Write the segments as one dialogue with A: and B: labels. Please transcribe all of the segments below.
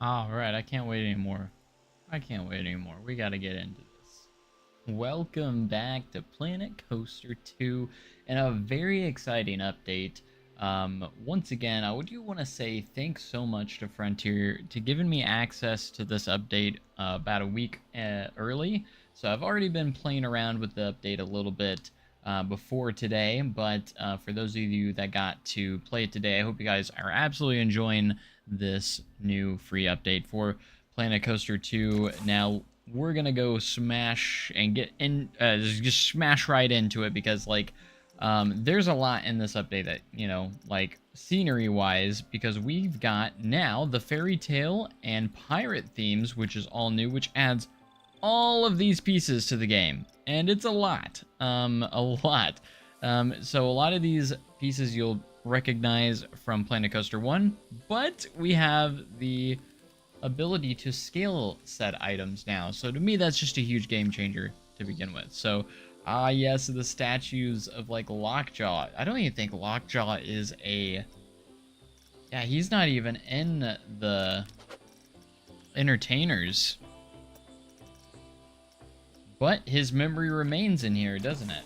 A: All right, I can't wait anymore. I can't wait anymore. We got to get into this. Welcome back to Planet Coaster 2 and a very exciting update. Once again, I do want to say thanks so much to Frontier to giving me access to this update about a week early. So I've already been playing around with the update a little bit before today, but for those of you that got to play it today, I hope you guys are absolutely enjoying this new free update for Planet Coaster 2. Now, we're gonna go smash and get in, just smash right into it because, like, there's a lot in this update that, like, scenery-wise, because we've got now the fairy tale and pirate themes, which is all new, which adds all of these pieces to the game, and it's a lot, a lot. So a lot of these pieces you'll recognize from Planet Coaster 1, but we have the ability to scale set items now. So to me, that's just a huge game changer to begin with. So, yes, the statues of, like, Lockjaw. I don't even think Lockjaw is a... Yeah, he's not even in the entertainers. But his memory remains in here, doesn't it?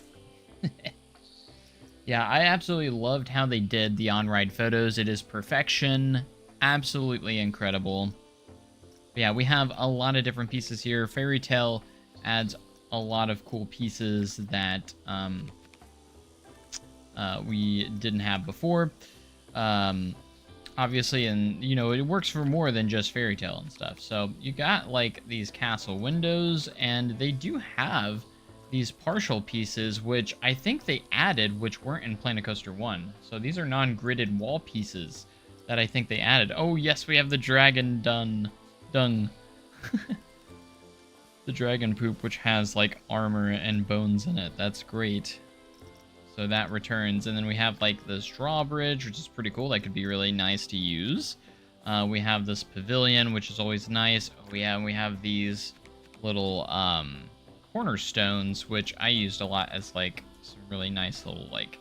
A: Yeah, I absolutely loved how they did the on-ride photos. It is perfection. Absolutely incredible. But yeah, we have a lot of different pieces here. Fairy Tale adds a lot of cool pieces that we didn't have before. Obviously, and, it works for more than just Fairy Tale and stuff. So you got, like, these castle windows, and they do have these partial pieces, which I think they added, which weren't in Planet Coaster 1. So these are non-gridded wall pieces that I think they added. Oh, yes, we have the dragon dung. The dragon poop, which has, like, armor and bones in it. That's great. So that returns. And then we have, like, this drawbridge, which is pretty cool. That could be really nice to use. We have this pavilion, which is always nice. We have these little cornerstones, which I used a lot as, like, some really nice little, like...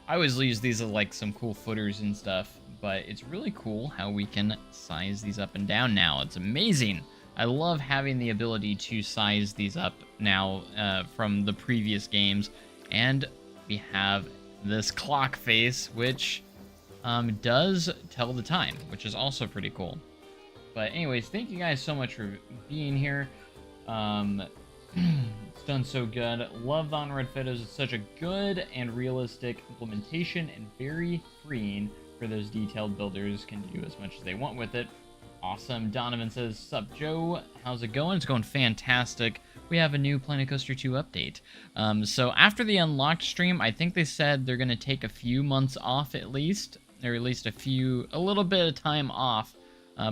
A: I always use these as, like, some cool footers and stuff. But it's really cool how we can size these up and down now. It's amazing. I love having the ability to size these up now from the previous games. And we have this clock face, which does tell the time, which is also pretty cool. But anyways, thank you guys so much for being here. It's done so good. Love the on-ride photos. It's such a good and realistic implementation and very freeing for those detailed builders can do as much as they want with it. Awesome. Donovan says, "Sup, Joe? How's it going?" It's going fantastic. We have a new Planet Coaster 2 update. So after the Unlocked stream, I think they said they're going to take a few months off at least, or at least a little bit of time off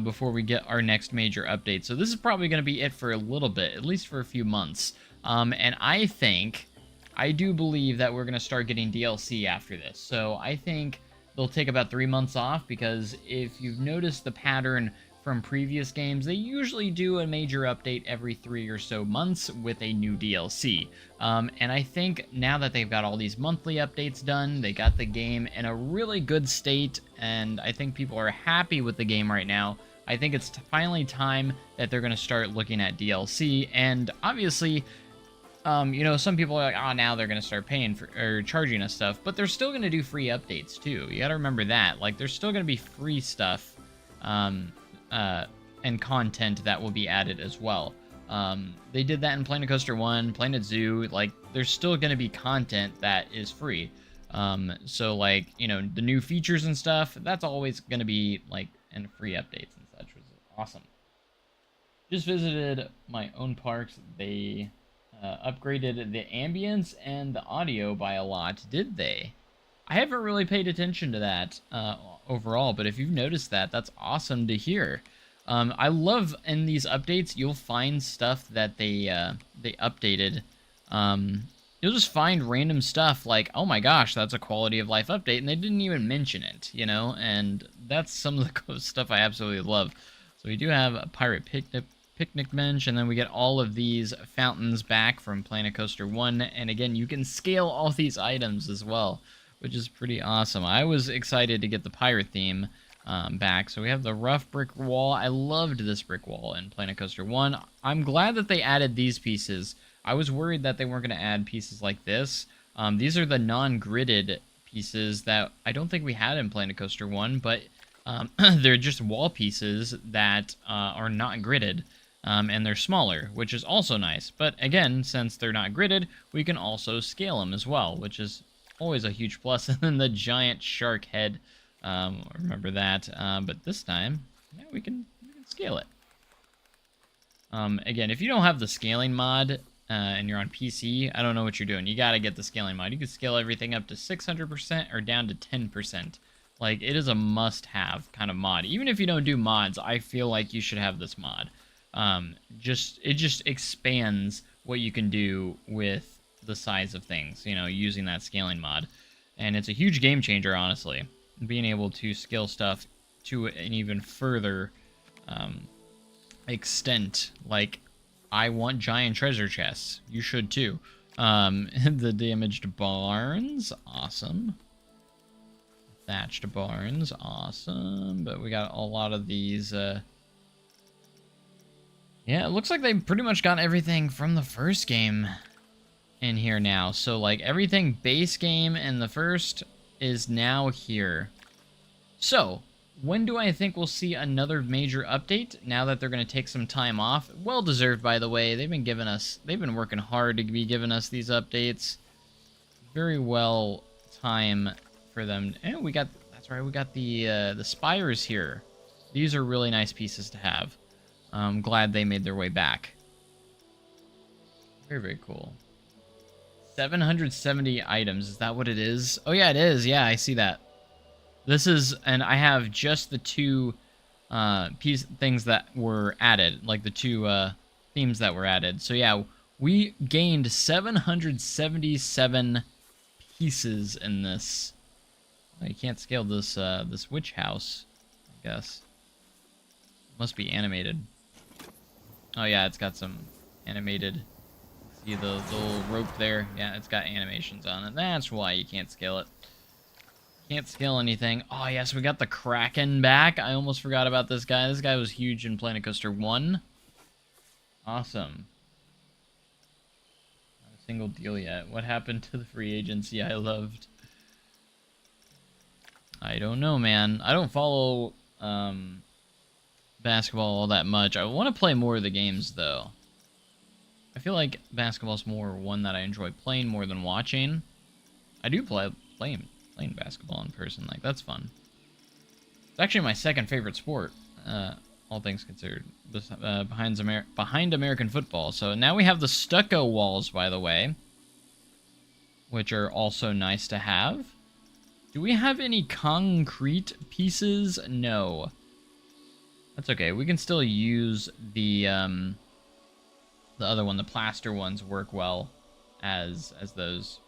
A: before we get our next major update. So this is probably going to be it for a little bit, at least for a few months. And I do believe that we're going to start getting DLC after this. So I think they'll take about 3 months off, because if you've noticed the pattern from previous games, they usually do a major update every 3 or so months with a new DLC. And I think now that they've got all these monthly updates done, they got the game in a really good state, and I think people are happy with the game right now. I think it's finally time that they're going to start looking at DLC, and obviously... some people are like, oh, now they're going to start paying for, or charging us stuff, but they're still going to do free updates, too. You got to remember that. Like, there's still going to be free stuff, and content that will be added as well. They did that in Planet Coaster 1, Planet Zoo. Like, there's still going to be content that is free. So, like, the new features and stuff, that's always going to be, like, in free updates and such, which is awesome. Just visited my own parks. They... upgraded the ambience and the audio by a lot, did they? I haven't really paid attention to that overall, but if you've noticed that, that's awesome to hear. I love in these updates, you'll find stuff that they updated. You'll just find random stuff like, oh my gosh, that's a quality of life update, and they didn't even mention it, and that's some of the stuff I absolutely love. So we do have a pirate picnic bench, and then we get all of these fountains back from Planet Coaster 1, and again, you can scale all these items as well, which is pretty awesome. I was excited to get the pirate theme, back. So we have the rough brick wall. I loved this brick wall in Planet Coaster 1. I'm glad that they added these pieces. I was worried that they weren't going to add pieces like this. These are the non-gridded pieces that I don't think we had in Planet Coaster 1, but they're just wall pieces that are not gridded. And they're smaller, which is also nice. But again, since they're not gridded, we can also scale them as well, which is always a huge plus. And then the giant shark head, remember that. But this time, yeah, we can scale it. Again, if you don't have the scaling mod and you're on PC, I don't know what you're doing. You gotta get the scaling mod. You can scale everything up to 600% or down to 10%. Like, it is a must-have kind of mod. Even if you don't do mods, I feel like you should have this mod. It just expands what you can do with the size of things, you know, using that scaling mod. And it's a huge game changer, honestly. Being able to scale stuff to an even further extent. Like, I want giant treasure chests. You should too. The damaged barns, awesome. Thatched barns, awesome. But we got a lot of these, yeah, it looks like they pretty much got everything from the first game in here now. So, like, everything base game and the first is now here. So, when do I think we'll see another major update now that they're going to take some time off? Well deserved, by the way. They've been working hard to be giving us these updates. Very well time for them. And that's right, we got the spires here. These are really nice pieces to have. I'm glad they made their way back. Very, very cool. 770 items. Is that what it is? Oh, yeah, it is. Yeah, I see that. This is... And I have just the two things that were added. Like the two themes that were added. So, yeah, we gained 777 pieces in this. You can't scale this, this witch house, I guess. Must be animated. Oh yeah, it's got some animated. See the little rope there? Yeah, it's got animations on it. That's why you can't scale it. Can't scale anything. Oh yes, we got the Kraken back. I almost forgot about this guy. This guy was huge in Planet Coaster 1. Awesome. Not a single deal yet. What happened to the free agency I loved? I don't know, man. I don't follow basketball all that much. I want to play more of the games, though. I feel like basketball's more one that I enjoy playing more than watching. I do playing basketball in person. Like, that's fun. It's actually my second favorite sport, all things considered, behind American football. So now we have the stucco walls, by the way, which are also nice to have. Do we have any concrete pieces? No. That's okay. We can still use the other one. The plaster ones work well as those.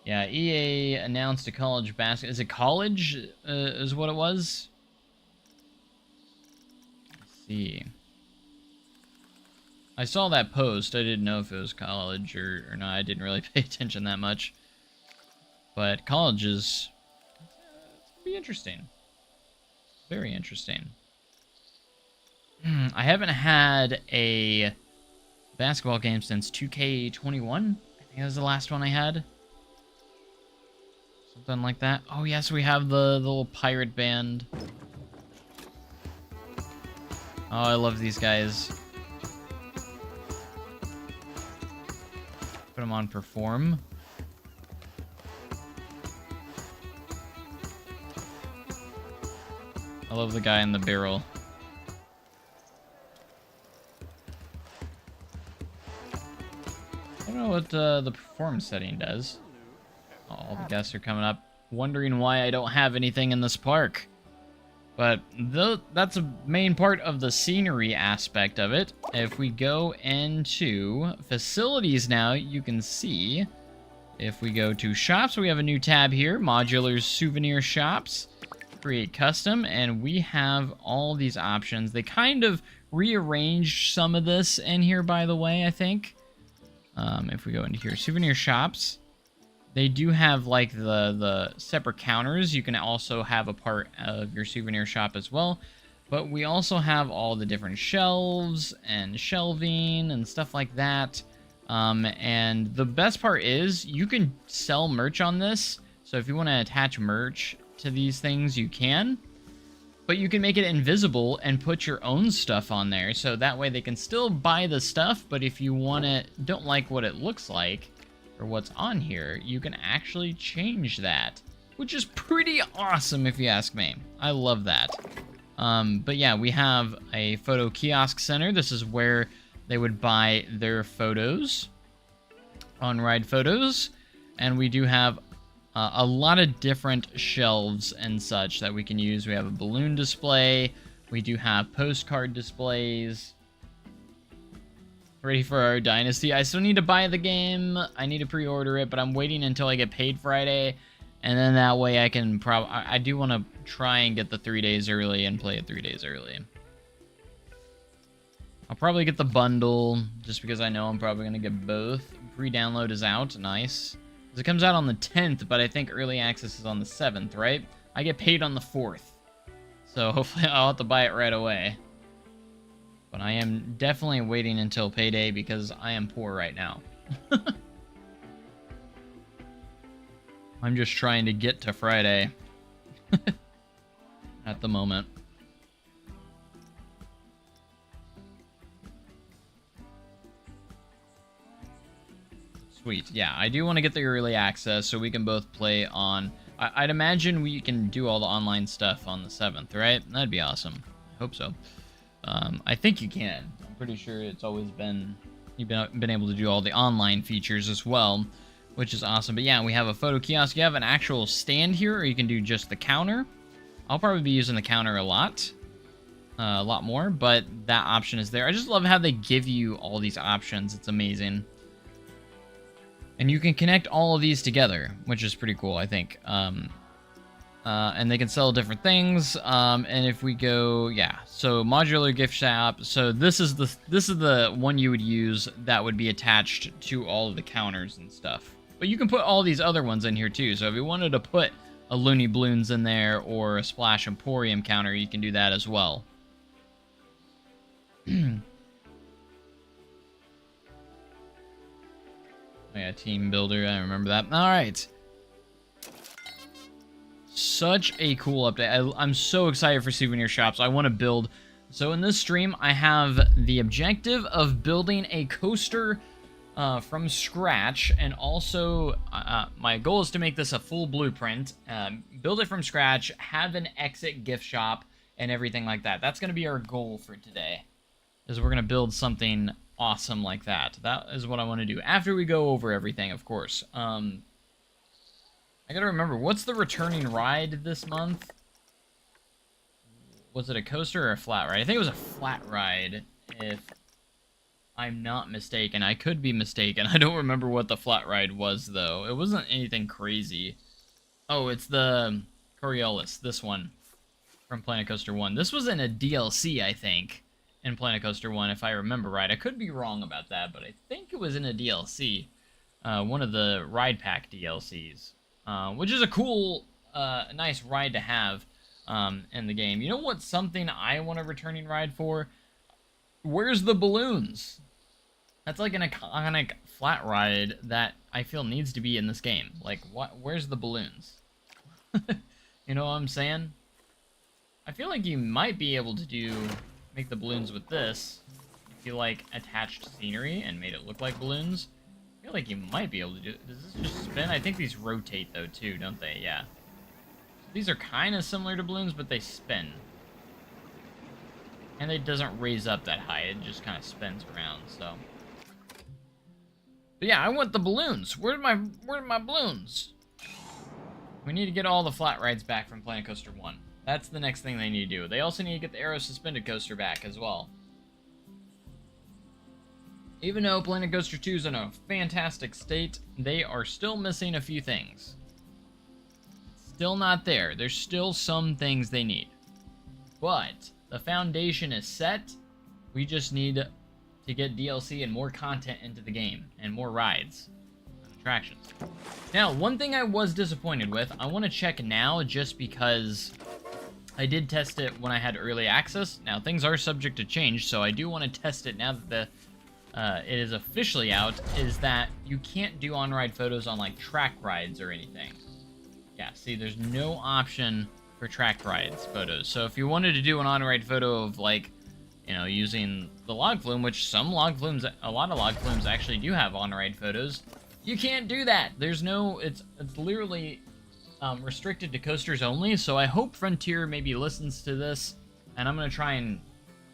A: Yeah, EA announced a college basketball. Is it college? Is what it was? Let's see. I saw that post. I didn't know if it was college or not. I didn't really pay attention that much. But college is... it's gonna be interesting. Very interesting. I haven't had a basketball game since 2K21. I think that was the last one I had. Something like that. Oh, yes, we have the little pirate band. Oh, I love these guys. Put them on perform. I love the guy in the barrel. I don't know what the performance setting does. All the guests are coming up, wondering why I don't have anything in this park. But that's a main part of the scenery aspect of it. If we go into facilities now, you can see, if we go to shops, we have a new tab here, Modular Souvenir Shops. Create custom, and we have all these options. They kind of rearranged some of this in here, by the way, I think. If we go into here, souvenir shops, They do have like the separate counters. You can also have a part of your souvenir shop as well. But we also have all the different shelves and shelving and stuff like that. And the best part is you can sell merch on this. So if you want to attach merch to these things, you can. But you can make it invisible and put your own stuff on there. So that way they can still buy the stuff. But if you don't like what it looks like, or what's on here, you can actually change that, which is pretty awesome if you ask me. I love that. But yeah, we have a photo kiosk center. This is where they would buy their photos, on-ride photos, and we do have a lot of different shelves and such that we can use. We have a balloon display. We do have postcard displays. Ready for our Dynasty. I still need to buy the game. I need to pre-order it, but I'm waiting until I get paid Friday, and then that way I can I do want to try and get the 3 days early and play it 3 days early. I'll probably get the bundle just because I know I'm probably going to get both. Pre-download is out. Nice. It comes out on the 10th, but I think early access is on the 7th, right? I get paid on the 4th, so hopefully I'll have to buy it right away. But I am definitely waiting until payday because I am poor right now. I'm just trying to get to Friday at the moment. Sweet. Yeah, I do want to get the early access so we can both play on... I'd imagine we can do all the online stuff on the 7th, right? That'd be awesome. I hope so. I think you can. I'm pretty sure it's always been... You've been able to do all the online features as well, which is awesome. But yeah, we have a photo kiosk. You have an actual stand here, or you can do just the counter. I'll probably be using the counter a lot more, but that option is there. I just love how they give you all these options. It's amazing. And you can connect all of these together, which is pretty cool, I think. And they can sell different things. And if we go, yeah, so modular gift shop. So this is the one you would use that would be attached to all of the counters and stuff. But you can put all these other ones in here too. So if you wanted to put a Looney Balloons in there or a Splash Emporium counter, you can do that as well. Oh yeah, Team Builder, I remember that. All right. Such a cool update. I'm so excited for souvenir shops. I want to build. So in this stream, I have the objective of building a coaster from scratch, and also my goal is to make this a full blueprint, build it from scratch, have an exit gift shop, and everything like that. That's going to be our goal for today, is we're going to build something awesome like that. That is what I want to do after we go over everything, of course. I gotta remember, what's the returning ride this month? Was it a coaster or a flat ride? I think it was a flat ride, if I'm not mistaken. I could be mistaken. I don't remember what the flat ride was, though. It wasn't anything crazy. Oh, it's the Coriolis, this one, from Planet Coaster 1. This was in a DLC, I think, in Planet Coaster 1, if I remember right. I could be wrong about that, but I think it was in a DLC. One of the Ride Pack DLCs. Which is a cool, nice ride to have in the game. You know what's something I want a returning ride for? Where's the balloons? That's like an iconic flat ride that I feel needs to be in this game. Like, where's the balloons? You know what I'm saying? I feel like you might be able to make the balloons with this. If you, like, attached scenery and made it look like balloons. I feel like you might be able to do it. Does this just spin? I think these rotate, though, too, don't they? Yeah. So these are kind of similar to balloons, but they spin. And it doesn't raise up that high. It just kind of spins around, so. But yeah, I want the balloons. Where's my balloons? We need to get all the flat rides back from Planet Coaster 1. That's the next thing they need to do. They also need to get the Aero Suspended Coaster back as well. Even though Planet Coaster 2 is in a fantastic state, they are still missing a few things. Still not there. There's still some things they need. But the foundation is set. We just need to get DLC and more content into the game, and more rides. I'm attractions. Now, one thing I was disappointed with, I want to check now just because I did test it when I had early access. Now, things are subject to change, so I do want to test it now that it is officially out, is that you can't do on-ride photos on, like, track rides or anything. Yeah, see, there's no option for track rides photos. So if you wanted to do an on-ride photo of, like, you know, using the log flume, which a lot of log flumes actually do have on-ride photos, you can't do that. There's no, it's literally restricted to coasters only. So I hope Frontier maybe listens to this, and I'm gonna try and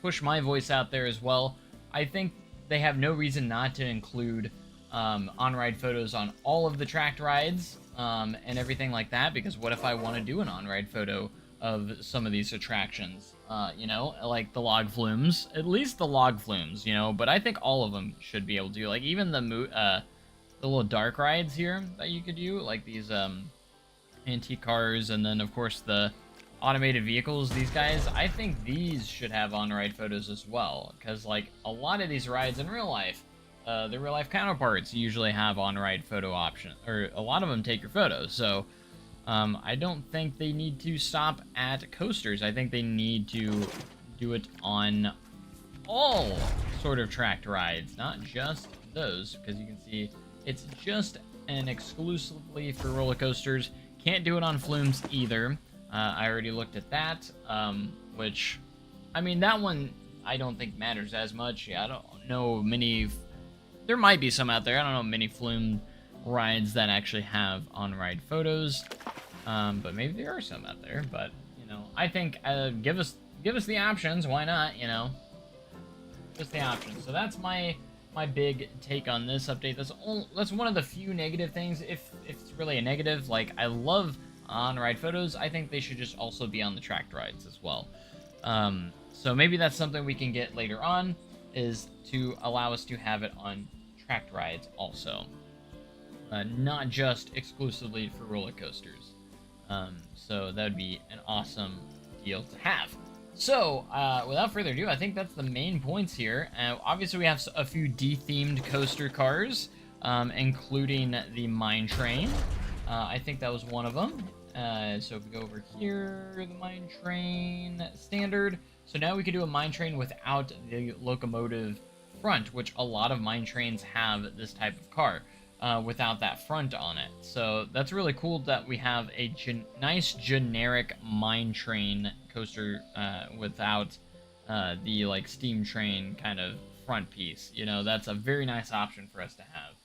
A: push my voice out there as well. I think they have no reason not to include on-ride photos on all of the tracked rides and everything like that, because what if I want to do an on-ride photo of some of these attractions, you know, like the log flumes, at least the log flumes, you know, but I think all of them should be able to do, like even the little dark rides here that you could do, like these antique cars, and then of course the automated vehicles, these guys, I think these should have on-ride photos as well, because like a lot of these rides in real life, the real life counterparts usually have on-ride photo option, or a lot of them take your photos, so I don't think they need to stop at coasters. I think they need to do it on all sort of tracked rides, not just those, because you can see it's just an exclusively for roller coasters. Can't do it on flumes either. I already looked at that, which, I mean, that one I don't think matters as much. Yeah, I don't know many, there might be some out there, I don't know many flume rides that actually have on-ride photos, but maybe there are some out there. But, you know, I think, give us the options, why not, you know? Just the options. So that's my big take on this update. That's one of the few negative things, if it's really a negative. Like, I love on-ride photos. I think they should just also be on the tracked rides as well. So maybe that's something we can get later on, is to allow us to have it on tracked rides also, not just exclusively for roller coasters. So that would be an awesome deal to have. So, without further ado, I think that's the main points here. Obviously, we have a few de-themed coaster cars, including the Mine Train. I think that was one of them. So if we go over here, the Mine Train standard. So now we could do a Mine Train without the locomotive front, which a lot of Mine Trains have this type of car, without that front on it. So that's really cool that we have a nice generic Mine Train coaster without the like steam train kind of front piece. You know, that's a very nice option for us to have.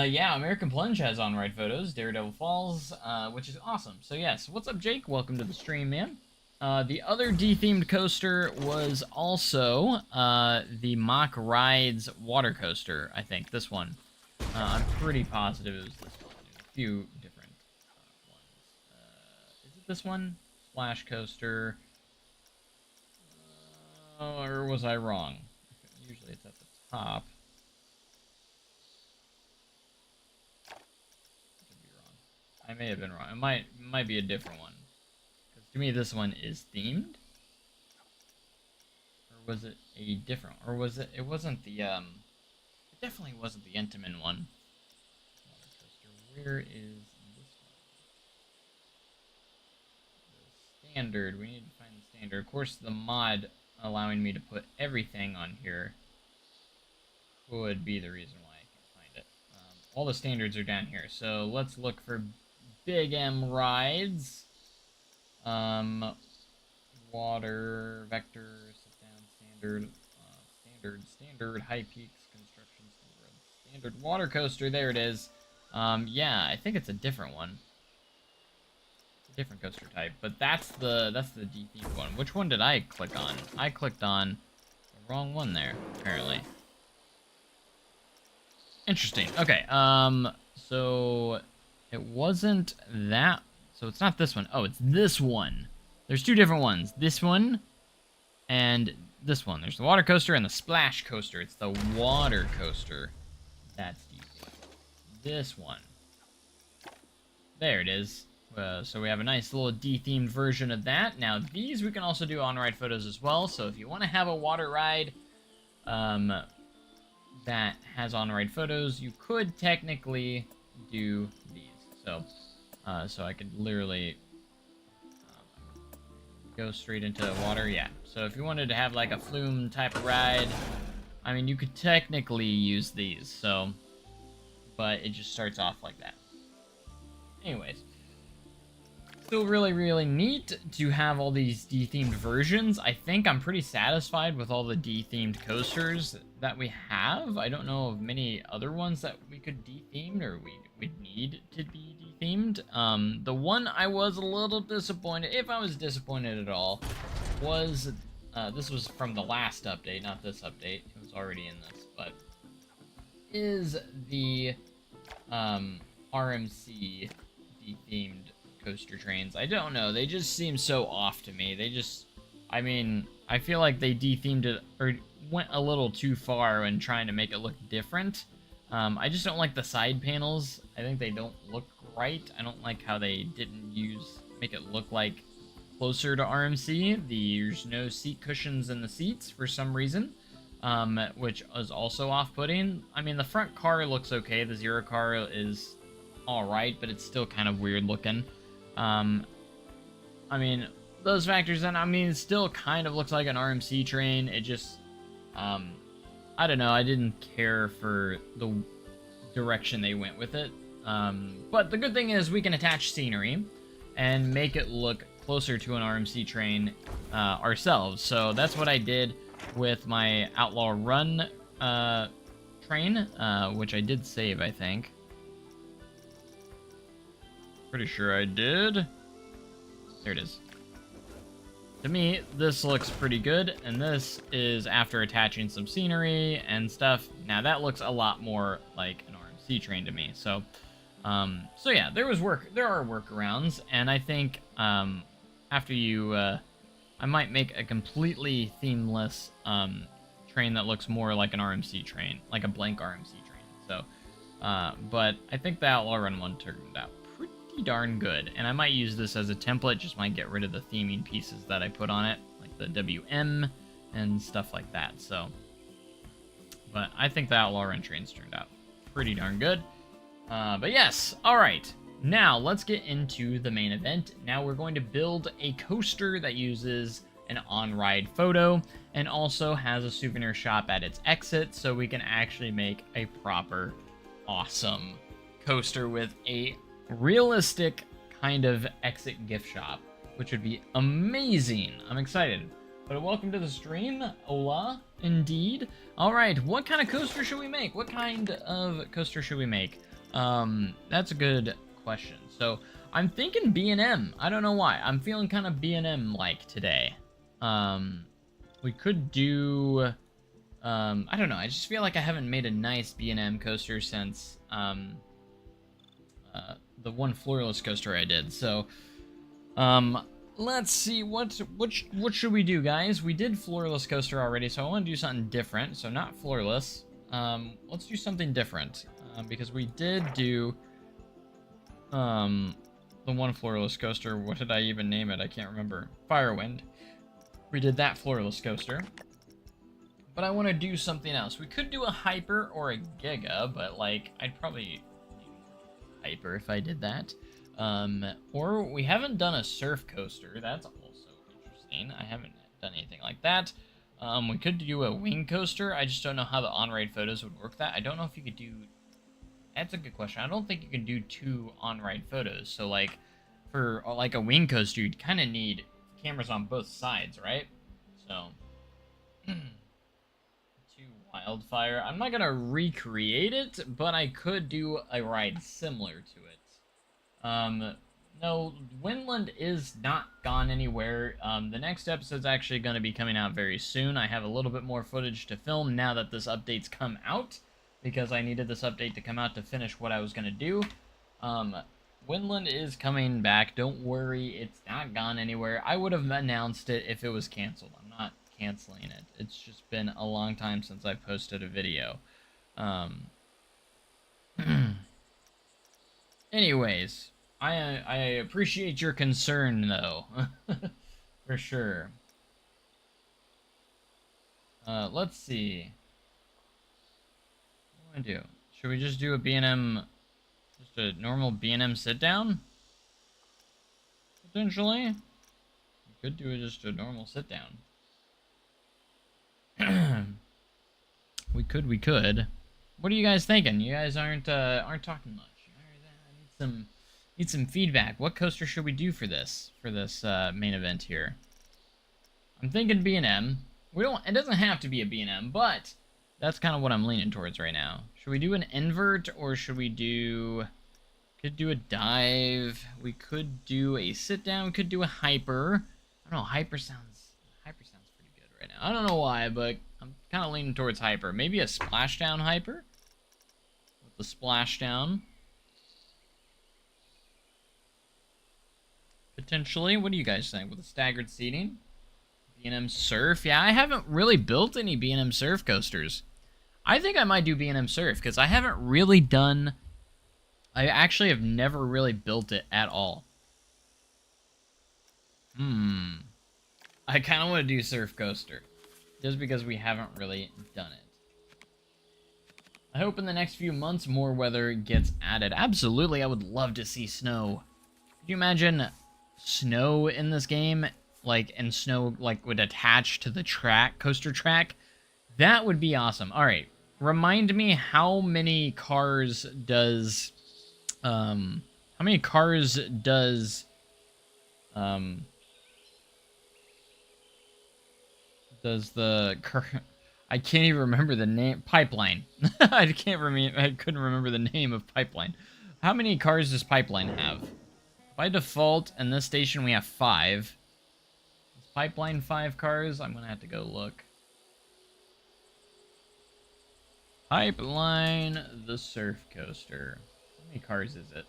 A: Yeah, American Plunge has on-ride photos, Daredevil Falls, which is awesome. So yes, what's up, Jake? Welcome to the stream, man. The other de-themed coaster was also the Mack Rides water coaster, I think. This one. I'm pretty positive it was this one. There's a few different ones. Is it this one? Splash Coaster. Or was I wrong? Usually it's at the top. Could be wrong. I may have been wrong. It might be a different one. Because to me this one is themed. Or was it a different? Or was it? It wasn't the It definitely wasn't the Intamin one. Water coaster. Where is this one? The standard. We need to find the standard. Of course, the mod allowing me to put everything on here could be the reason why I can't find it. All the standards are down here. So let's look for Big M rides. Water, vector, sit down, standard, standard, high peaks, construction, standard water coaster. There it is. Yeah, I think it's a different one. It's a different coaster type, but that's the de-themed one. Which one did I click on? I clicked on the wrong one there, apparently. Interesting. Okay. So it wasn't that. So it's not this one. Oh, it's this one. There's two different ones. This one and this one. There's the water coaster and the splash coaster. It's the water coaster. That's deep. This one. There it is. So we have a nice little de-themed version of that. Now these we can also do on-ride photos as well. So if you want to have a water ride, that has on-ride photos, you could technically do these. So I could literally go straight into the water. Yeah. So if you wanted to have like a flume type of ride, I mean, you could technically use these. So, but it just starts off like that. Anyways. Still really, really neat to have all these D-themed versions. I think I'm pretty satisfied with all the D-themed coasters that we have. I don't know of many other ones that we could D-themed or we'd need to be D-themed. The one I was a little disappointed, if I was disappointed at all, was, this was from the last update, not this update. It was already in this, but is the RMC D-themed coaster trains. I don't know, they just seem so off to me. They just, I mean, I feel like they de-themed it, or went a little too far in trying to make it look different. I just don't like the side panels. I think they don't look right. I don't like how they didn't make it look like closer to RMC. There's no seat cushions in the seats for some reason, which is also off-putting. I mean, the front car looks okay. The Zero car is alright, but it's still kind of weird looking. I mean, those factors, and I mean, it still kind of looks like an RMC train. It just, I don't know, I didn't care for the direction they went with it. But the good thing is we can attach scenery and make it look closer to an RMC train ourselves. So that's what I did with my Outlaw Run train, which I did save, I think. Pretty sure I did. There it is. To me, this looks pretty good, and this is after attaching some scenery and stuff. Now that looks a lot more like an RMC train to me. So yeah, there are workarounds, and I think after you, I might make a completely themeless train that looks more like an RMC train, like a blank RMC train. So, but I think the Outlaw Run one turned out pretty darn good, and I might use this as a template. Just might get rid of the theming pieces that I put on it, like the WM and stuff like that. So, but I think the Outlaw Run trains turned out pretty darn good. But yes, all right. Now let's get into the main event. Now we're going to build a coaster that uses an on-ride photo and also has a souvenir shop at its exit, so we can actually make a proper awesome coaster with a realistic kind of exit gift shop, which would be amazing. I'm excited. But welcome to the stream. Hola, indeed. All right, what kind of coaster should we make? What kind of coaster should we make? That's a good question. So I'm thinking B&M. I don't know why. I'm feeling kind of B&M like today. We could do, I don't know. I just feel like I haven't made a nice B&M coaster since, the one floorless coaster I did. So, let's see, what should we do, guys? We did floorless coaster already, so I want to do something different. So not floorless. Let's do something different, because we did do, the one floorless coaster. What did I even name it? I can't remember. Firewind. We did that floorless coaster. But I want to do something else. We could do a Hyper or a Giga, but, like, I'd probably Hyper if I did that. Or we haven't done a surf coaster. That's also interesting. I haven't done anything like that. We could do a wing coaster. I just don't know how the on-ride photos would work that. I don't know if you could do... That's a good question. I don't think you can do 2 on-ride photos. So, like, for, like, a wing coaster, you'd kind of need cameras on both sides, right? So... 2 Wildfire. I'm not gonna recreate it, but I could do a ride similar to it. No, Windland is not gone anywhere. The next episode's actually gonna be coming out very soon. I have a little bit more footage to film now that this update's come out, because I needed this update to come out to finish what I was gonna do. Windland is coming back. Don't worry, it's not gone anywhere. I would have announced it if it was canceled. I'm not canceling it. It's just been a long time since I posted a video. Anyways, I appreciate your concern, though. For sure. Let's see. I do. Should we just do a B&M, just a normal B&M sit down? Potentially. We could do just a normal sit down. We could. What are you guys thinking? You guys aren't talking much. I need some feedback. What coaster should we do for this main event here? I'm thinking B&M. It doesn't have to be a B&M, but that's kind of what I'm leaning towards right now. Should we do an invert or should we could do a dive? We could do a sit down, could do a hyper. I don't know, hyper sounds pretty good right now. I don't know why, but I'm kind of leaning towards hyper. Maybe a splashdown hyper with the splashdown. Potentially. What do you guys think with the staggered seating? B&M Surf. Yeah, I haven't really built any B&M Surf coasters. I think I might do B&M Surf because I haven't really done... I actually have never really built it at all. I kind of want to do Surf Coaster. Just because we haven't really done it. I hope in the next few months more weather gets added. Absolutely, I would love to see snow. Could you imagine snow in this game? Like, and snow, like, would attach to the track, coaster track? That would be awesome. Alright, remind me how many cars does... how many cars does... does the... I can't even remember the name. Pipeline. I couldn't remember the name of Pipeline. How many cars does Pipeline have? By default, in this station we have 5. Is Pipeline 5 cars? I'm gonna have to go look. Pipeline, the surf coaster. How many cars is it?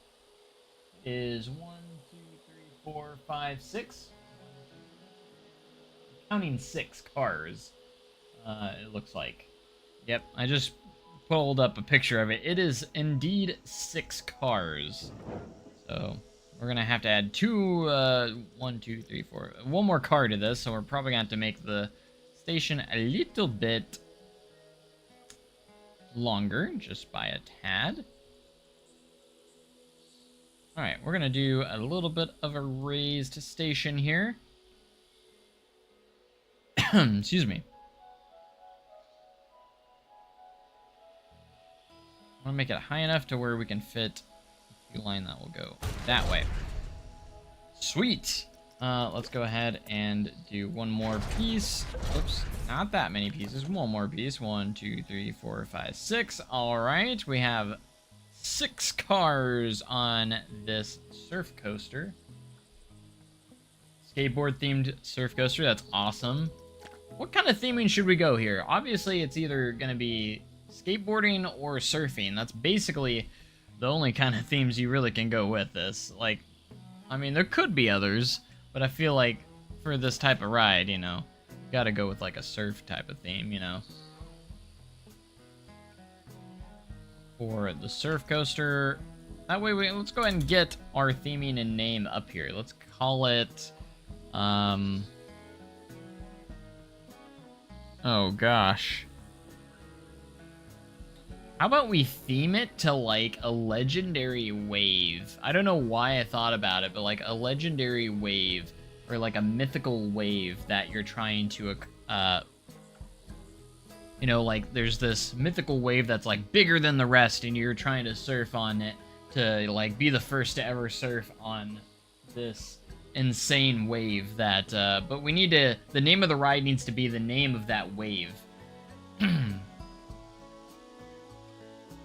A: It is 1, 2, 3, 4, 5, 6. I'm counting 6 cars. It looks like. Yep, I just pulled up a picture of it. It is indeed 6 cars. So we're gonna have to add 1, 2, 3, 4. One more car to this, so we're probably gonna have to make the station a little bit longer, just by a tad. Alright, we're gonna do a little bit of a raised station here. Excuse me. I want to make it high enough to where we can fit a few line that will go that way. Sweet! Let's go ahead and do one more piece. Oops, not that many pieces. One more piece. 1, 2, 3, 4, 5, 6. Alright, we have 6 cars on this surf coaster. Skateboard themed surf coaster, that's awesome. What kind of theming should we go here? Obviously, it's either going to be skateboarding or surfing. That's basically the only kind of themes you really can go with this. Like, I mean, there could be others, but I feel like for this type of ride, you know, you gotta go with like a surf type of theme, you know. For the surf coaster, that way let's go ahead and get our theming and name up here. Let's call it, oh gosh. How about we theme it to like a legendary wave? I don't know why I thought about it, but like a legendary wave or like a mythical wave that you're trying to, you know, like there's this mythical wave that's like bigger than the rest and you're trying to surf on it to like be the first to ever surf on this insane wave that, but we need to, the name of the ride needs to be the name of that wave.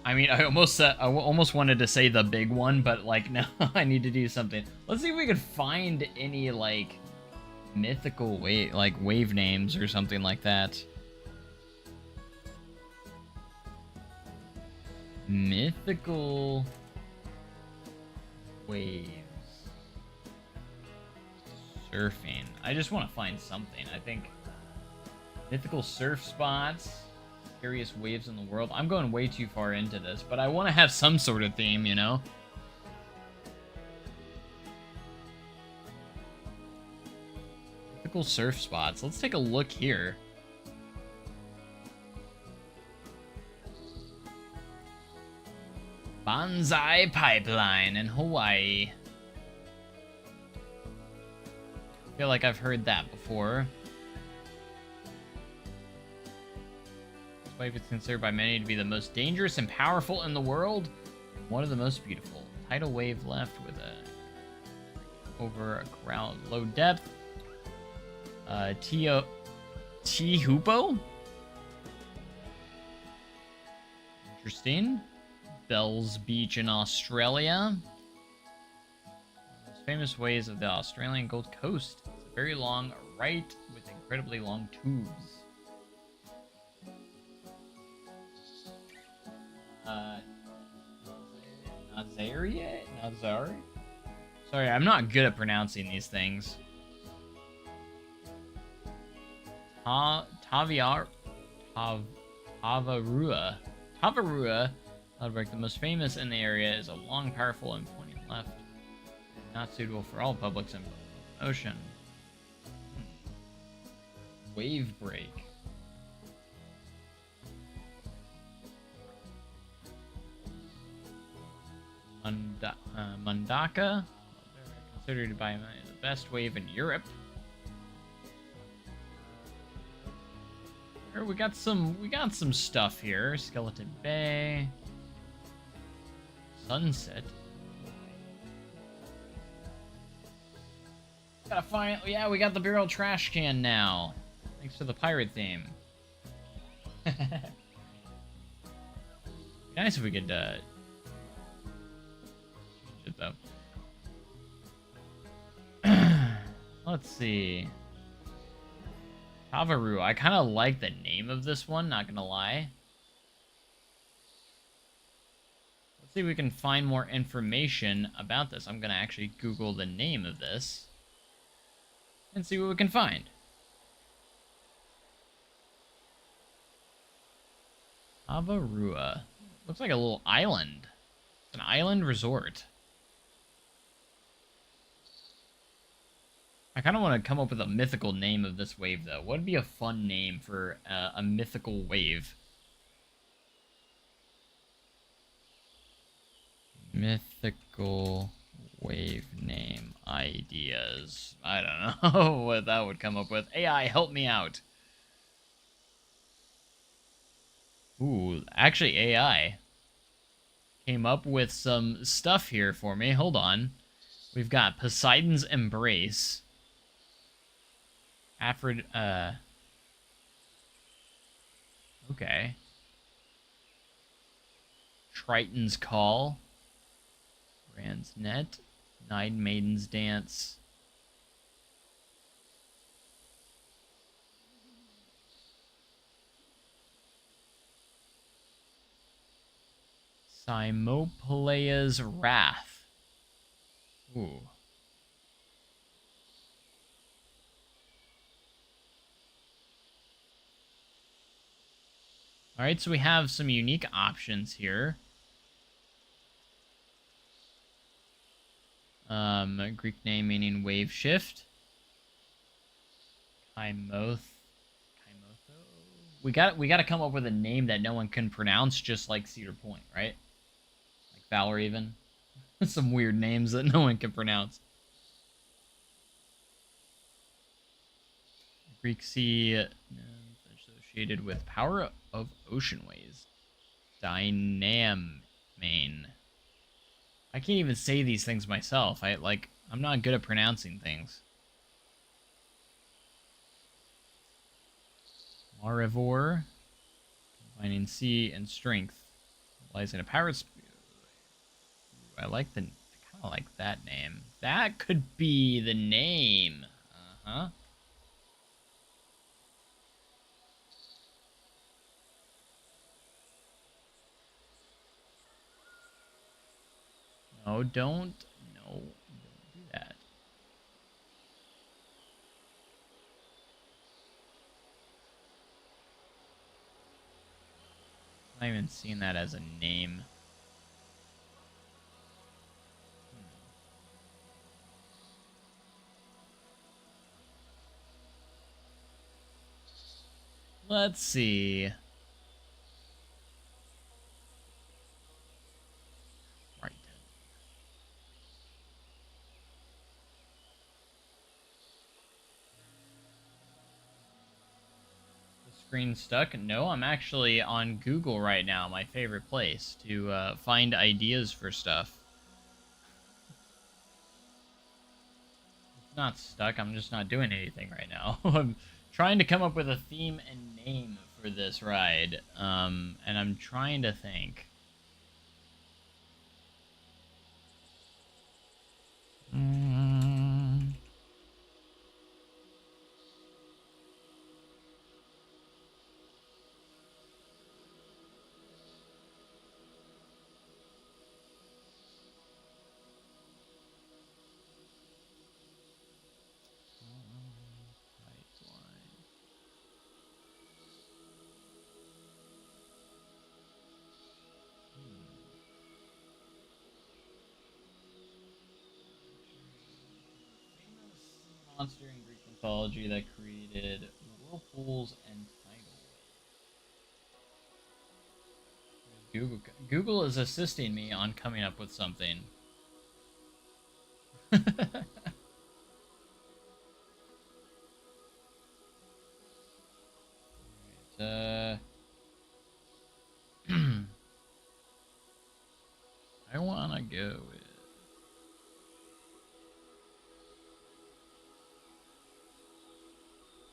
A: I mean, I almost wanted to say the big one, but like, no, I need to do something. Let's see if we could find any like mythical wave names or something like that. Mythical waves. Surfing. I just want to find something. I think mythical surf spots. Scariest waves in the world. I'm going way too far into this, but I want to have some sort of theme, you know? Mythical surf spots. Let's take a look here. Banzai Pipeline in Hawaii. I feel like I've heard that before. This wave is considered by many to be the most dangerous and powerful in the world, and one of the most beautiful. Tidal wave left with a over a ground low depth. Tihupo? Interesting. Bells Beach in Australia. The most famous waves of the Australian Gold Coast. It's a very long right with incredibly long tubes. Nazari? Sorry, I'm not good at pronouncing these things. Tavarua. Tavarua outbreak, the most famous in the area, is a long, powerful, and pointing left. Not suitable for all publics in ocean. Wave break. Mundaka, considered by many the best wave in Europe. Here we got some stuff here. Skeleton Bay. Sunset. Gotta find. Yeah, we got the barrel trash can now. Thanks for the pirate theme. Nice if we could change it though. Let's see. Tavaru. I kind of like the name of this one, not gonna lie. Let's see if we can find more information about this. I'm gonna actually Google the name of this and see what we can find. Avarua. Looks like a little island. It's an island resort. I kind of want to come up with a mythical name of this wave, though. What would be a fun name for a mythical wave? Mythical wave name ideas. I don't know what that would come up with. AI, help me out. Ooh, actually AI came up with some stuff here for me. Hold on. We've got Poseidon's Embrace. Okay. Triton's Call. Brand's Net. Nine Maidens Dance. Simopalea's Wrath. Ooh. Alright, so we have some unique options here. Greek name meaning wave shift. Kaimotho. We got to come up with a name that no one can pronounce, just like Cedar Point, right? Like Valor, even. Some weird names that no one can pronounce. Greek sea associated with power of ocean waves. Dynamane. I can't even say these things myself. I'm not good at pronouncing things. Marivore, combining sea and strength, lies in a pirate's. I kind of like that name. That could be the name. Uh-huh. No, don't do that. I'm not even seeing that as a name. Let's see. screen stuck? No, I'm actually on Google right now, my favorite place to find ideas for stuff. It's not stuck, I'm just not doing anything right now. I'm trying to come up with a theme and name for this ride, and I'm trying to think. Mm. Pipeline. Famous sea monster in Greek mythology that created whirlpools and tidal waves. Google is assisting me on coming up with something. Alright, I wanna go with...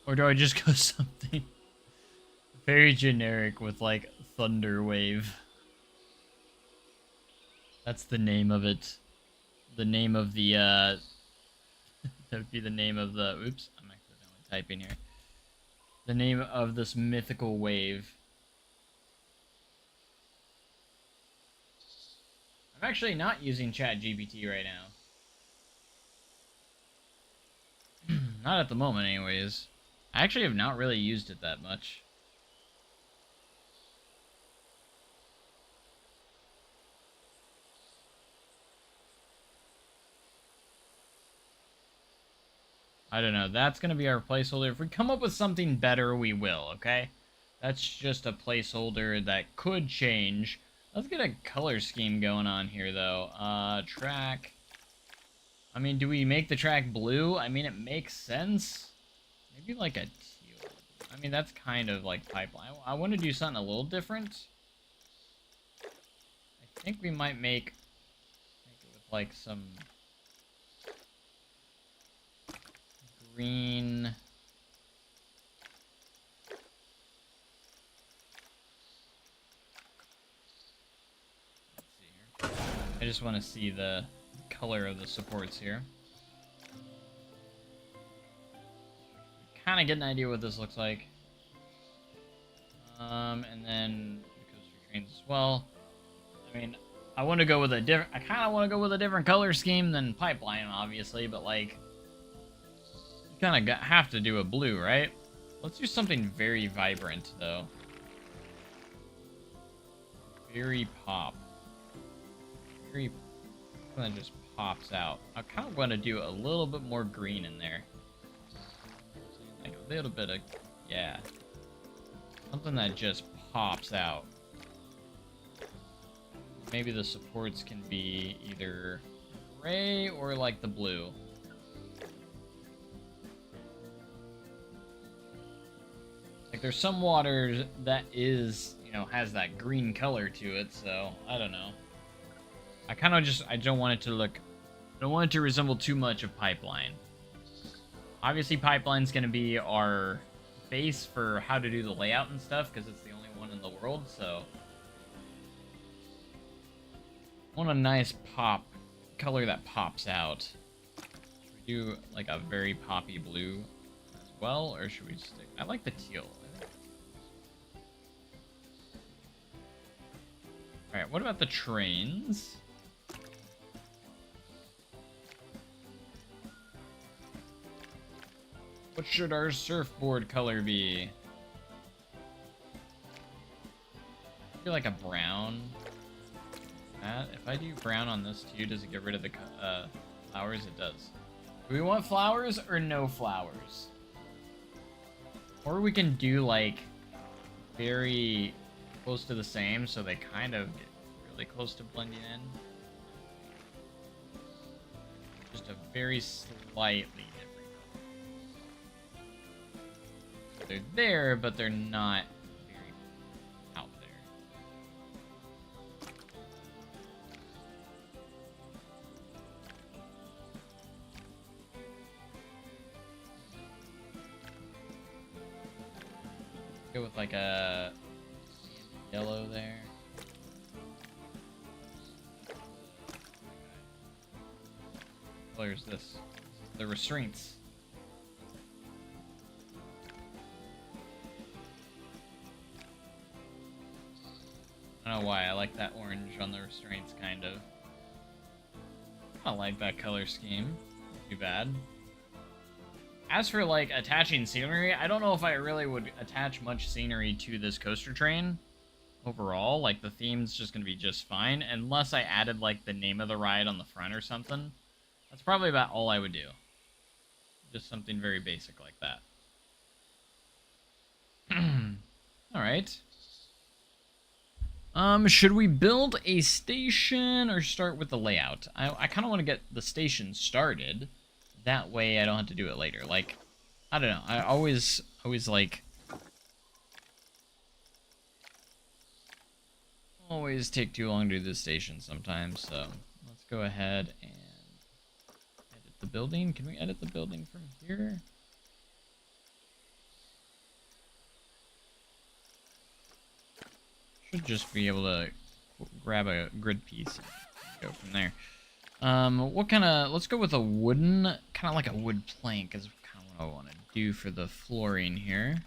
A: Or do I just go something very generic with, like, Thunder Wave? That's the name of it. The name of the, that would be the name of the... Oops, I'm accidentally typing here. The name of this mythical wave. I'm actually not using ChatGPT right now. Not at the moment, anyways. I actually have not really used it that much. I don't know. That's going to be our placeholder. If we come up with something better, we will, okay? That's just a placeholder that could change. Let's get a color scheme going on here, though. Track. I mean, do we make the track blue? I mean, it makes sense. Maybe like a teal. I mean, that's kind of like pipeline. I want to do something a little different. I think we might make it with like some green. Let's see here. I just want to see the color of the supports here. Kind of get an idea what this looks like. And then the coaster trains as well. I mean, I want to go with a different. I kind of want to go with a different color scheme than pipeline, obviously, but like, you kind of have to do a blue, right? Let's do something very vibrant, though. Very pop. Very. That just pops out. I kind of want to do a little bit more green in there. Like a little bit of, yeah. Something that just pops out. Maybe the supports can be either gray or like the blue. Like there's some water that is, you know, has that green color to it, so I don't know. I kind of just, I don't want it to look, I don't want it to resemble too much of Pipeline. Obviously, Pipeline's going to be our base for how to do the layout and stuff, because it's the only one in the world, so... I want a nice pop, color that pops out. Should we do, like, a very poppy blue as well, or should we stick... I like the teal. Alright, what about the trains? What should our surfboard color be? I feel like a brown. If I do brown on this too, does it get rid of the flowers? It does. Do we want flowers or no flowers? Or we can do like very close to the same, so they kind of get really close to blending in. Just a very slightly different color. they're there, but they're not very out there. Go with like a yellow there. What color is this? The restraints. I don't know why I like that orange on the restraints, kind of. I like that color scheme. Too bad. As for like attaching scenery, I don't know if I really would attach much scenery to this coaster train overall. Like the theme's just gonna be just fine, unless I added like the name of the ride on the front or something. That's probably about all I would do. Just something very basic like that. Alright. Should we build a station or start with the layout? I kind of want to get the station started. That way I don't have to do it later. Like, I don't know. I always like... always take too long to do the station sometimes, so let's go ahead and edit the building. Can we edit the building from here? Should just be able to grab a grid piece and go from there. What kind of... let's go with a wooden... kind of like a wood plank is kind of what I want to do for the flooring here.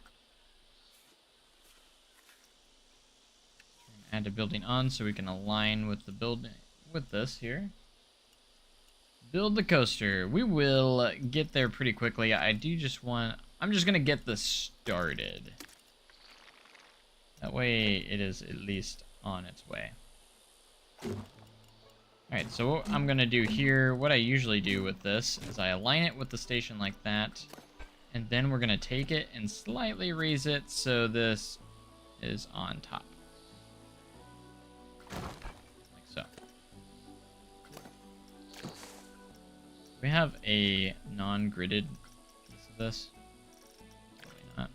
A: Add a building on so we can align with the building... with this here. Build the coaster. We will get there pretty quickly. I do just want... I'm just going to get this started. That way it is at least on its way. Alright, so what I'm going to do here, what I usually do with this, is I align it with the station like that, and then we're going to take it and slightly raise it so this is on top. Like so. We have a non-gridded piece of this. Probably not.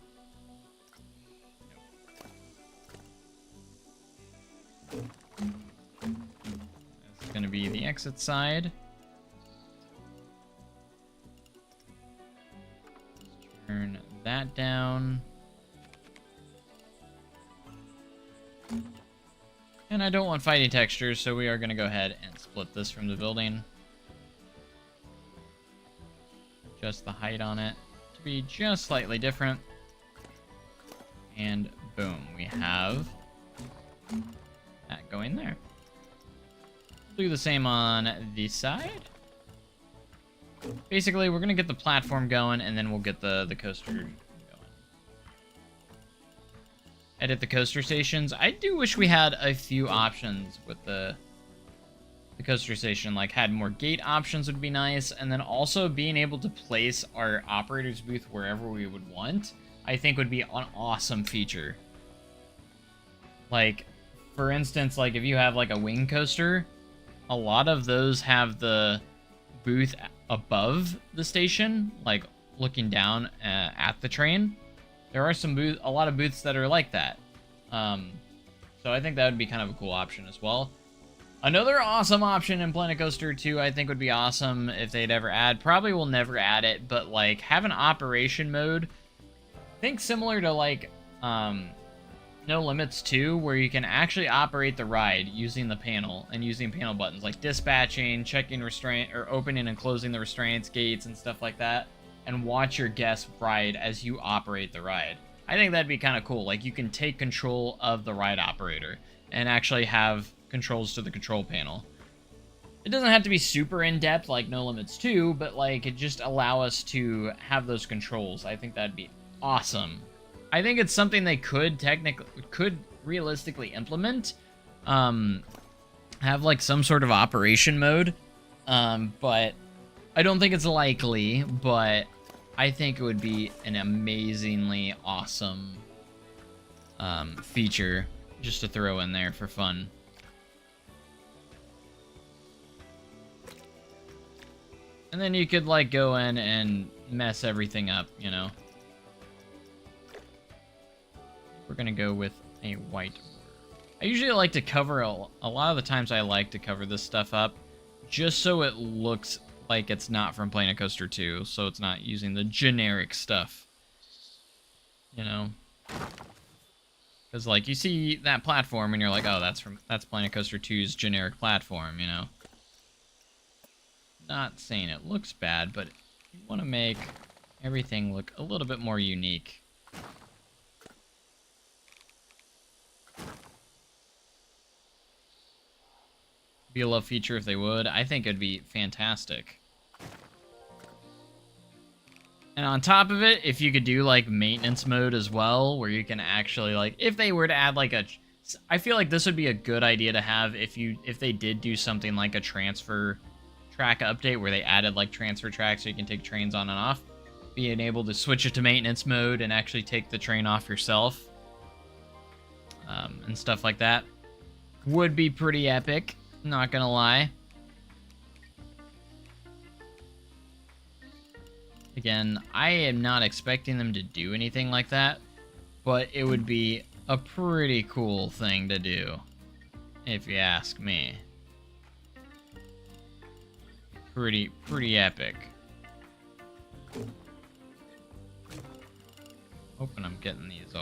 A: Nope. This is going to be the exit side. Turn that down. And I don't want fighting textures, so we are going to go ahead and split this from the building. Adjust the height on it to be just slightly different. And boom, we have that going there. Do the same on this side. Basically, we're going to get the platform going, and then we'll get the coaster going. Edit the coaster stations. I do wish we had a few options with the coaster station. Like, had more gate options would be nice, and then also being able to place our operator's booth wherever we would want, I think would be an awesome feature. Like, for instance, like if you have like a wing coaster, a lot of those have the booth above the station, like looking down at the train. There are a lot of booths that are like that. So I think that would be kind of a cool option as well. Another awesome option in Planet Coaster 2 I think would be awesome if they'd ever add. Probably will never add it, but like have an operation mode. Think similar to like No Limits 2, where you can actually operate the ride using the panel and using panel buttons like dispatching, checking restraint, or opening and closing the restraints, gates, and stuff like that, and watch your guests ride as you operate the ride. I think that'd be kind of cool. Like, you can take control of the ride operator and actually have controls to the control panel. It doesn't have to be super in-depth like No Limits 2, but like it just allow us to have those controls. I think that'd be awesome. I think it's something they could realistically implement. Have like some sort of operation mode. But I don't think it's likely, but I think it would be an amazingly awesome feature just to throw in there for fun. And then you could like go in and mess everything up, you know. gonna go with a white border. I usually like to cover, a lot of the times I like to cover this stuff up just so it looks like it's not from Planet Coaster 2, so it's not using the generic stuff. You know? Because, like, you see that platform and you're like, oh, that's Planet Coaster 2's generic platform, you know? Not saying it looks bad, but you want to make everything look a little bit more unique. Be a love feature if they would. I think it'd be fantastic. And on top of it, if you could do, like, maintenance mode as well, where you can actually, like, if they were to add, like, I feel like this would be a good idea to have if they did do something like a transfer track update where they added, like, transfer tracks so you can take trains on and off. Being able to switch it to maintenance mode and actually take the train off yourself. And stuff like that. Would be pretty epic, not gonna lie. Again, I am not expecting them to do anything like that, but it would be a pretty cool thing to do, if you ask me. Pretty epic. Hoping I'm getting these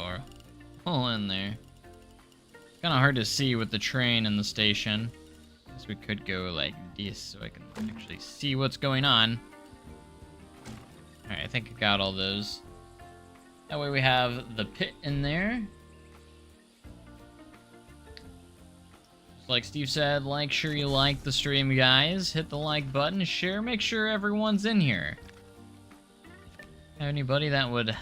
A: all in there. Kind of hard to see with the train and the station. Guess we could go like this so I can actually see what's going on. Alright, I think I got all those. That way we have the pit in there. Just like Steve said, make sure you like the stream, guys. Hit the like button, share, make sure everyone's in here. Have anybody that you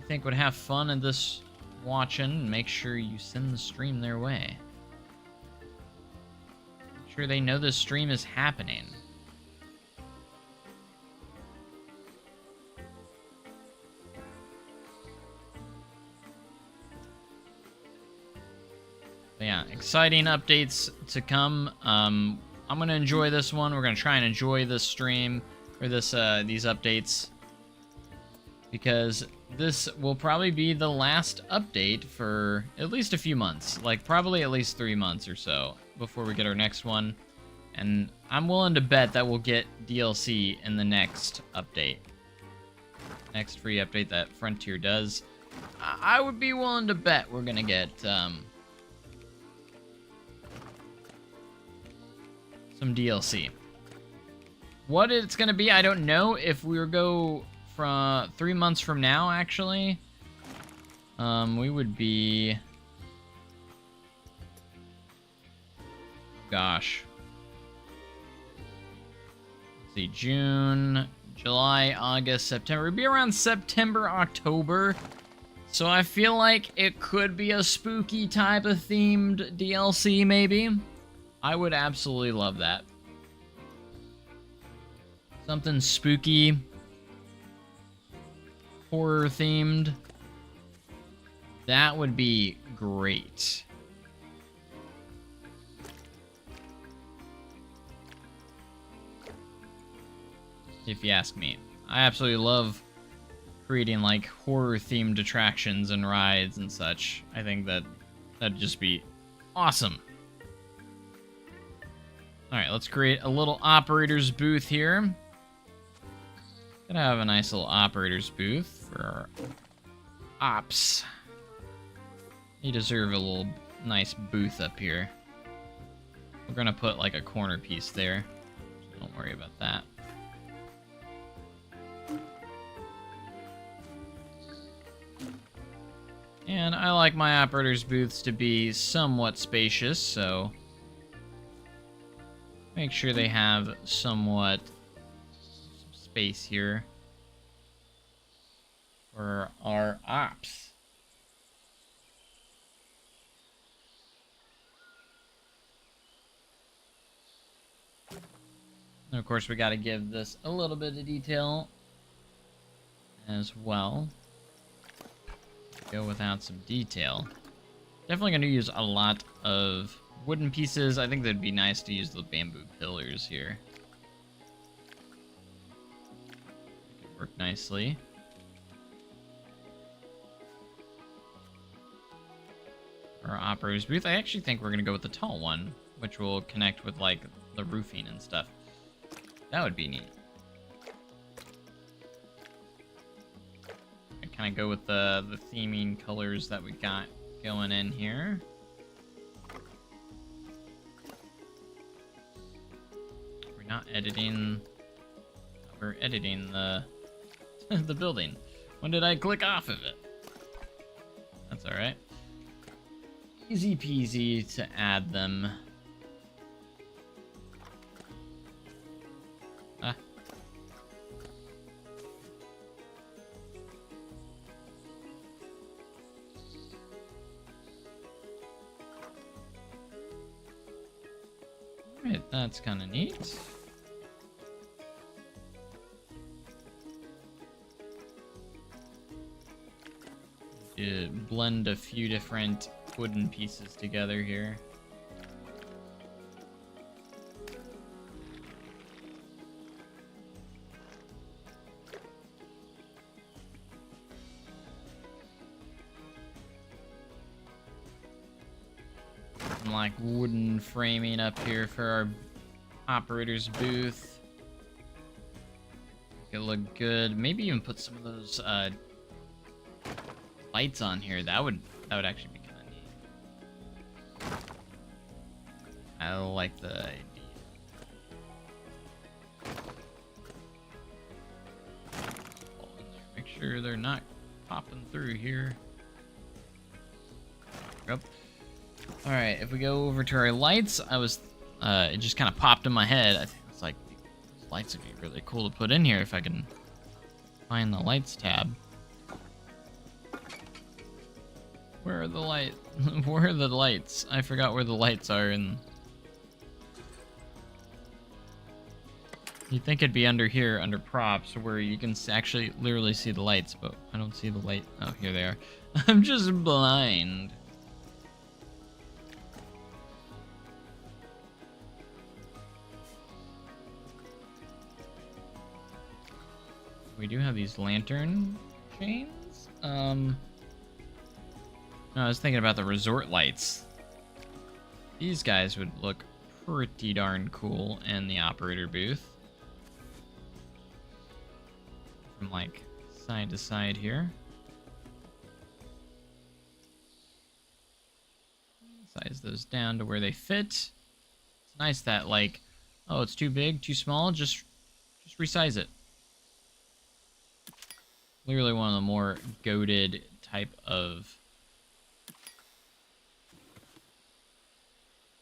A: think would have fun in this watching, make sure you send the stream their way. Make sure they know this stream is happening. But yeah, exciting updates to come. I'm gonna enjoy this one. We're gonna try and enjoy this stream or these updates, because this will probably be the last update for at least a few months, like probably at least 3 months or so before we get our next one. And I'm willing to bet that we'll get DLC in the next update, next free update that Frontier does. I would be willing to bet we're gonna get some DLC. What it's gonna be, I don't know. If we go from 3 months from now, actually, we would be, gosh, let's see, June, July, August, September. It'd be around September, October. So I feel like it could be a spooky type of themed DLC, maybe. I would absolutely love that. Something spooky, horror themed. That would be great. If you ask me. I absolutely love creating like horror themed attractions and rides and such. I think that'd just be awesome. Alright, let's create a little operator's booth here. Gonna have a nice little operator's booth for our ops. You deserve a little nice booth up here. We're gonna put like a corner piece there. So don't worry about that. And I like my operators' booths to be somewhat spacious, so make sure they have somewhat space here for our ops. And of course, we got to give this a little bit of detail as well. Go without some detail. Definitely going to use a lot of wooden pieces. I think that'd be nice to use the bamboo pillars here. Work nicely. our operator's booth. I actually think we're gonna go with the tall one, which will connect with like the roofing and stuff. That would be neat. I kind of go with the theming colors that we got going in here. We're not editing. We're editing the the building. When did I click off of it? That's all right. Easy peasy to add them. Ah. Alright, that's kind of neat. Blend a few different wooden pieces together here. Some like wooden framing up here for our operator's booth. Make it look good. Maybe even put some of those lights on here. That would actually be kind of neat. I like the idea. Make sure they're not popping through here. Yep. All right, if we go over to our lights, it just kind of popped in my head. I think it's like these lights would be really cool to put in here if I can find the lights tab. Where are the lights? Where are the lights? I forgot where the lights are in. You'd think it'd be under here, under props, where you can actually literally see the lights, but I don't see the light. Oh, here they are. I'm just blind. We do have these lantern chains. No, I was thinking about the resort lights. These guys would look pretty darn cool in the operator booth. From like side to side here. Size those down to where they fit. It's nice that like, oh, it's too big, too small, just resize it. Clearly one of the more goated type of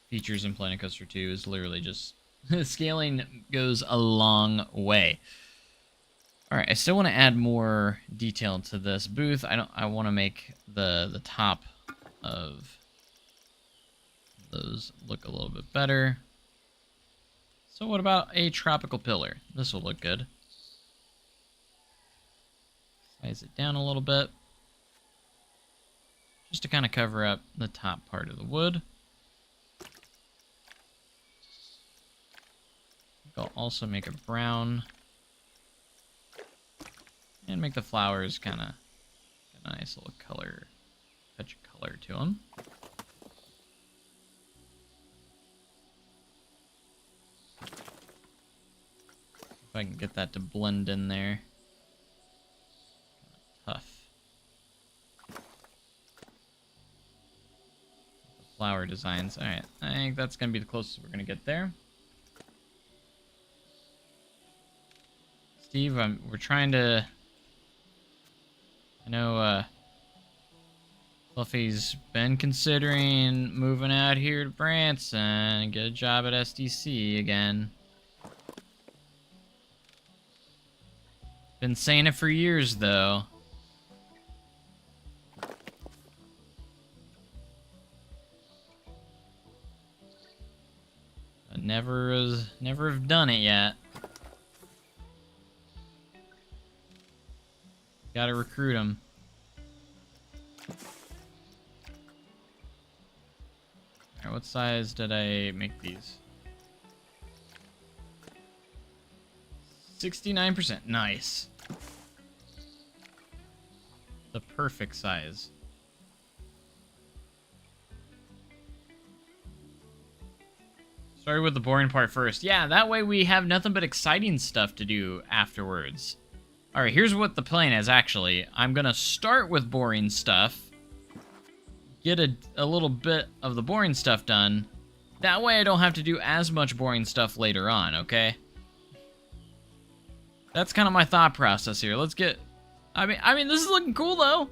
A: features in Planet Coaster 2 is literally just scaling goes a long way. All right, I still want to add more detail to this booth. I want to make the top of those look a little bit better. So what about a tropical pillar? This will look good. Size it down a little bit. Just to kind of cover up the top part of the wood. I'll also make a brown. And make the flowers kind of a nice little color, touch of color to them. If I can get that to blend in there. Tough. Flower designs. Alright, I think that's going to be the closest we're going to get there. Steve, we're trying to... I know Fluffy's been considering moving out here to Branson and get a job at SDC again. Been saying it for years, though. But never have done it yet. Gotta recruit him. Alright, what size did I make these? 69%. Nice. The perfect size. Started with the boring part first. Yeah, that way we have nothing but exciting stuff to do afterwards. Alright, here's what the plan is, actually. I'm gonna start with boring stuff. Get a little bit of the boring stuff done. That way I don't have to do as much boring stuff later on, okay? That's kind of my thought process here. Let's get... I mean, this is looking cool, though.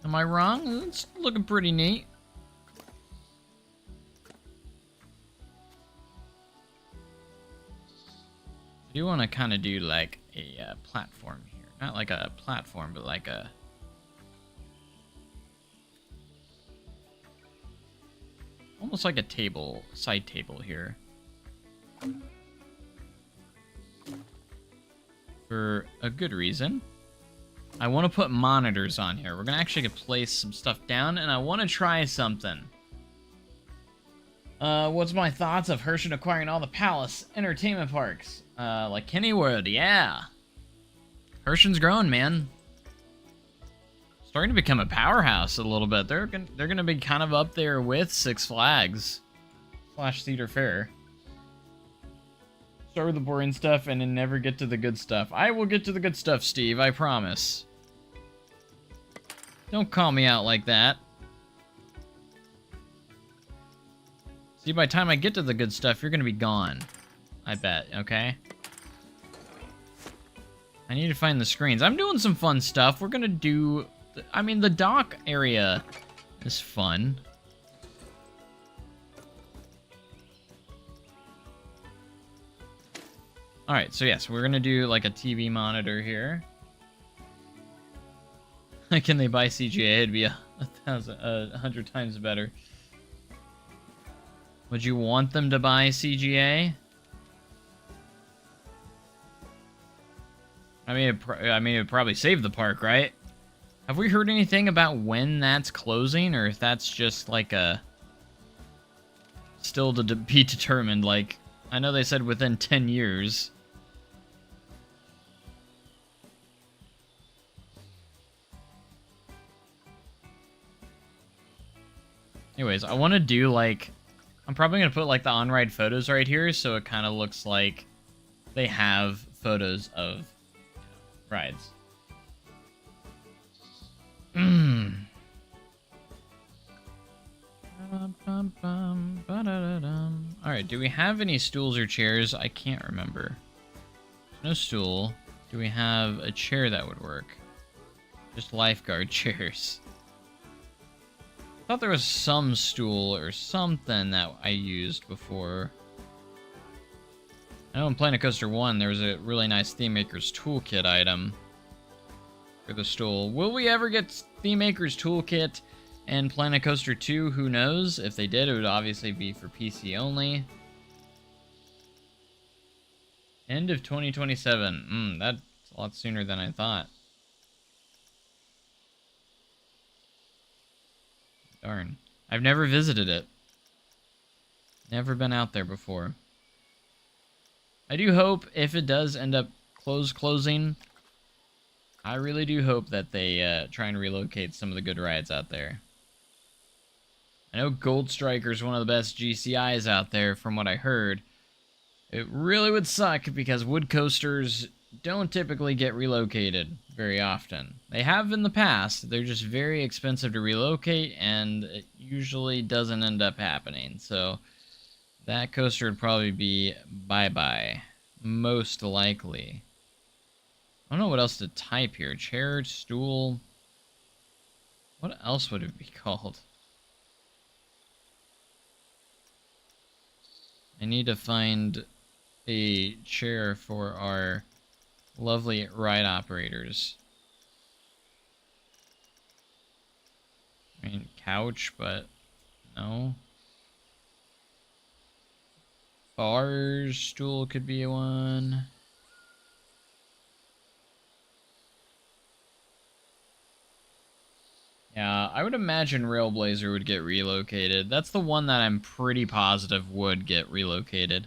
A: Am I wrong? It's looking pretty neat. I do want to kind of do like a platform here. Not like a platform, but like a... almost like a table, side table here. For a good reason. I want to put monitors on here. We're going to actually place some stuff down, and I want to try something. What's my thoughts of Hershey acquiring all the Palace entertainment parks? Like Kennywood, yeah. Hershey's growing, man. Starting to become a powerhouse a little bit. They're gonna be kind of up there with Six Flags / Cedar Fair. Start with the boring stuff and then never get to the good stuff. I will get to the good stuff, Steve, I promise. Don't call me out like that. See, by the time I get to the good stuff, you're gonna be gone. I bet, okay? I need to find the screens. I'm doing some fun stuff. We're gonna do... I mean, the dock area is fun. Alright, so yes, we're gonna do like a TV monitor here. Can they buy CGA? It'd be 100 times better. Would you want them to buy CGA? I mean, it'd probably save the park, right? Have we heard anything about when that's closing, or if that's just like a... still to be determined? Like, I know they said within 10 years. Anyways, I want to do like... I'm probably going to put like the on-ride photos right here, so it kind of looks like they have photos of rides. Alright, do we have any stools or chairs? I can't remember. No stool. Do we have a chair that would work? Just lifeguard chairs. I thought there was some stool or something that I used before. I know in Planet Coaster 1 there was a really nice Theme Maker's Toolkit item for the stool. Will we ever get Theme Maker's Toolkit in Planet Coaster 2? Who knows? If they did, it would obviously be for PC only. End of 2027. That's a lot sooner than I thought. Darn. I've never visited it. Never been out there before. I do hope if it does end up closing, I really do hope that they try and relocate some of the good rides out there. I know Gold Striker is one of the best GCIs out there from what I heard. It really would suck because wood coasters don't typically get relocated very often. They have in the past, they're just very expensive to relocate and it usually doesn't end up happening. So that coaster would probably be bye-bye, most likely. I don't know what else to type here. Chair, stool. What else would it be called? I need to find a chair for our lovely ride operators. I mean, couch, but no. Bar stool could be one. Yeah, I would imagine Railblazer would get relocated. That's the one that I'm pretty positive would get relocated.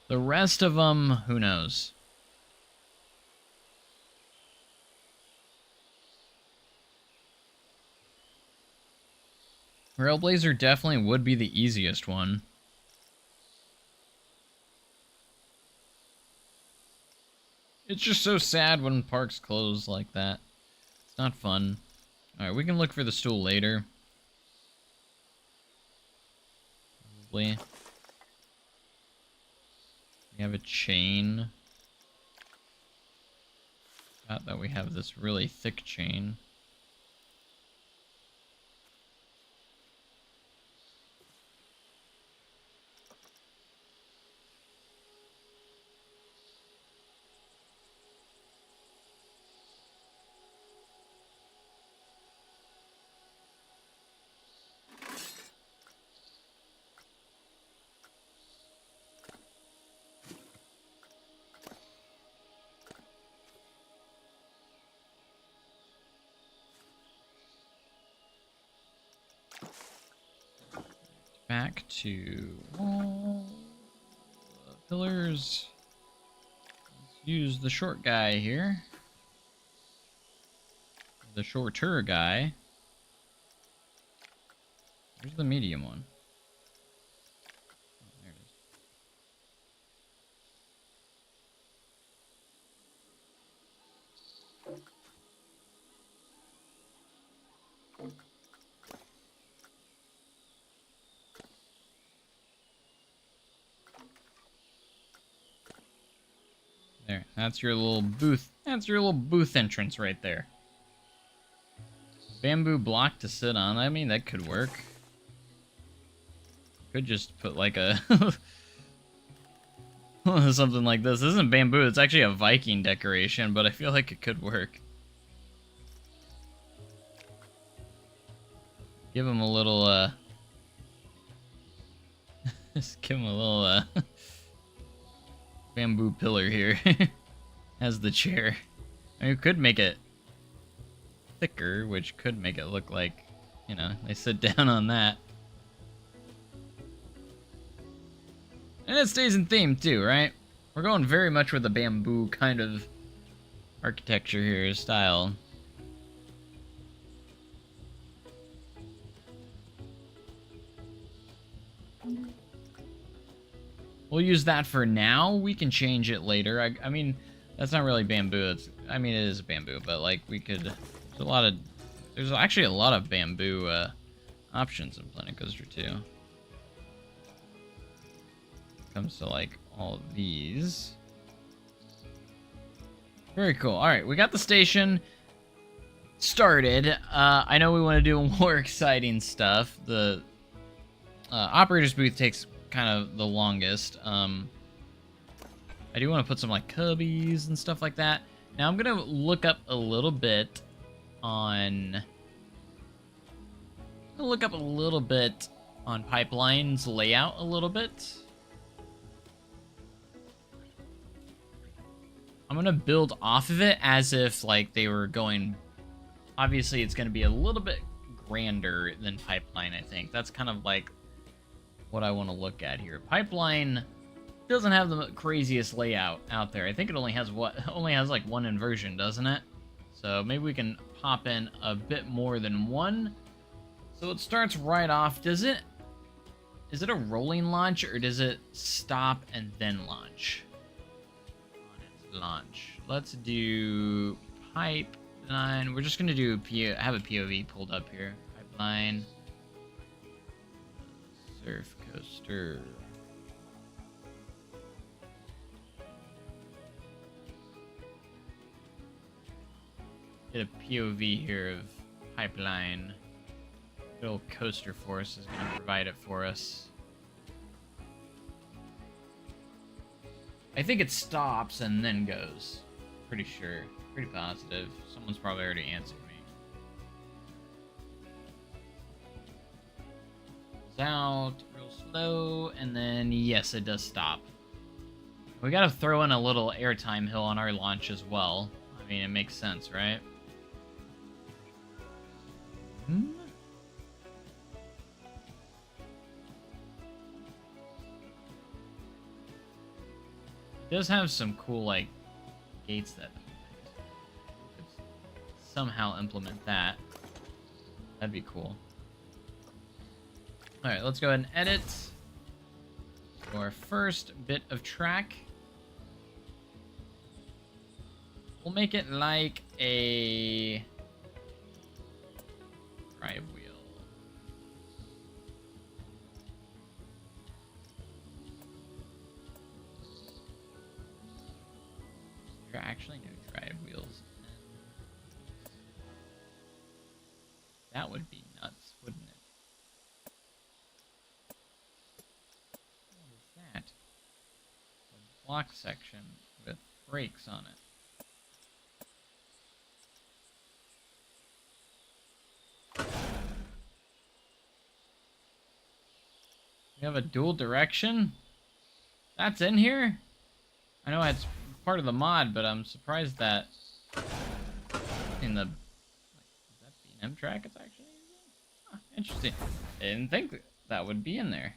A: The rest of them, who knows? Railblazer definitely would be the easiest one. It's just so sad when parks close like that. It's not fun. Alright, we can look for the stool later. Probably. We have a chain. Not that we have this really thick chain. Back to wall. Pillars. Let's use the short guy here. The shorter guy. Where's the medium one? Oh, there it is. There, that's your little booth. That's your little booth entrance right there. Bamboo block to sit on. I mean, that could work. Could just put like a something like this. This isn't bamboo. It's actually a Viking decoration, but I feel like it could work. Give him a little just give him a little bamboo pillar here as the chair. I mean, we could make it thicker, which could make it look like, you know, they sit down on that. And it stays in theme too, right? We're going very much with the bamboo kind of architecture here, style. We'll use that for now. We can change it later. I mean, that's not really bamboo. I mean, it is bamboo, but like we could. There's actually a lot of bamboo options in Planet Coaster 2. Comes to like all of these. Very cool. All right, we got the station started. I know we want to do more exciting stuff. The operator's booth takes kind of the longest. I do want to put some like cubbies and stuff like that. Now I'm gonna look up a little bit on. Pipeline's layout a little bit. I'm gonna build off of it as if like they were going. Obviously, it's gonna be a little bit grander than Pipeline. I think that's kind of like what I want to look at here. Pipeline doesn't have the craziest layout out there. I think it only has like one inversion, doesn't it? So maybe we can pop in a bit more than one. So it starts right off. Is it a rolling launch or does it stop and then launch? On its launch. Let's do pipeline. We're just gonna do have a POV pulled up here. Pipeline. Surf coaster. Get a POV here of Pipeline. Little Coaster Force is going to provide it for us. I think it stops and then goes. Pretty sure. Pretty positive. Someone's probably already answered me. Goes out real slow, and then yes, it does stop. We got to throw in a little airtime hill on our launch as well. I mean, it makes sense, right? It does have some cool, like, gates that could somehow implement that. That'd be cool. All right, let's go ahead and edit our first bit of track. We'll make it like a drive wheel. Actually, no drive wheels. That would be nuts, wouldn't it? What is that? A block section with brakes on it. We have a dual direction? That's in here? I know it's part of the mod, but I'm surprised that in the... Is that B&M track it's actually using? Huh, interesting. I didn't think that would be in there.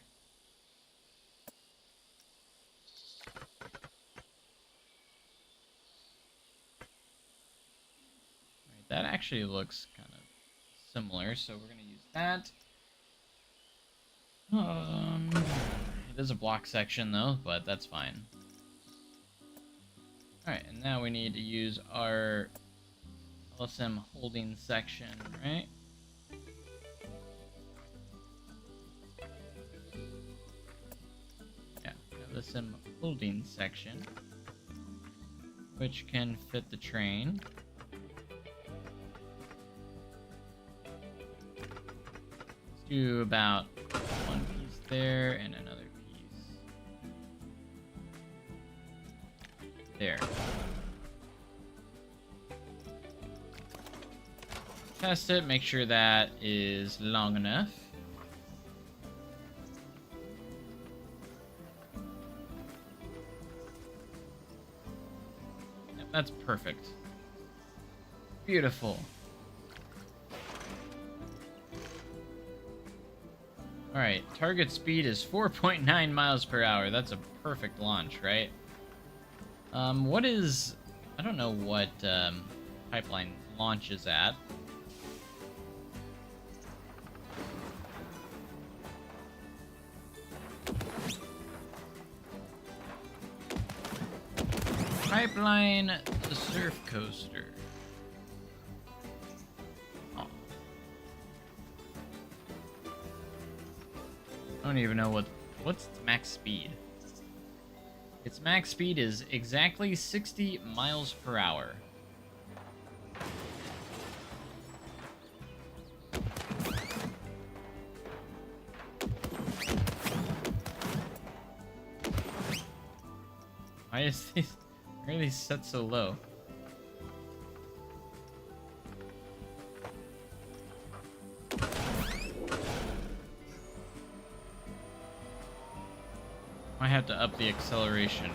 A: Right, that actually looks kind of similar, so we're going to use that. It is a block section though, but that's fine. Alright, and now we need to use our LSM holding section, right? Yeah, LSM holding section, which can fit the train. Let's do about one piece there and another piece there. Test it, make sure that is long enough. Yep, that's perfect. Beautiful. Alright, target speed is 4.9 miles per hour. That's a perfect launch, right? What is... I don't know what pipeline launches at. Pipeline the Surf Coaster. Oh. I don't even know what's its max speed. Its max speed is exactly 60 miles per hour. Why is these really set so low? I have to up the acceleration.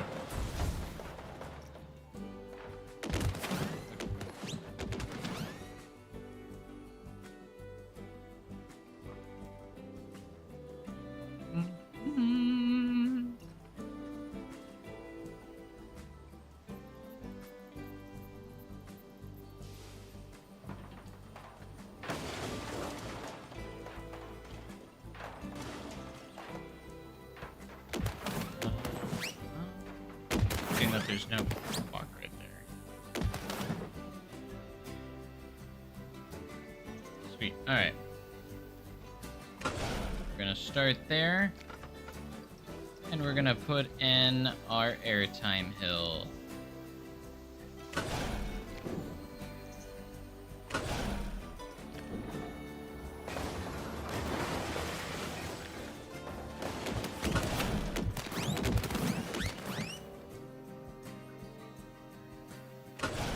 A: That there's no clock right there. Sweet. Alright. We're gonna start there. And we're gonna put in our airtime hill.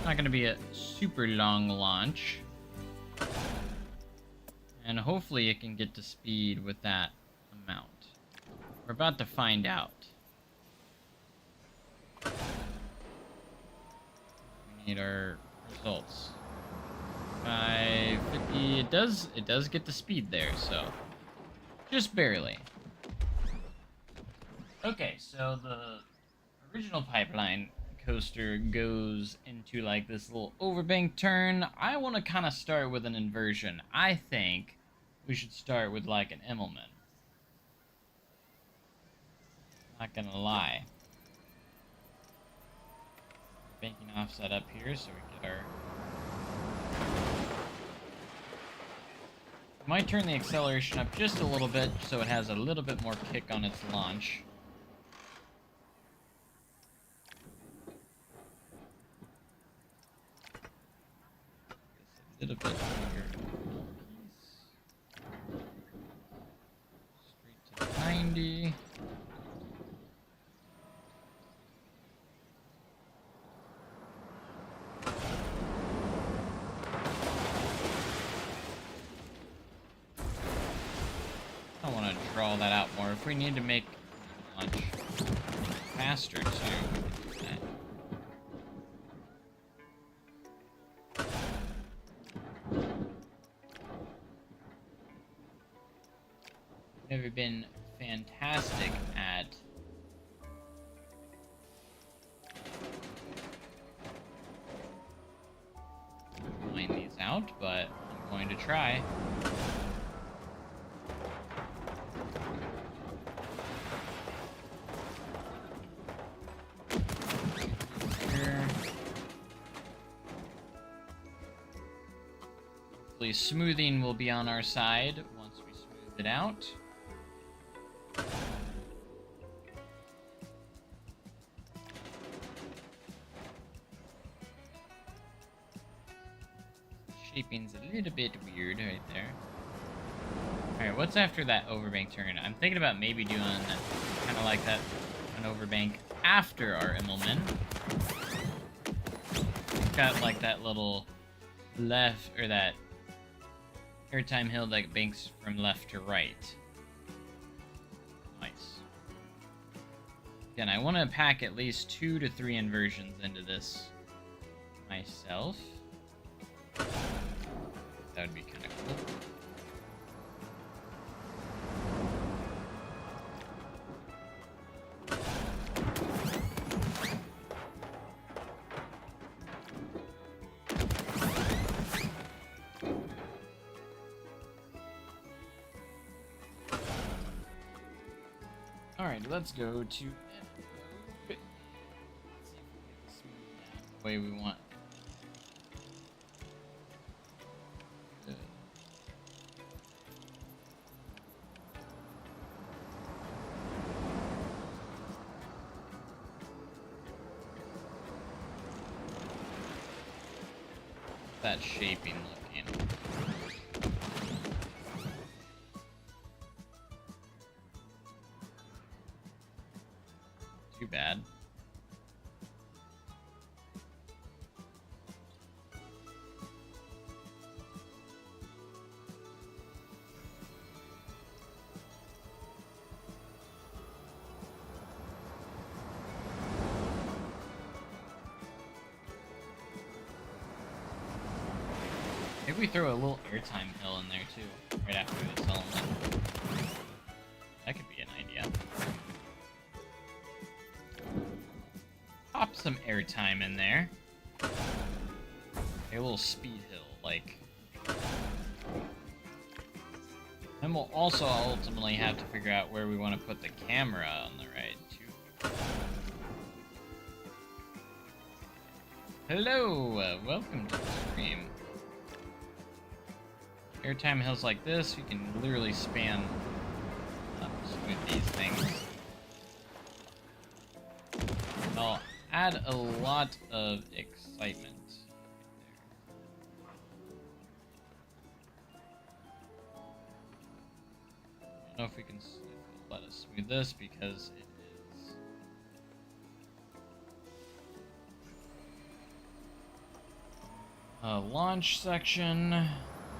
A: Not going to be a super long launch, and hopefully it can get to speed with that amount. We're about to find out. We need our results. 550. It does get the speed there, so just barely. Okay, so the original pipeline coaster goes into like this little overbank turn. I want to kind of start with an inversion. I think we should start with like an Immelman. Not gonna lie. Banking offset up here so we get our... Might turn the acceleration up just a little bit so it has a little bit more kick on its launch. A little bit longer. Straight to 90. I want to draw that out more. If we need to make launch faster too. Never been fantastic at line these out, but I'm going to try. Hopefully smoothing will be on our side once we smooth it out. Shaping's a little bit weird right there. Alright, what's after that overbank turn? I'm thinking about maybe doing kind of like that, an overbank after our Immelman. Got like that little left, or that airtime hill that banks from left to right. Nice. Again, I want to pack at least 2 to 3 inversions into this myself. That would be kind of cool. Alright, let's go to the way we want. That shaping looking. Too bad. Maybe we throw a little airtime hill in there too, right after this element. That could be an idea. Pop some airtime in there. A little speed hill, like. Then we'll also ultimately have to figure out where we want to put the camera on the ride too. Hello, welcome to the stream. Airtime hills like this, you can literally spam with these things. They'll add a lot of excitement. I don't know if we can let us smooth this because it is a launch section.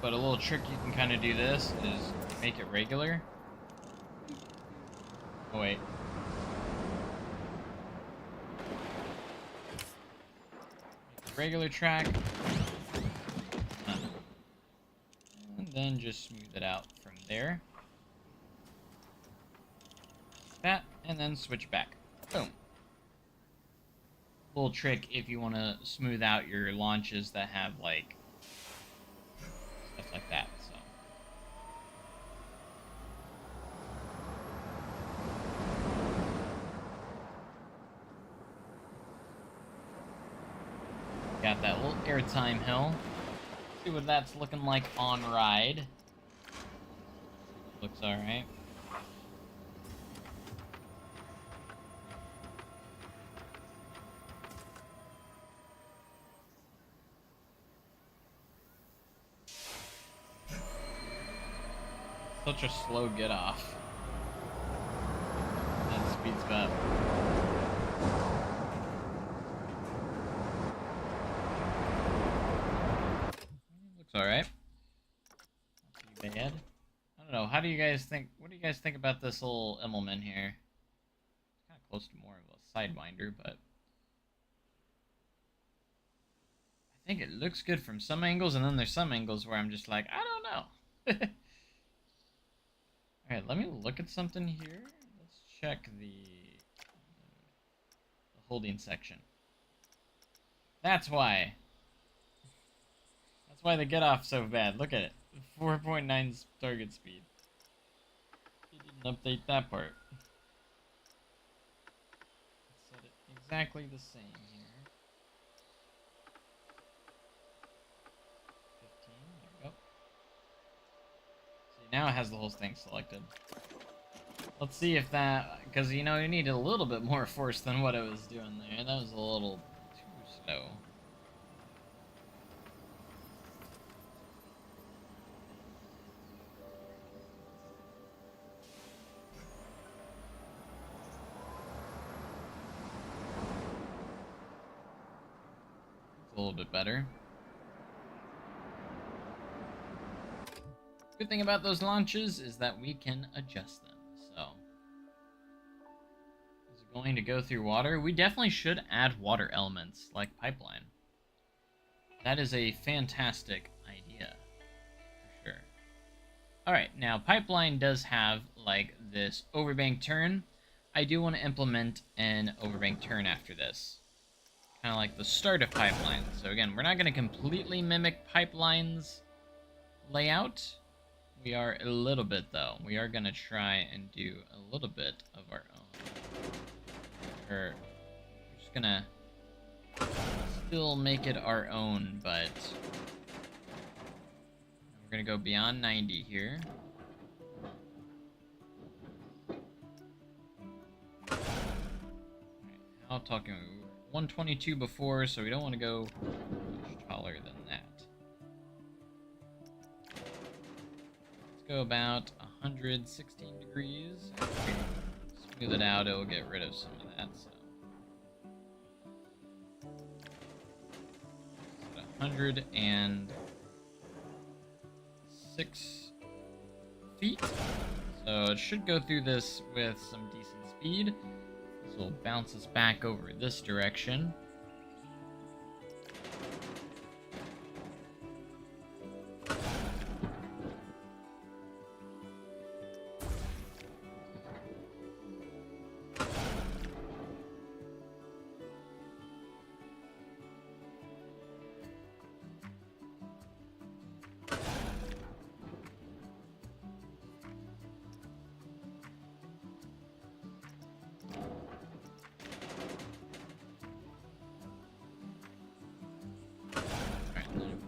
A: But a little trick you can kind of do this is make it regular. Oh wait. Make a regular track. And then just smooth it out from there. That, and then switch back. Boom. Little trick if you want to smooth out your launches that have like stuff like that, so. got that little airtime hill. See what that's looking like on ride. Looks alright. Such a slow get off. That speeds up. Looks alright. Not too bad. I don't know. How do you guys think? What do you guys think about this little Immelman here? It's kind of close to more of a sidewinder, but I think it looks good from some angles, and then there's some angles where I'm just like, I don't know. Alright, let me look at something here. Let's check the holding section. That's why. That's why they get off so bad. Look at it. 4.9 target speed. He didn't update that part. Let's set it exactly the same here. 15, there we go. See, now it has the whole thing selected. Let's see if that, because you know, you need a little bit more force than what it was doing there. That was a little too slow. A little bit better. Good thing about those launches is that we can adjust them. So, is it going to go through water? We definitely should add water elements like pipeline. That is a fantastic idea, for sure. Alright, now pipeline does have like this overbank turn. I do want to implement an overbank turn after this. Kind of like the start of pipeline. So again, we're not going to completely mimic pipeline's layout. We are a little bit, though. We are going to try and do a little bit of our own. We're just going to still make it our own, but we're going to go beyond 90 here. Alright, how talking? 122 before, so we don't want to go much taller than that. Let's go about 116 degrees. If we smooth it out, it'll get rid of some of that. So 106 feet. So it should go through this with some decent speed. This will bounce us back over this direction.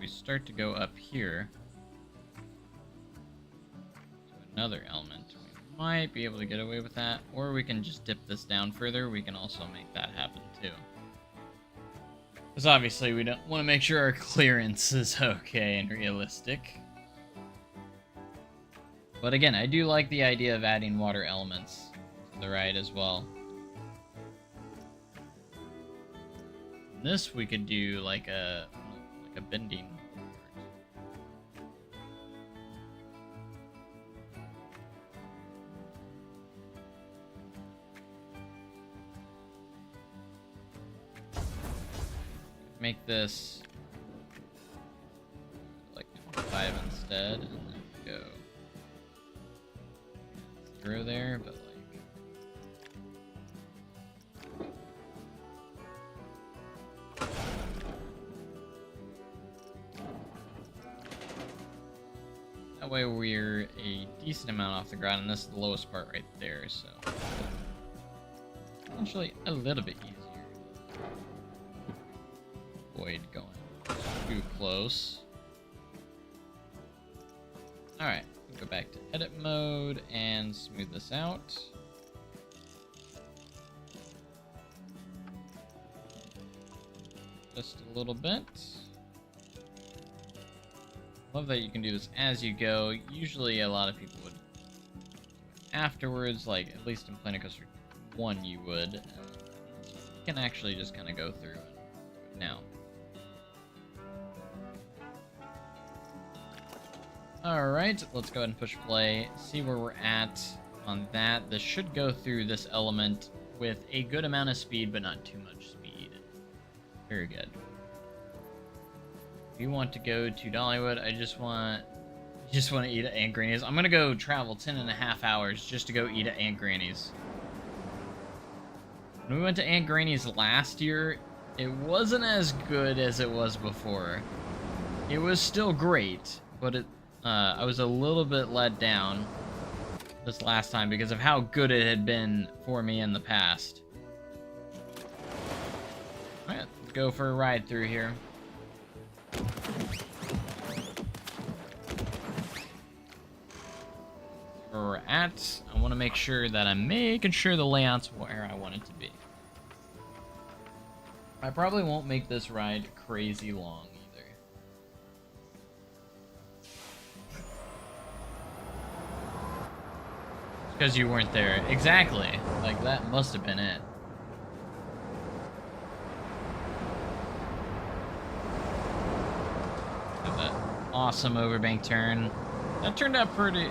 A: Start to go up here to another element, we might be able to get away with that, or we can just dip this down further. We can also make that happen too, because obviously we don't want to make sure our clearance is okay and realistic. But again, I do like the idea of adding water elements to the ride as well. This we could do like a bending. Make this like 25 instead, and then go 0 there, but like that way we're a decent amount off the ground, and this is the lowest part right there, so potentially a little bit easier. avoid going too close. Alright, go back to edit mode and smooth this out. Just a little bit. Love that you can do this as you go. Usually a lot of people would afterwards, like at least in Planet Coaster 1 you would. You can actually just kind of go through it now. Alright, let's go ahead and push play, see where we're at on that. This should go through this element with a good amount of speed, but not too much speed. Very good. If you want to go to Dollywood, I just want to eat at Aunt Granny's. I'm gonna go travel 10.5 hours just to go eat at Aunt Granny's. When we went to Aunt Granny's last year, it wasn't as good as it was before. It was still great, but I was a little bit let down this last time because of how good it had been for me in the past. Alright, let's go for a ride through here. Where we're at, I want to make sure that I'm making sure the layout's where I want it to be. I probably won't make this ride crazy long either. Because you weren't there. Exactly. Like, that must have been it. That awesome overbank turn. That turned out pretty...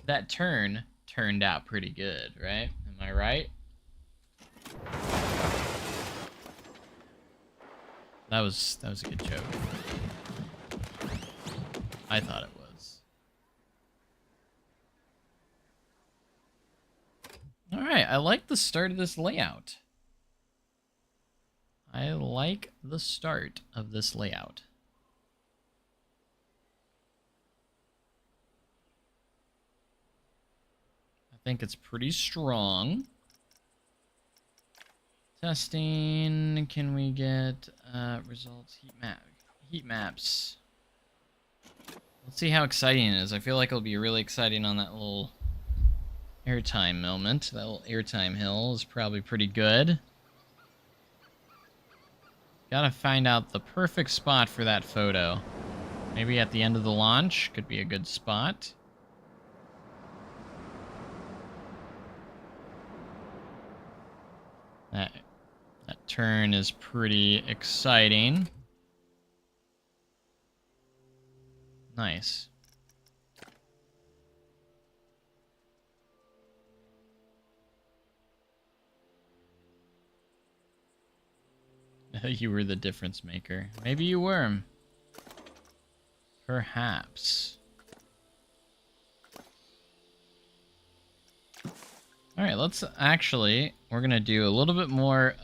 A: That turn turned out pretty good, right? Am I right? That was a good joke. I thought it was. Alright, I like the start of this layout. I like the start of this layout. I think it's pretty strong. Testing, can we get results? Heat maps. Let's see how exciting it is. I feel like it'll be really exciting on that little airtime moment. That little airtime hill is probably pretty good. Gotta find out the perfect spot for that photo. Maybe at the end of the launch could be a good spot. That turn is pretty exciting. Nice. You were the difference maker. Maybe you were. Perhaps. Alright, let's actually... We're gonna do a little bit more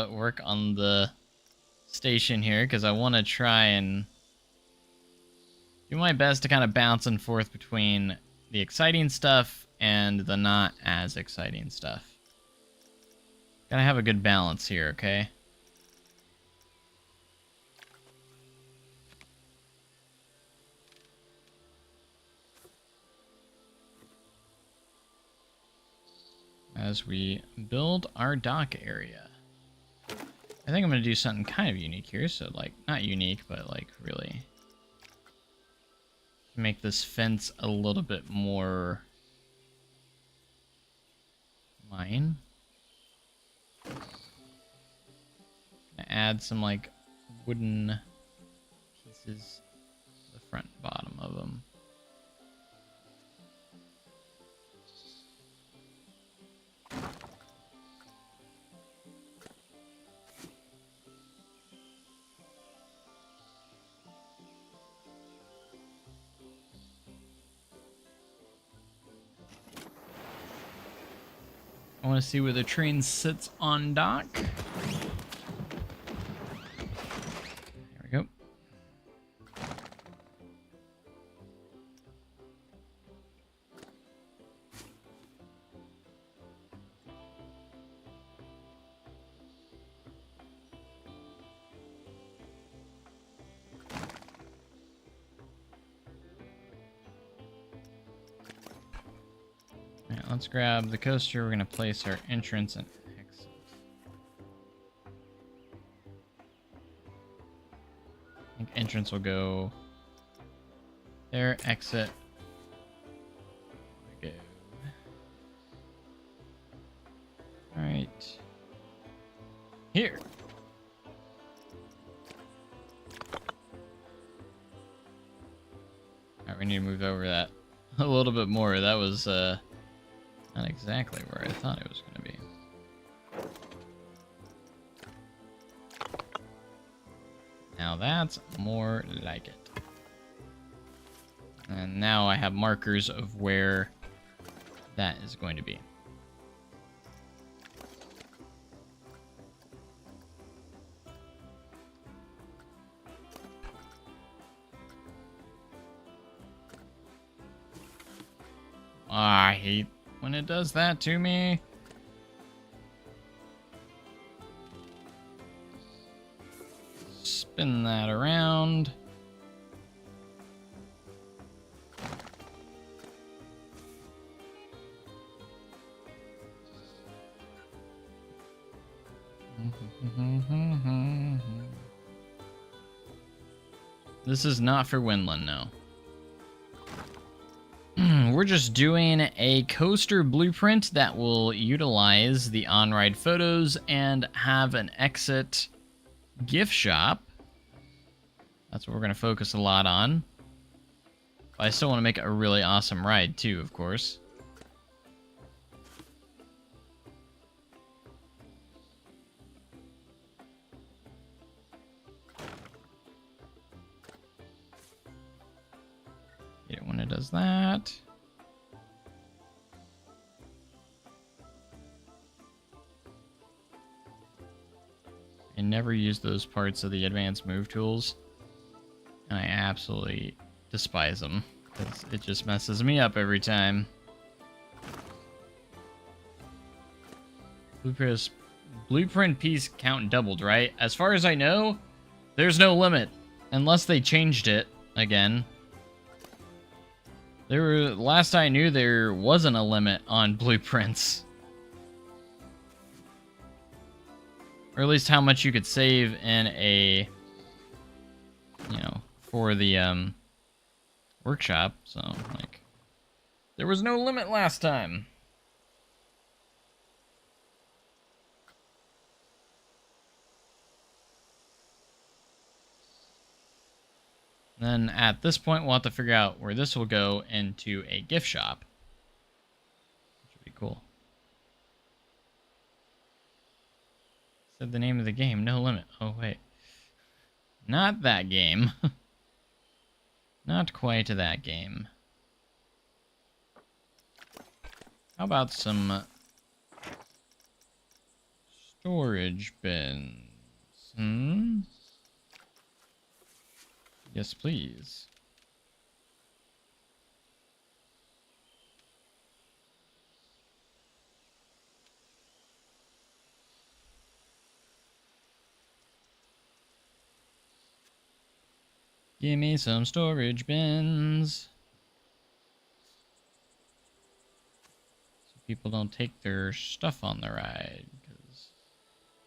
A: work on the station here, because I want to try and do my best to kind of bounce and forth between the exciting stuff and the not as exciting stuff. Gotta have a good balance here, okay? As we build our dock area. I think I'm going to do something kind of unique here, so like, not unique, but like really make this fence a little bit more mine. Add some like wooden pieces to the front and bottom of them. I want to see where the train sits on dock. There we go. let's grab the coaster. We're gonna place our entrance and exit. I think entrance will go there, exit. There we go. Alright. Here. Alright, we need to move over that a little bit more. That was not exactly where I thought it was going to be. Now that's more like it. And now I have markers of where that is going to be. I hate when it does that to me. Spin that around. This is not for Winland, no. We're just doing a coaster blueprint that will utilize the on-ride photos and have an exit gift shop. That's what we're going to focus a lot on. But I still want to make it a really awesome ride too, of course. Yeah, when it does that. I never use those parts of the advanced move tools, and I absolutely despise them because it just messes me up every time. Blueprint piece count doubled, right? As far as I know, there's no limit unless they changed it again. Last I knew, there wasn't a limit on blueprints. Or at least how much you could save in a, you know, for the workshop. So, like, there was no limit last time. Then at this point, we'll have to figure out where this will go into a gift shop, which would be cool. Said the name of the game, No Limit. Oh, wait. Not that game. Not quite that game. How about some storage bins? Yes, please. Give me some storage bins. So people don't take their stuff on the ride, because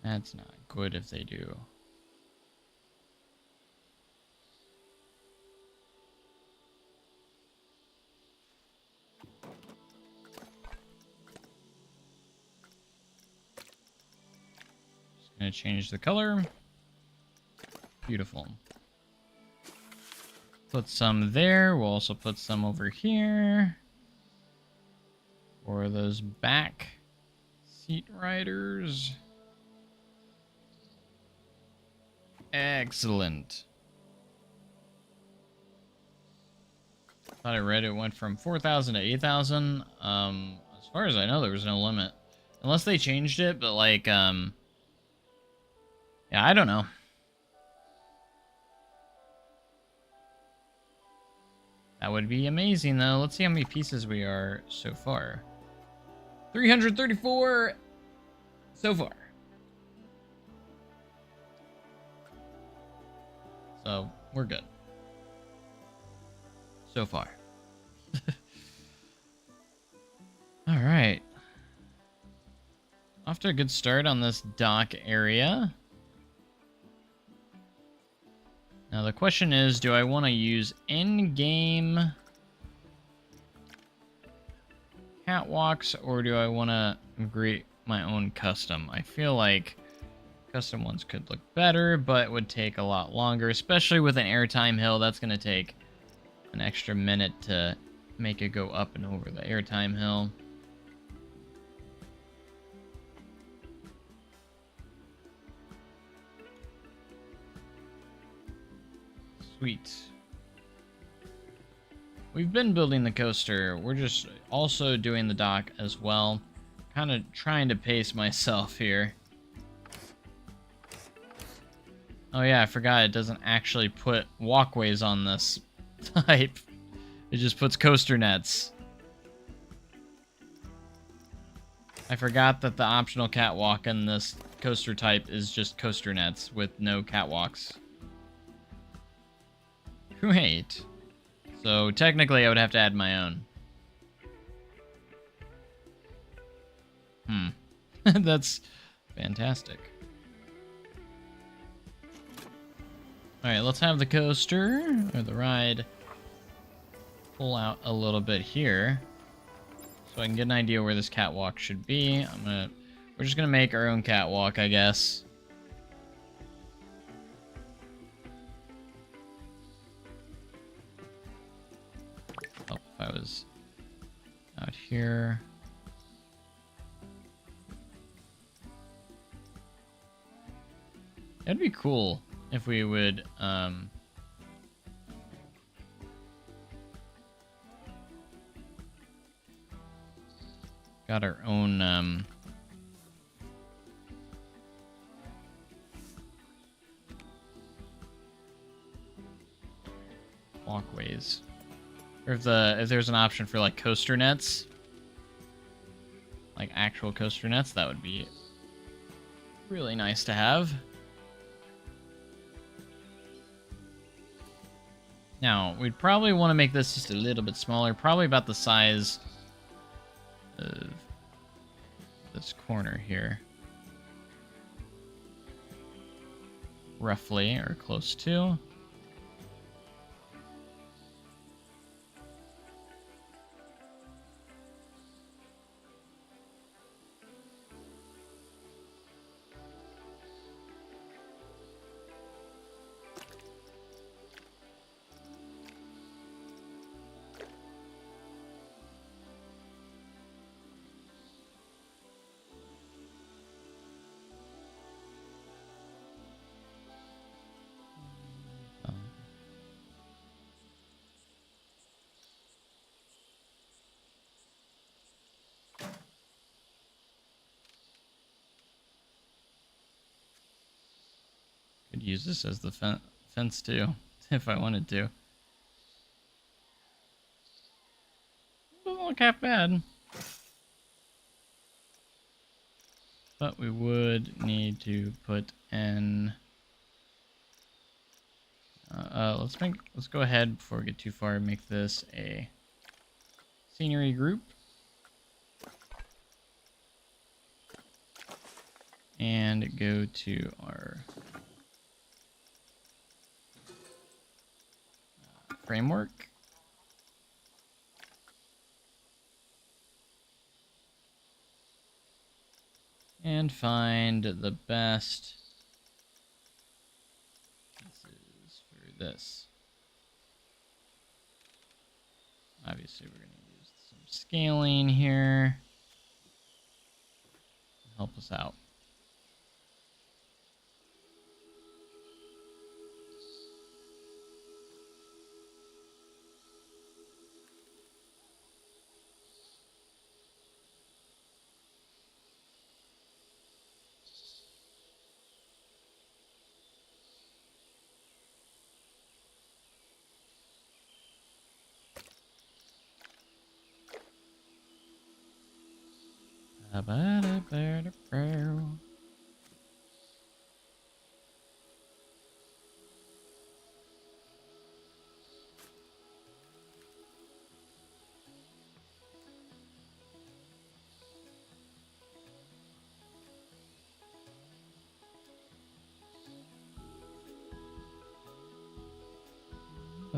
A: that's not good if they do. Just gonna change the color. Beautiful. Put some there. We'll also put some over here. For those back seat riders. Excellent. Thought I read it went from 4,000 to 8,000. As far as I know, there was no limit. Unless they changed it, but like, yeah, I don't know. That would be amazing, though. Let's see how many pieces we are so far. 334 so far. So, we're good. So far. All right. Off to a good start on this dock area. Now the question is, do I want to use in-game catwalks or do I want to create my own custom? I feel like custom ones could look better, but would take a lot longer, especially with an airtime hill. That's going to take an extra minute to make it go up and over the airtime hill. Sweet. We've been building the coaster. We're just also doing the dock as well. Kind of trying to pace myself here. Oh yeah, I forgot it doesn't actually put walkways on this type. It just puts coaster nets. I forgot that the optional catwalk in this coaster type is just coaster nets with no catwalks. Great. So technically I would have to add my own. That's fantastic. Alright, let's have the coaster, or the ride, pull out a little bit here. So I can get an idea where this catwalk should be. We're just gonna make our own catwalk, I guess. Oh, if I was out here. That'd be cool if we would, got our own, walkways. Or if there's an option for like coaster nets, like actual coaster nets, that would be really nice to have. Now, we'd probably want to make this just a little bit smaller, probably about the size of this corner here. Roughly, or close to. Could use this as the fence too, if I wanted to. Doesn't look half bad. But we would need to put in... let's go ahead before we get too far and make this a scenery group. And go to our framework. And find the best pieces for this. Obviously, we're going to use some scaling here to help us out.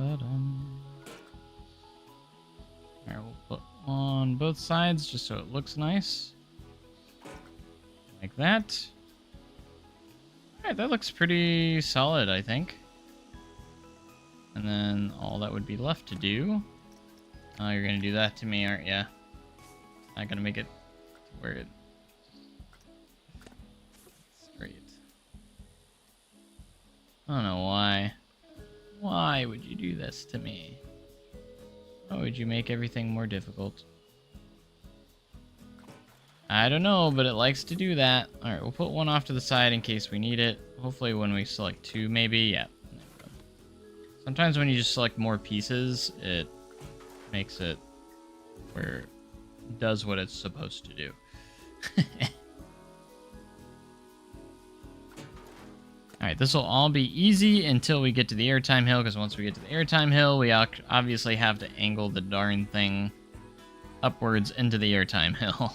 A: Alright, we'll put on both sides just so it looks nice. Like that. Alright, that looks pretty solid, I think. And then all that would be left to do... Oh, you're gonna do that to me, aren't ya? Not gonna make it to where it... Straight. I don't know why. Why would you do this to me? Why would you make everything more difficult? I don't know, but it likes to do that. Alright, we'll put one off to the side in case we need it. Hopefully when we select two, maybe. Yeah. Sometimes when you just select more pieces, it makes it where it does what it's supposed to do. Alright, this will all be easy until we get to the airtime hill, because once we get to the airtime hill, we obviously have to angle the darn thing upwards into the airtime hill.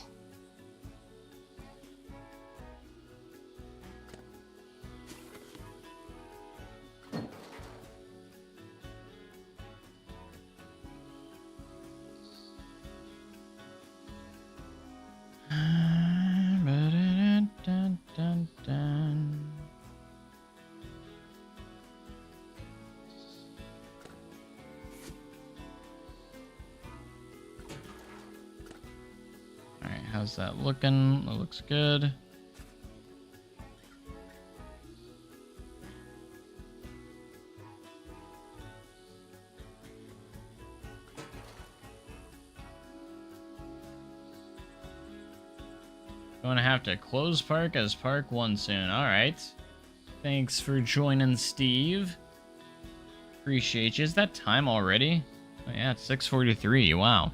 A: Alright, how's that looking? That looks good. Going to have to close park as Park 1 soon. Alright. Thanks for joining, Steve. Appreciate you. Is that time already? Oh yeah, it's 6:43. Wow.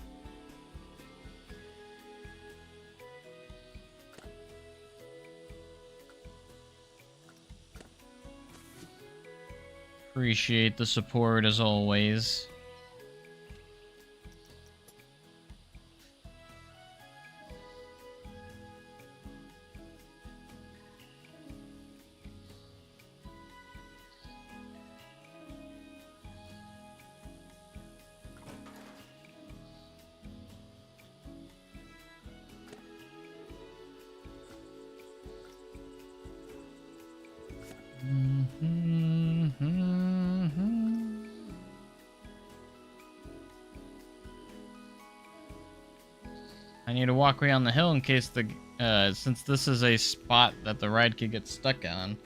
A: Appreciate the support as always. I need to walk around the hill in case the, since this is a spot that the ride could get stuck on.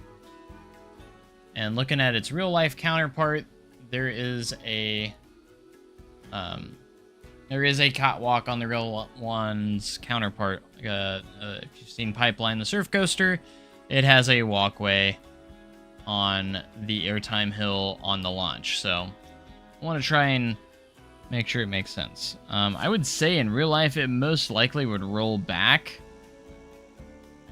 A: And looking at its real life counterpart, there is a catwalk on the real one's counterpart. If you've seen Pipeline the Surf Coaster, it has a walkway on the airtime hill on the launch. So I want to try and make sure it makes sense. I would say in real life it most likely would roll back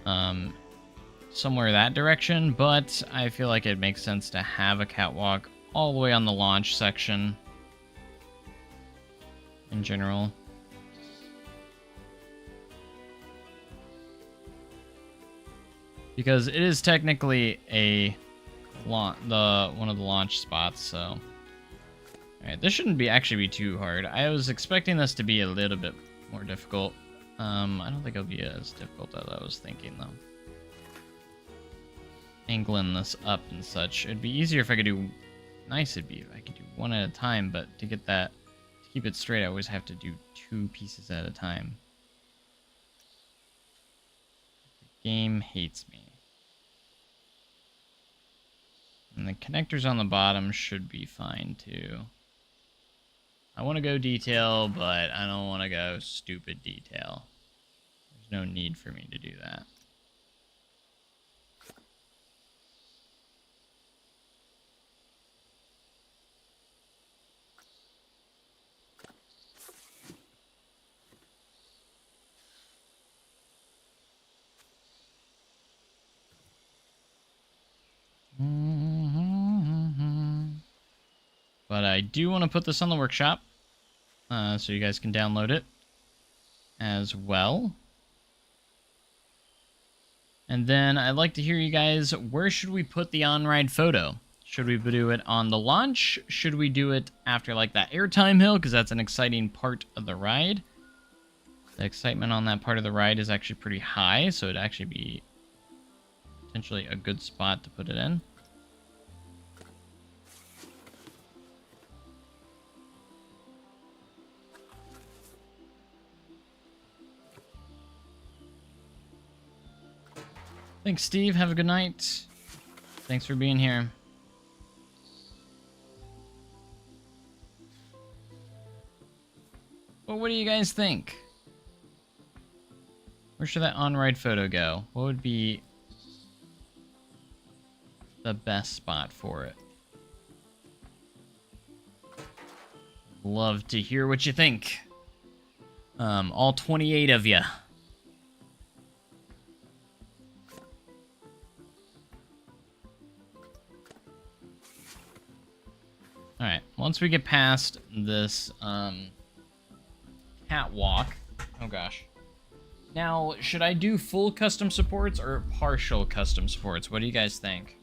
A: somewhere that direction, but I feel like it makes sense to have a catwalk all the way on the launch section in general. Because it is technically one of the launch spots, so... Alright, this shouldn't actually be too hard. I was expecting this to be a little bit more difficult. I don't think it'll be as difficult as I was thinking, though. Angling this up and such. It'd be easier if I could do... Nice it'd be if I could do one at a time, but to get that... To keep it straight, I always have to do two pieces at a time. The game hates me. And the connectors on the bottom should be fine, too. I want to go detail, but I don't want to go stupid detail. There's no need for me to do that. But I do want to put this on the workshop, so you guys can download it as well. And then I'd like to hear you guys, where should we put the on-ride photo? Should we do it on the launch? Should we do it after like that airtime hill? Because that's an exciting part of the ride. The excitement on that part of the ride is actually pretty high, so it'd actually be potentially a good spot to put it in. Thanks, Steve. Have a good night. Thanks for being here. Well, what do you guys think? Where should that on-ride photo go? What would be the best spot for it? Love to hear what you think. All 28 of you. Alright, once we get past this catwalk... Oh gosh. Now, should I do full custom supports or partial custom supports? What do you guys think?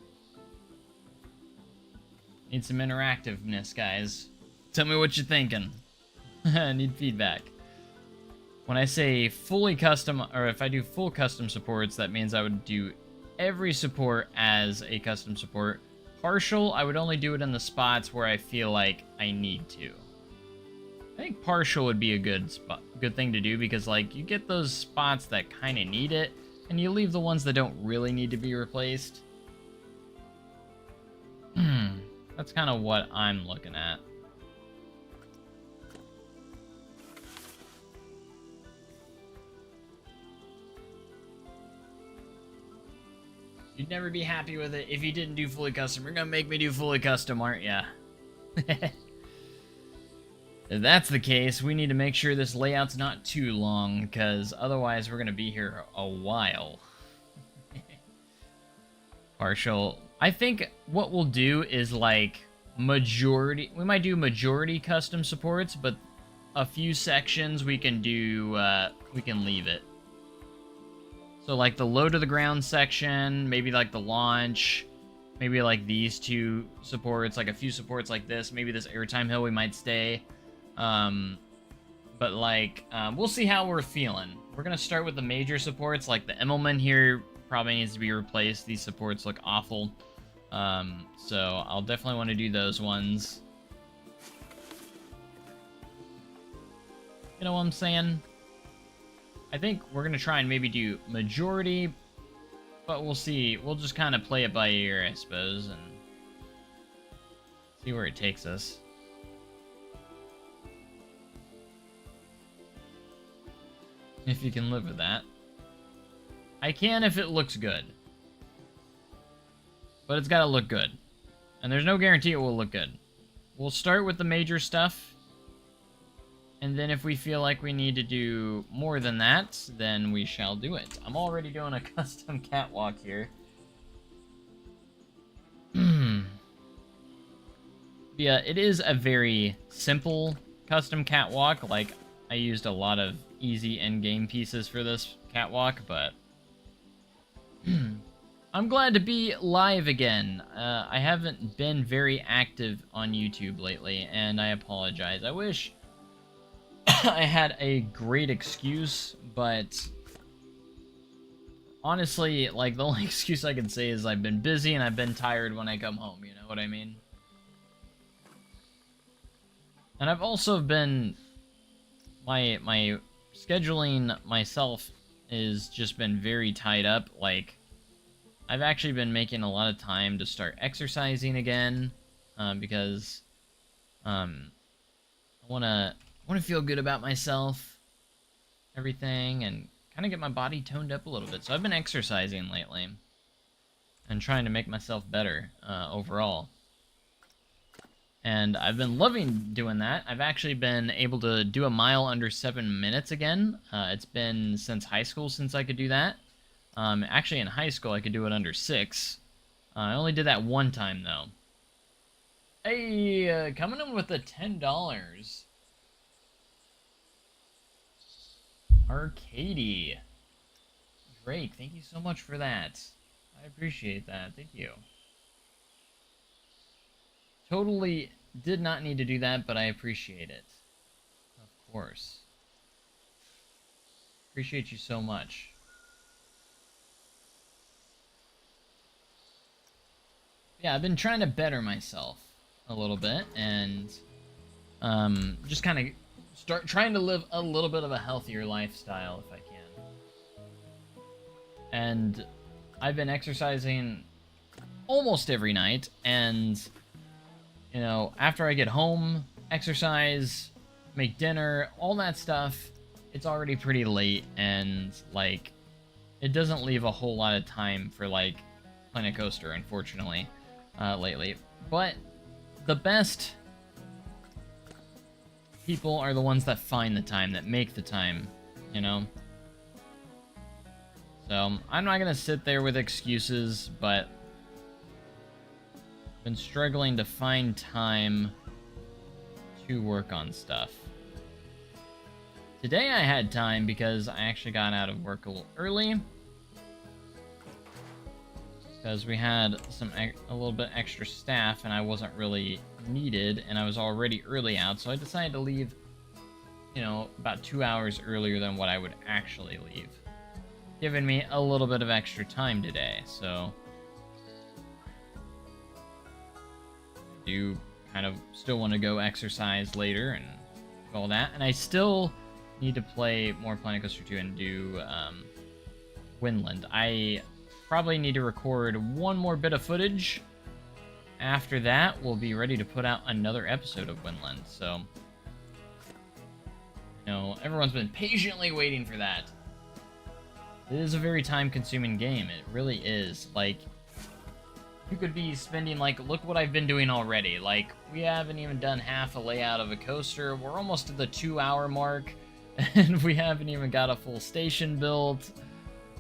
A: Need some interactiveness, guys. Tell me what you're thinking. I need feedback. When I say fully custom, or if I do full custom supports, that means I would do every support as a custom support. Partial, I would only do it in the spots where I feel like I need to. I think partial would be a good thing to do because, like, you get those spots that kind of need it, and you leave the ones that don't really need to be replaced. That's kind of what I'm looking at. You'd never be happy with it if you didn't do fully custom. You're gonna make me do fully custom, aren't ya? If that's the case, we need to make sure this layout's not too long, because otherwise we're gonna be here a while. Partial. I think what we'll do is like majority. We might do majority custom supports, but a few sections we can do. We can leave it. So like the low to the ground section, maybe like the launch, maybe like these two supports, like a few supports like this. Maybe this airtime hill we might stay. But like, we'll see how we're feeling. We're gonna start with the major supports, like the Immelman here probably needs to be replaced. These supports look awful. So I'll definitely want to do those ones. You know what I'm saying? I think we're gonna try and maybe do majority, but we'll see. We'll just kind of play it by ear, I suppose, and see where it takes us. If you can live with that. I can if it looks good. But it's gotta look good. And there's no guarantee it will look good. We'll start with the major stuff. And then if we feel like we need to do more than that, then we shall do it. I'm already doing a custom catwalk here. Yeah, it is a very simple custom catwalk. Like, I used a lot of easy endgame pieces for this catwalk, but I'm glad to be live again. I haven't been very active on YouTube lately, and I apologize. I wish I had a great excuse, but honestly, like, the only excuse I can say is I've been busy and I've been tired when I come home, you know what I mean? And I've also been... My scheduling myself has just been very tied up. Like, I've actually been making a lot of time to start exercising again, because I want to feel good about myself, everything, and kind of get my body toned up a little bit. So I've been exercising lately and trying to make myself better overall. And I've been loving doing that. I've actually been able to do a mile under 7 minutes again. It's been since high school since I could do that. Actually, in high school, I could do it under 6. I only did that one time, though. Hey, coming in with the $10. Arcady. Drake, thank you so much for that. I appreciate that. Thank you. Totally did not need to do that, but I appreciate it. Of course. Appreciate you so much. Yeah, I've been trying to better myself a little bit, and just kind of start trying to live a little bit of a healthier lifestyle if I can. And I've been exercising almost every night, and you know, after I get home, exercise, make dinner, all that stuff, it's already pretty late, and like it doesn't leave a whole lot of time for like Planet Coaster, unfortunately, lately. But the best people are the ones that find the time, that make the time, you know? So, I'm not gonna sit there with excuses, but I've been struggling to find time to work on stuff. Today I had time because I actually got out of work a little early. Because we had a little bit extra staff and I wasn't really needed and I was already early out, so I decided to leave, you know, about 2 hours earlier than what I would actually leave, giving me a little bit of extra time today. So I do kind of still want to go exercise later and all that, and I still need to play more Planet Coaster 2 and do Windland. I probably need to record one more bit of footage. After that, we'll be ready to put out another episode of Windland. So, you know, everyone's been patiently waiting for that. It is a very time-consuming game. It really is. Like, you could be spending, like, look what I've been doing already. Like, we haven't even done half a layout of a coaster. We're almost at the 2-hour mark, and we haven't even got a full station built,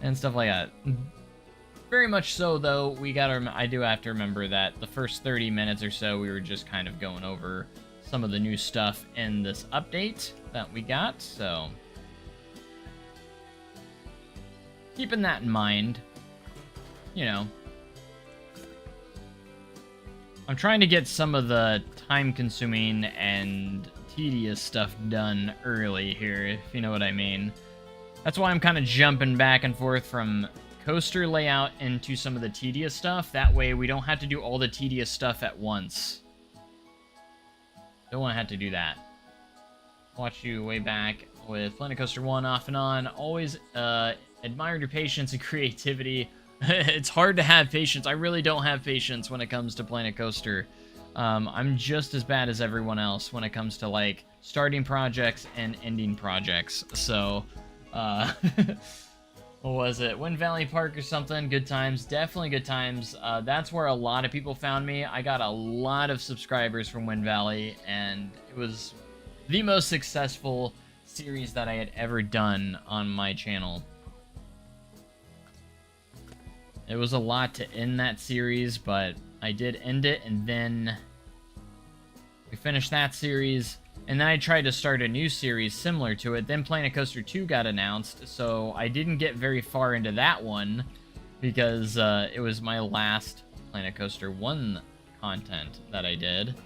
A: and stuff like that. Very much so, though, I do have to remember that the first 30 minutes or so, we were just kind of going over some of the new stuff in this update that we got, so keeping that in mind, you know, I'm trying to get some of the time-consuming and tedious stuff done early here, if you know what I mean. That's why I'm kind of jumping back and forth from coaster layout into some of the tedious stuff. That way we don't have to do all the tedious stuff at once. Don't want to have to do that. Watch you way back with Planet Coaster 1 off and on. Always admired your patience and creativity. It's hard to have patience. I really don't have patience when it comes to Planet Coaster. I'm just as bad as everyone else when it comes to like starting projects and ending projects. So, what was it? Wind Valley Park or something? Good times. Definitely good times. That's where a lot of people found me. I got a lot of subscribers from Wind Valley, and it was the most successful series that I had ever done on my channel. It was a lot to end that series, but I did end it, and then we finished that series. And then I tried to start a new series similar to it. Then Planet Coaster 2 got announced, so I didn't get very far into that one because it was my last Planet Coaster 1 content that I did.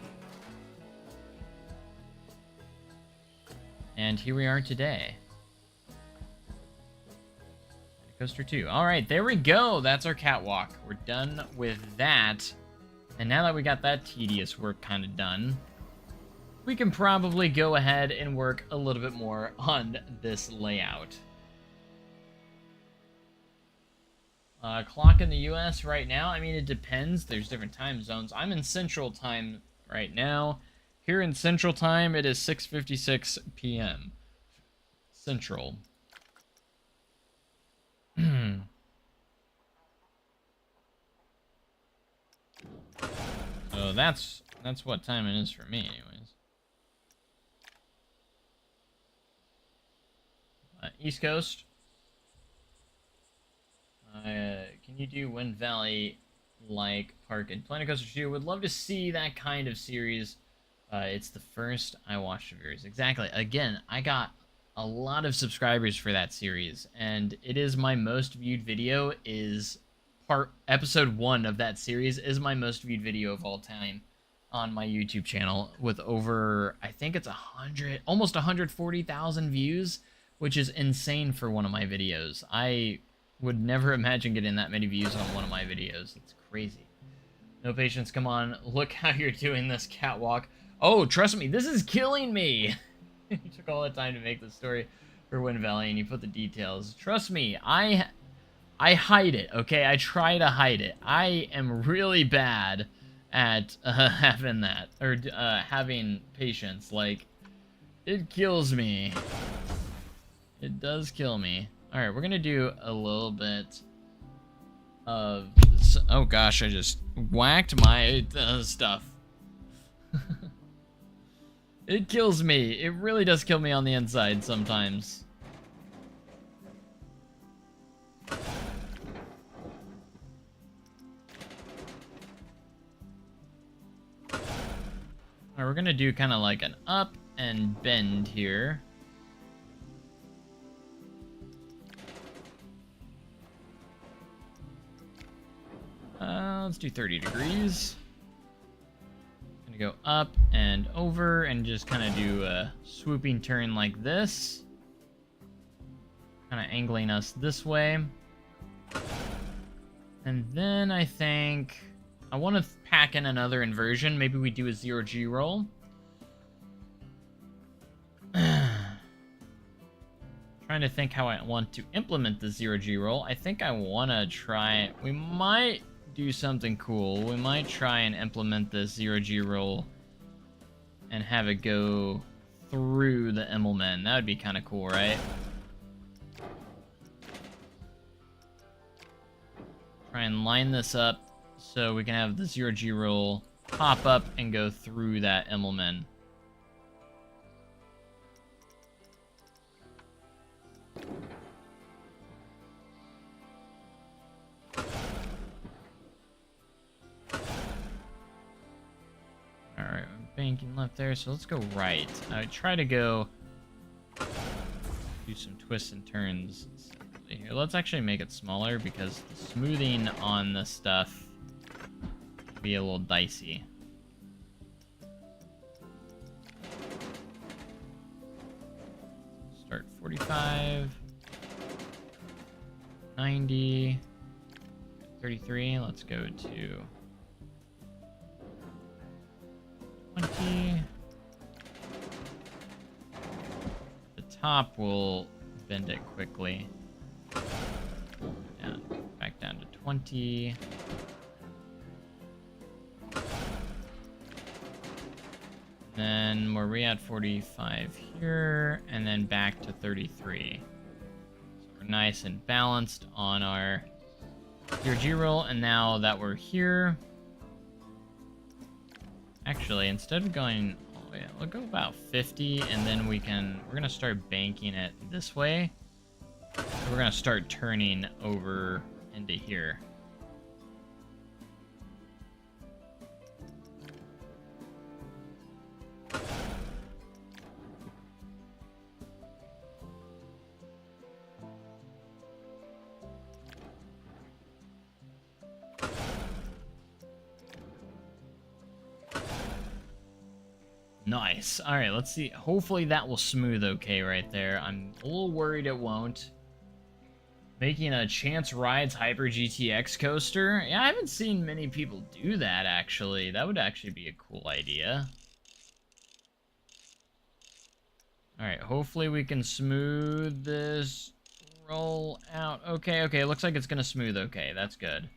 A: And here we are today. Planet Coaster 2. Alright, there we go. That's our catwalk. We're done with that. And now that we got that tedious work kind of done, we can probably go ahead and work a little bit more on this layout. Clock in the US right now, I mean, it depends. There's different time zones. I'm in Central Time right now. Here in Central Time, it is 6:56 p.m. Central. So that's what time it is for me, anyways. East Coast. Can you do Wind Valley like Park and Planet Coaster 2? Would love to see that kind of series. It's the first I watched of yours. Exactly. Again, I got a lot of subscribers for that series, and it is my most viewed video. Episode 1 of that series is my most viewed video of all time. on my YouTube channel with over, I think it's 100, almost 140,000 views, which is insane for one of my videos. I would never imagine getting that many views on one of my videos. It's crazy. No patience, come on. Look how you're doing this catwalk. Oh, trust me, this is killing me. You took all the time to make the story for Wind Valley and you put the details. Trust me, I hide it, okay? I try to hide it. I am really bad at having that, or having patience. Like, it kills me. It does kill me. Alright, we're gonna do a little bit of... Oh gosh, I just whacked my stuff. It kills me. It really does kill me on the inside sometimes. Alright, we're gonna do kind of like an up and bend here. Let's do 30 degrees. Gonna go up and over and just kind of do a swooping turn like this. Kind of angling us this way. And then I think I want to pack in another inversion. Maybe we do a 0G roll. Trying to think how I want to implement the 0G roll. I think I want to try... We might do something cool. We might try and implement this 0G roll and have it go through the Immelmann. That would be kind of cool, right? Try and line this up so we can have the 0G roll pop up and go through that Immelmann. Alright, banking left there, so let's go right. I would try to go do some twists and turns here. Let's actually make it smaller because the smoothing on this stuff will be a little dicey. Start 45, 90, 33. Let's go to 20. The top will bend it quickly. Down, back down to 20. Then we're at 45 here, and then back to 33. So we're nice and balanced on our 0G roll, and now that we're here, actually, instead of going all the way, we'll go about 50, and then we're gonna start banking it this way. So we're gonna start turning over into here. Nice. All right, let's see. Hopefully that will smooth okay right there. I'm a little worried it won't. Making a Chance Rides Hyper GTX coaster. Yeah, I haven't seen many people do that, actually. That would actually be a cool idea. All right, hopefully we can smooth this roll out. Okay, okay, it looks like it's gonna smooth okay. That's good.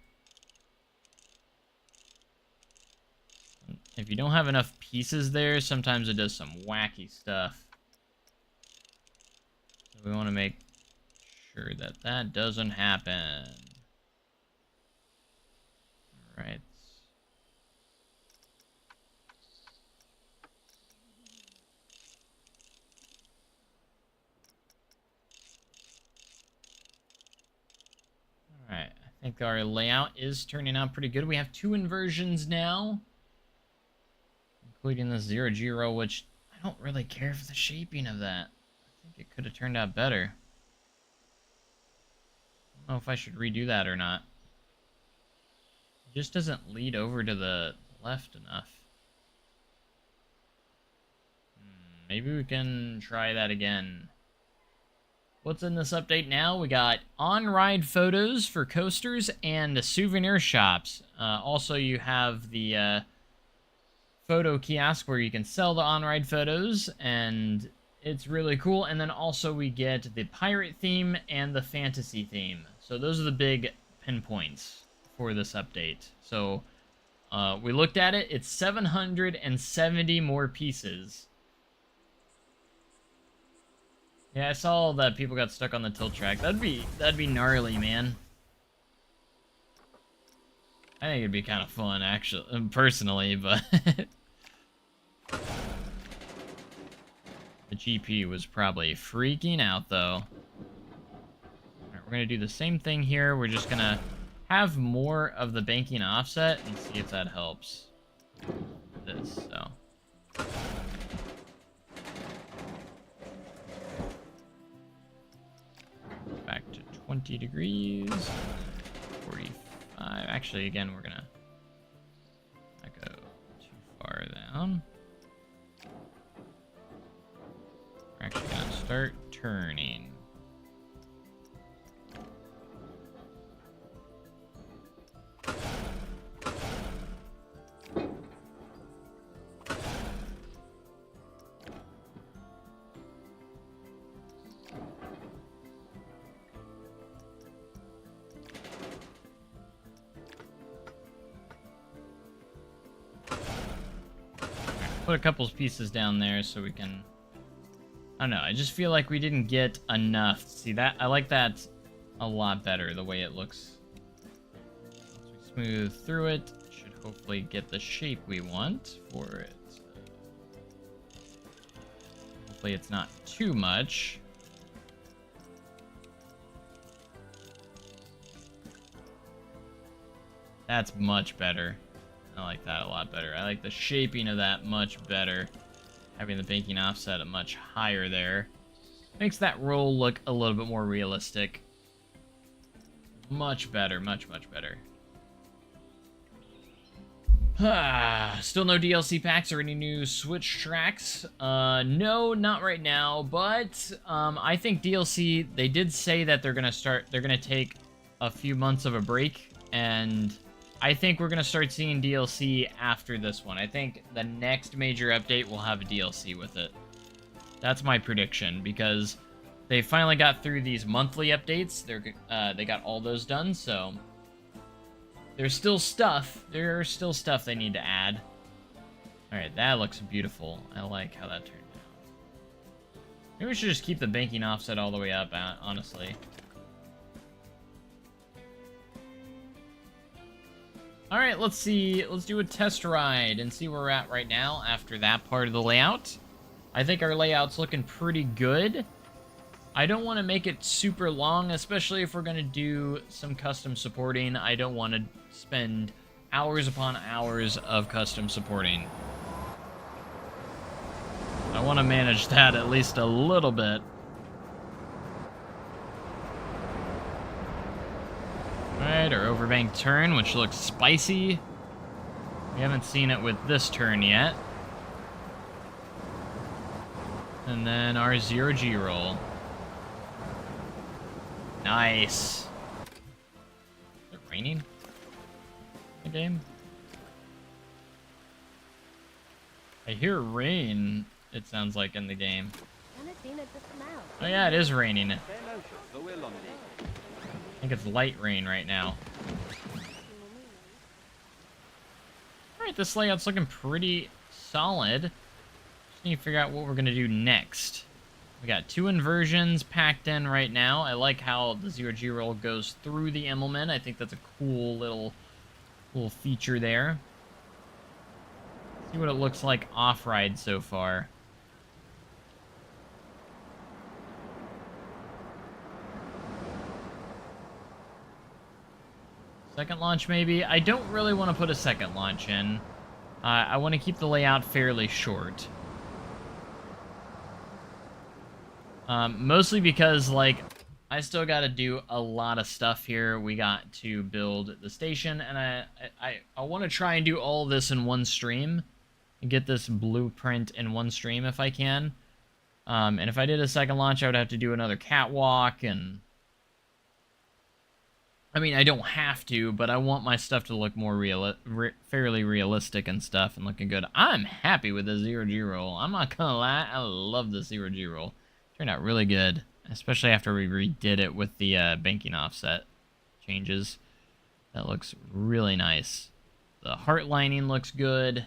A: If you don't have enough pieces there, sometimes it does some wacky stuff. So we want to make sure that that doesn't happen. All right. All right. I think our layout is turning out pretty good. We have 2 inversions now, including the 0G roll, which I don't really care for the shaping of that. I think it could have turned out better. I don't know if I should redo that or not. It just doesn't lead over to the left enough. Maybe we can try that again. What's in this update now? We got on-ride photos for coasters and souvenir shops. Also, you have the photo kiosk where you can sell the on-ride photos, and it's really cool. And then also we get the pirate theme and the fantasy theme. So those are the big pinpoints for this update. So we looked at it. It's 770 more pieces. Yeah, I saw that people got stuck on the tilt track. That'd be gnarly, man. I think it'd be kind of fun, actually, personally, but the GP was probably freaking out, though. Alright, we're gonna do the same thing here. We're just gonna have more of the banking offset and see if that helps. This, so. Back to 20 degrees. 45. Actually, again, we're gonna not go too far down. We're actually gonna start turning. Put a couple pieces down there so we can... I don't know, I just feel like we didn't get enough. See, that I like that a lot better, the way it looks. Once we smooth through it, should hopefully get the shape we want for it. Hopefully it's not too much. That's much better. I like that a lot better. I like the shaping of that much better. Having the banking offset much higher there. Makes that roll look a little bit more realistic. Much better, much better. Still no DLC packs or any new Switch tracks. No, not right now, but I think DLC, they did say that they're gonna take a few months of a break, and I think we're going to start seeing DLC after this one. I think the next major update will have a DLC with it. That's my prediction, because they finally got through these monthly updates. They got all those done, so there's still stuff. There's still stuff they need to add. Alright, that looks beautiful. I like how that turned out. Maybe we should just keep the banking offset all the way up, honestly. Alright, let's see. Let's do a test ride and see where we're at right now after that part of the layout. I think our layout's looking pretty good. I don't want to make it super long, especially if we're going to do some custom supporting. I don't want to spend hours upon hours of custom supporting. I want to manage that at least a little bit. Alright, our overbank turn, which looks spicy. We haven't seen it with this turn yet. And then our 0G roll. Nice. Is it raining in the game? I hear rain, it sounds like, in the game. Oh yeah, it is raining. I think it's light rain right now. Alright, this layout's looking pretty solid. Just need to figure out what we're going to do next. We got 2 inversions packed in right now. I like how the 0G roll goes through the Immelman. I think that's a cool little feature there. See what it looks like off-ride so far. Second launch, maybe? I don't really want to put a second launch in. I want to keep the layout fairly short. Mostly because, like, I still got to do a lot of stuff here. We got to build the station, and I want to try and do all this in one stream. get this blueprint in one stream if I can. And if I did a second launch, I would have to do another catwalk, and I mean, I don't have to, but I want my stuff to look more fairly realistic and stuff, and looking good. I'm happy with the zero-G roll. I'm not gonna lie, I love the zero-G roll. Turned out really good, especially after we redid it with the banking offset changes. That looks really nice. The heart lining looks good.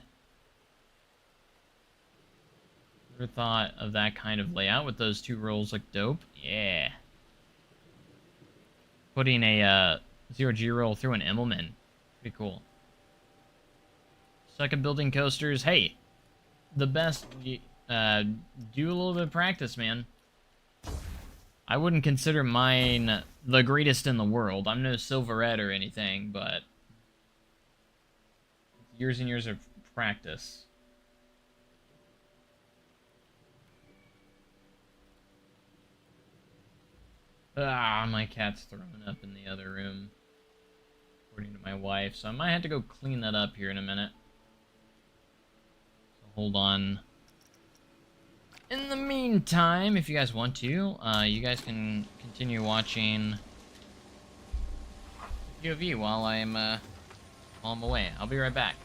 A: Never thought of that kind of layout with those two rolls. Look dope. Yeah. Putting a zero-G roll through an Immelman. Pretty cool. Suck at building coasters. Hey, the best. Do a little bit of practice, man. I wouldn't consider mine the greatest in the world. I'm no Silverette or anything, but years and years of practice. Ah, my cat's throwing up in the other room, according to my wife, so I might have to go clean that up here in a minute. So hold on. In the meantime, if you guys want to, you guys can continue watching POV while I'm away. I'll be right back.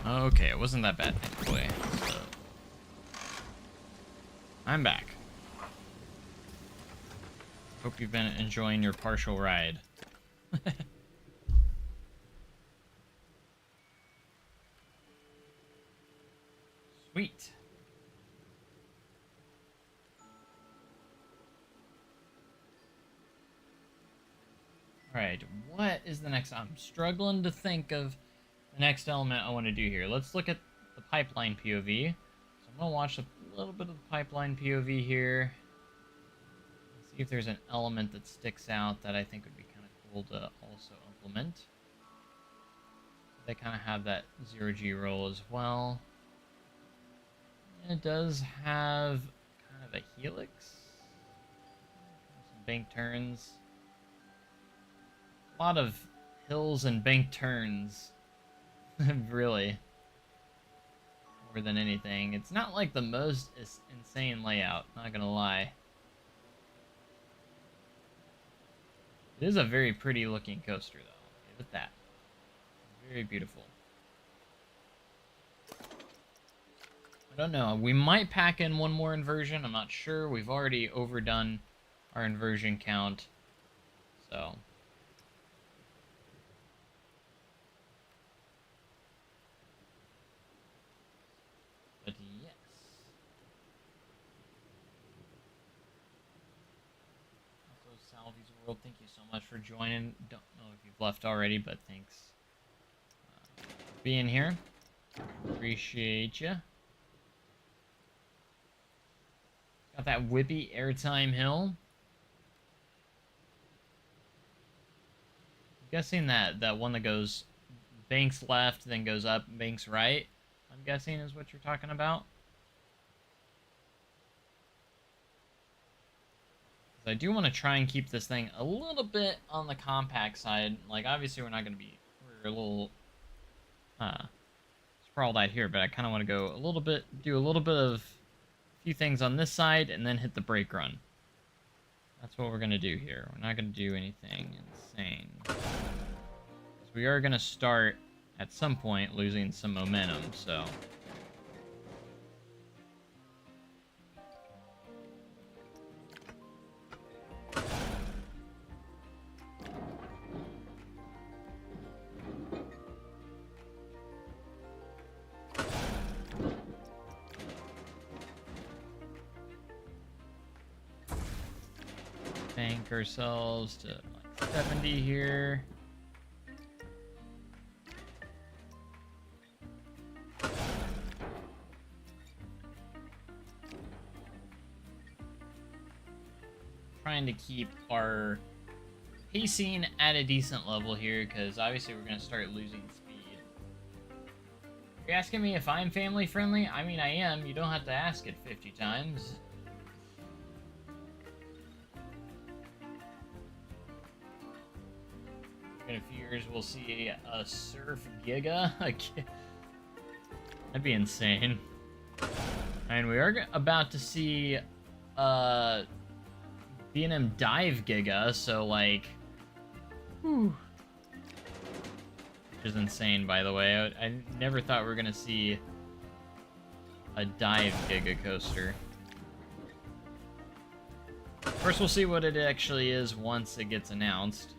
A: Okay, it wasn't that bad, thankfully. So, I'm back. Hope you've been enjoying your partial ride. Sweet. Alright, what is the next? I'm struggling to think of the next element I want to do here. Let's look at the pipeline POV. So I'm going to watch a little bit of the pipeline POV here. See if there's an element that sticks out that I think would be kind of cool to also implement. They kind of have that zero-G roll as well. And it does have kind of a helix. Some bank turns. A lot of hills and bank turns. Really. More than anything. It's not like the most insane layout, not gonna lie. It is a very pretty looking coaster though. Give it that. Very beautiful. I don't know. We might pack in one more inversion. I'm not sure. We've already overdone our inversion count. So... but yes. Also, Salvy's World, thank you so much for joining. Don't know if you've left already, but thanks for being here. Appreciate you. Got that whippy airtime hill. I'm guessing that one that goes banks left, then goes up, banks right, I'm guessing is what you're talking about. So I do want to try and keep this thing a little bit on the compact side. Like, obviously we're not going to be, we're a little sprawled out here, but I kind of want to go a little bit, do a little bit of a few things on this side and then hit the brake run. That's what we're going to do here. We're not going to do anything insane. We are going to start at some point losing some momentum, so... Bank ourselves to like 70 here. Trying to keep our pacing at a decent level here, because obviously we're going to start losing speed. You're asking me if I'm family friendly? I mean, I am. You don't have to ask it 50 times. In a few years, we'll see a Surf Giga. That'd be insane. And we are about to see B&M Dive Giga, so like, whew. Which is insane, by the way. I never thought we were gonna see a Dive Giga coaster. First, we'll see what it actually is once it gets announced.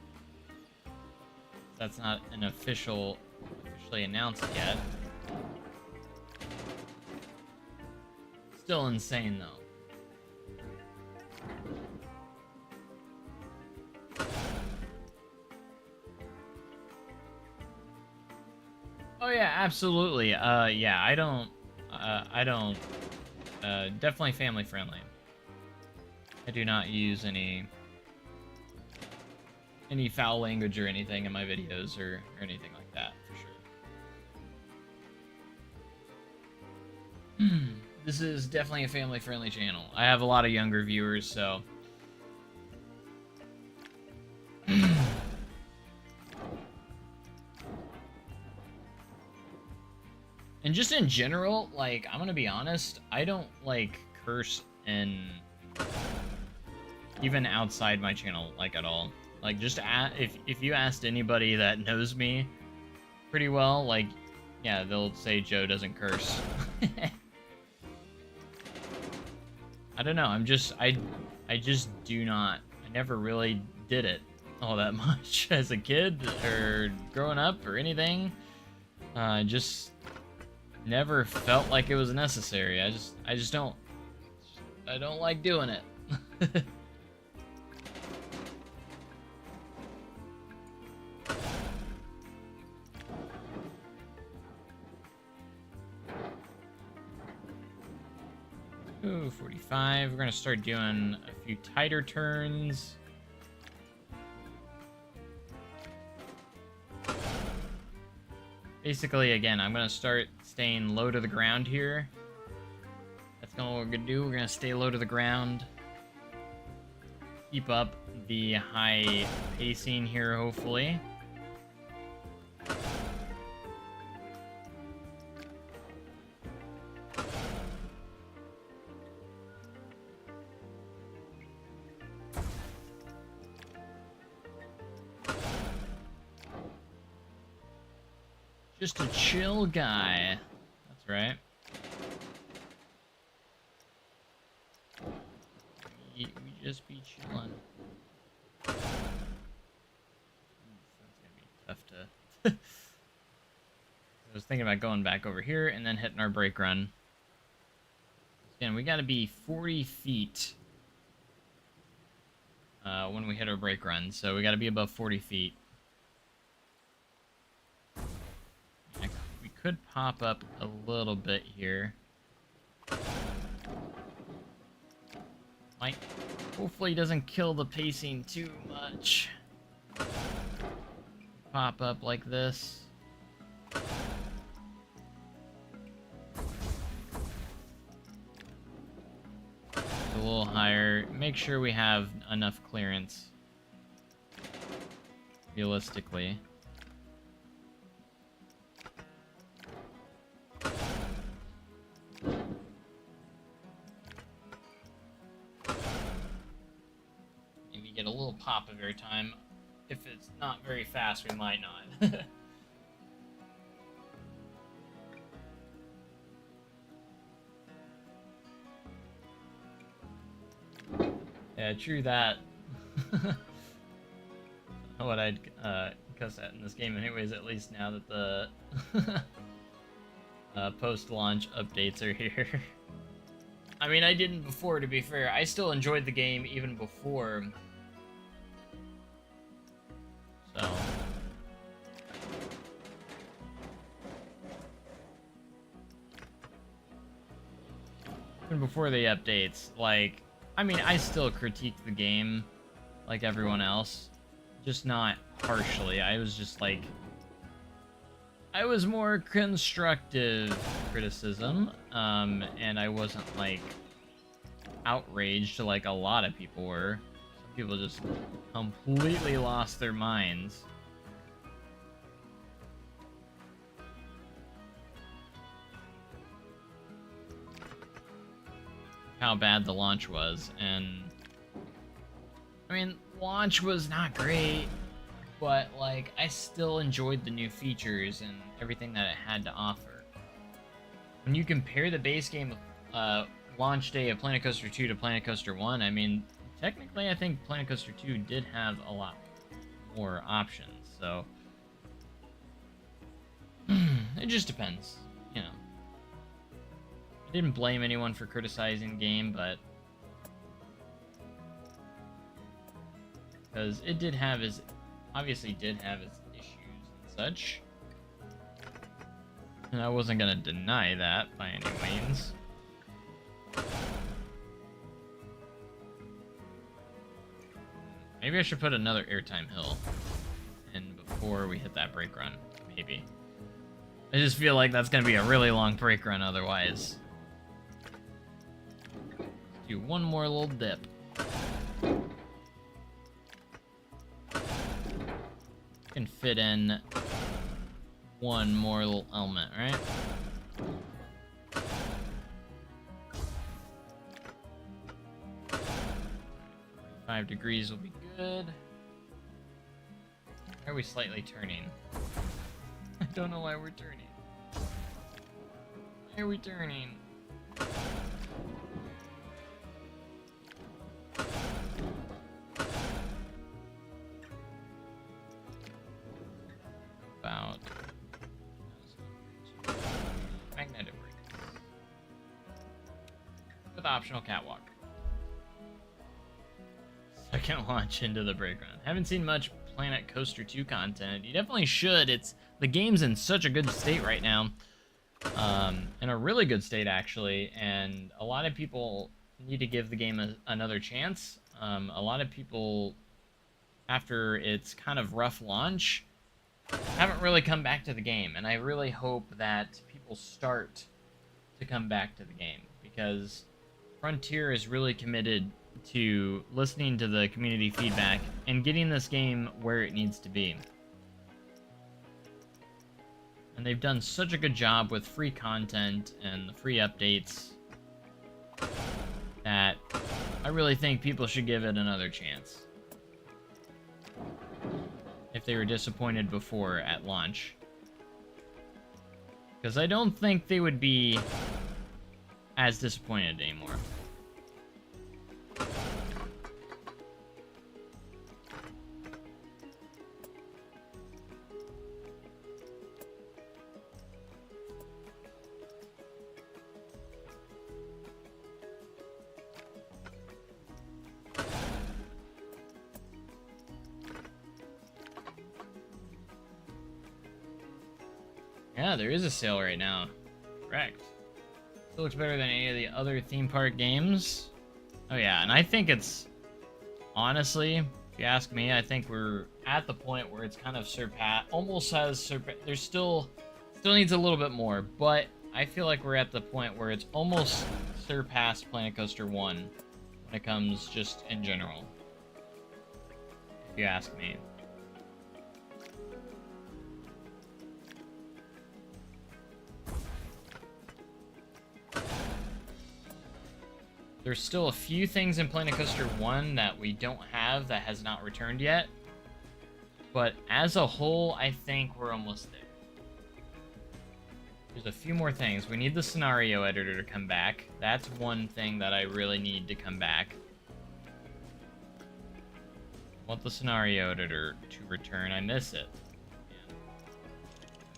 A: That's not an officially announced yet. Still insane, though. Oh yeah, absolutely. Yeah, I don't, definitely family friendly. I do not use any foul language or anything in my videos or anything like that, for sure. This is definitely a family friendly channel. I have a lot of younger viewers, so... And just in general, like, I'm gonna be honest, I don't, like, curse in... even outside my channel, like, at all. Like, just if you asked anybody that knows me pretty well, like, yeah, they'll say Joe doesn't curse. I don't know, I just do not, I never really did it all that much as a kid or growing up or anything. Just never felt like it was necessary. I don't like doing it. Ooh, 45. We're gonna start doing a few tighter turns. Basically, again, I'm gonna start staying low to the ground here. That's what we're gonna do. We're gonna stay low to the ground. Keep up the high pacing here, hopefully. Just a chill guy. That's right. We just be chilling. That's gonna be tough to... I was thinking about going back over here and then hitting our brake run. Again, we gotta be 40 feet when we hit our brake run, so we gotta be above 40 feet. Could pop up a little bit here. Hopefully doesn't kill the pacing too much. Pop up like this. A little higher. Make sure we have enough clearance. Realistically. Maybe get a little pop of airtime. If it's not very fast, we might not. Yeah, true that. What I'd cuss at in this game anyways, at least now that the post-launch updates are here. I mean, I didn't before, to be fair. I still enjoyed the game even before. So... even before the updates, like... I mean, I still critique the game like everyone else, just not harshly. I was just like... I was more constructive criticism, and I wasn't, like, outraged like a lot of people were. Some people just completely lost their minds. How bad the launch was, and I mean, launch was not great, but like I still enjoyed the new features and everything that it had to offer. When you compare the base game launch day of Planet Coaster 2 to Planet Coaster 1, I mean, technically I think Planet Coaster 2 did have a lot more options, so it just depends, you know. I didn't blame anyone for criticizing the game, but because it did have its, obviously did have its issues and such, and I wasn't gonna deny that by any means. Maybe I should put another airtime hill in before we hit that brake run. Maybe. I just feel like that's gonna be a really long brake run otherwise. Do one more little dip. Can fit in one more little element, right? 5 degrees will be good. Why are we slightly turning? I don't know why we're turning. Why are we turning? About magnetic brake with optional catwalk. Second launch into the brake run. Haven't seen much Planet Coaster 2 content. You definitely should. The game's in such a good state right now, in a really good state actually, and a lot of people need to give the game another chance. A lot of people, after its kind of rough launch, haven't really come back to the game, and I really hope that people start to come back to the game, because Frontier is really committed to listening to the community feedback and getting this game where it needs to be. And they've done such a good job with free content and the free updates that I really think people should give it another chance. If they were disappointed before at launch. Because I don't think they would be as disappointed anymore. Yeah, there is a sale right now. Correct. Still looks better than any of the other theme park games. Oh yeah, and I think it's... honestly, if you ask me, I think we're at the point where it's kind of almost has surpassed... There's still needs a little bit more, but I feel like we're at the point where it's almost surpassed Planet Coaster 1 when it comes just in general, if you ask me. There's still a few things in Planet Coaster 1 that we don't have that has not returned yet. But as a whole, I think we're almost there. There's a few more things. We need the scenario editor to come back. That's one thing that I really need to come back. I want the scenario editor to return. I miss it. Man.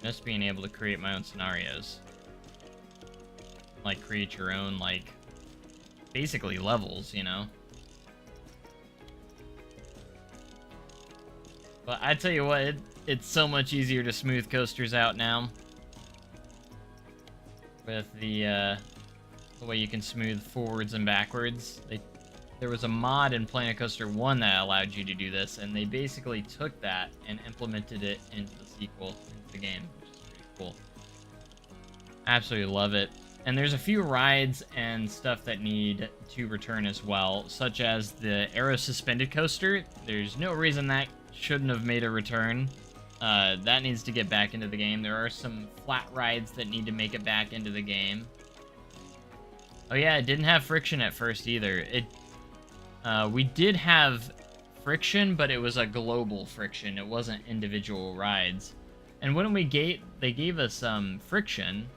A: I miss being able to create my own scenarios. Like, create your own, like, basically levels, you know? But I tell you what, it's so much easier to smooth coasters out now. With the way you can smooth forwards and backwards. There was a mod in Planet Coaster 1 that allowed you to do this, and they basically took that and implemented it into the sequel, into the game, which is pretty cool. Absolutely love it. And there's a few rides and stuff that need to return as well, such as the Aero Suspended Coaster. There's no reason that shouldn't have made a return. That needs to get back into the game. There are some flat rides that need to make it back into the game. Oh yeah, it didn't have friction at first either. We did have friction, but it was a global friction. It wasn't individual rides. And when they gave us friction.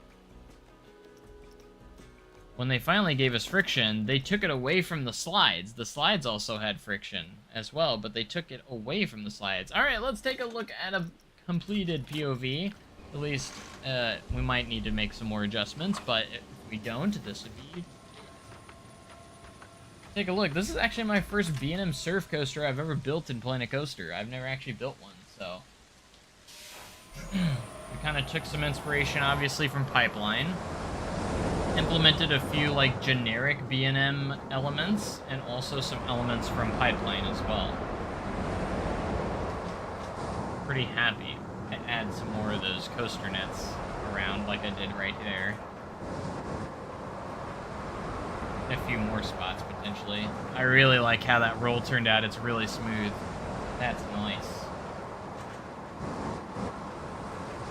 A: When they finally gave us friction, they took it away from the slides. The slides also had friction as well, but they took it away from the slides. All right, let's take a look at a completed POV. At least, we might need to make some more adjustments, but if we don't, this would be... Take a look. This is actually my first B&M Surf Coaster I've ever built in Planet Coaster. I've never actually built one, so... We kind of took some inspiration, obviously, from Pipeline. Implemented a few like generic B&M elements and also some elements from Pipeline as well. Pretty happy to add some more of those coaster nets around like I did right there. A few more spots potentially. I really like how that roll turned out. It's really smooth. That's nice.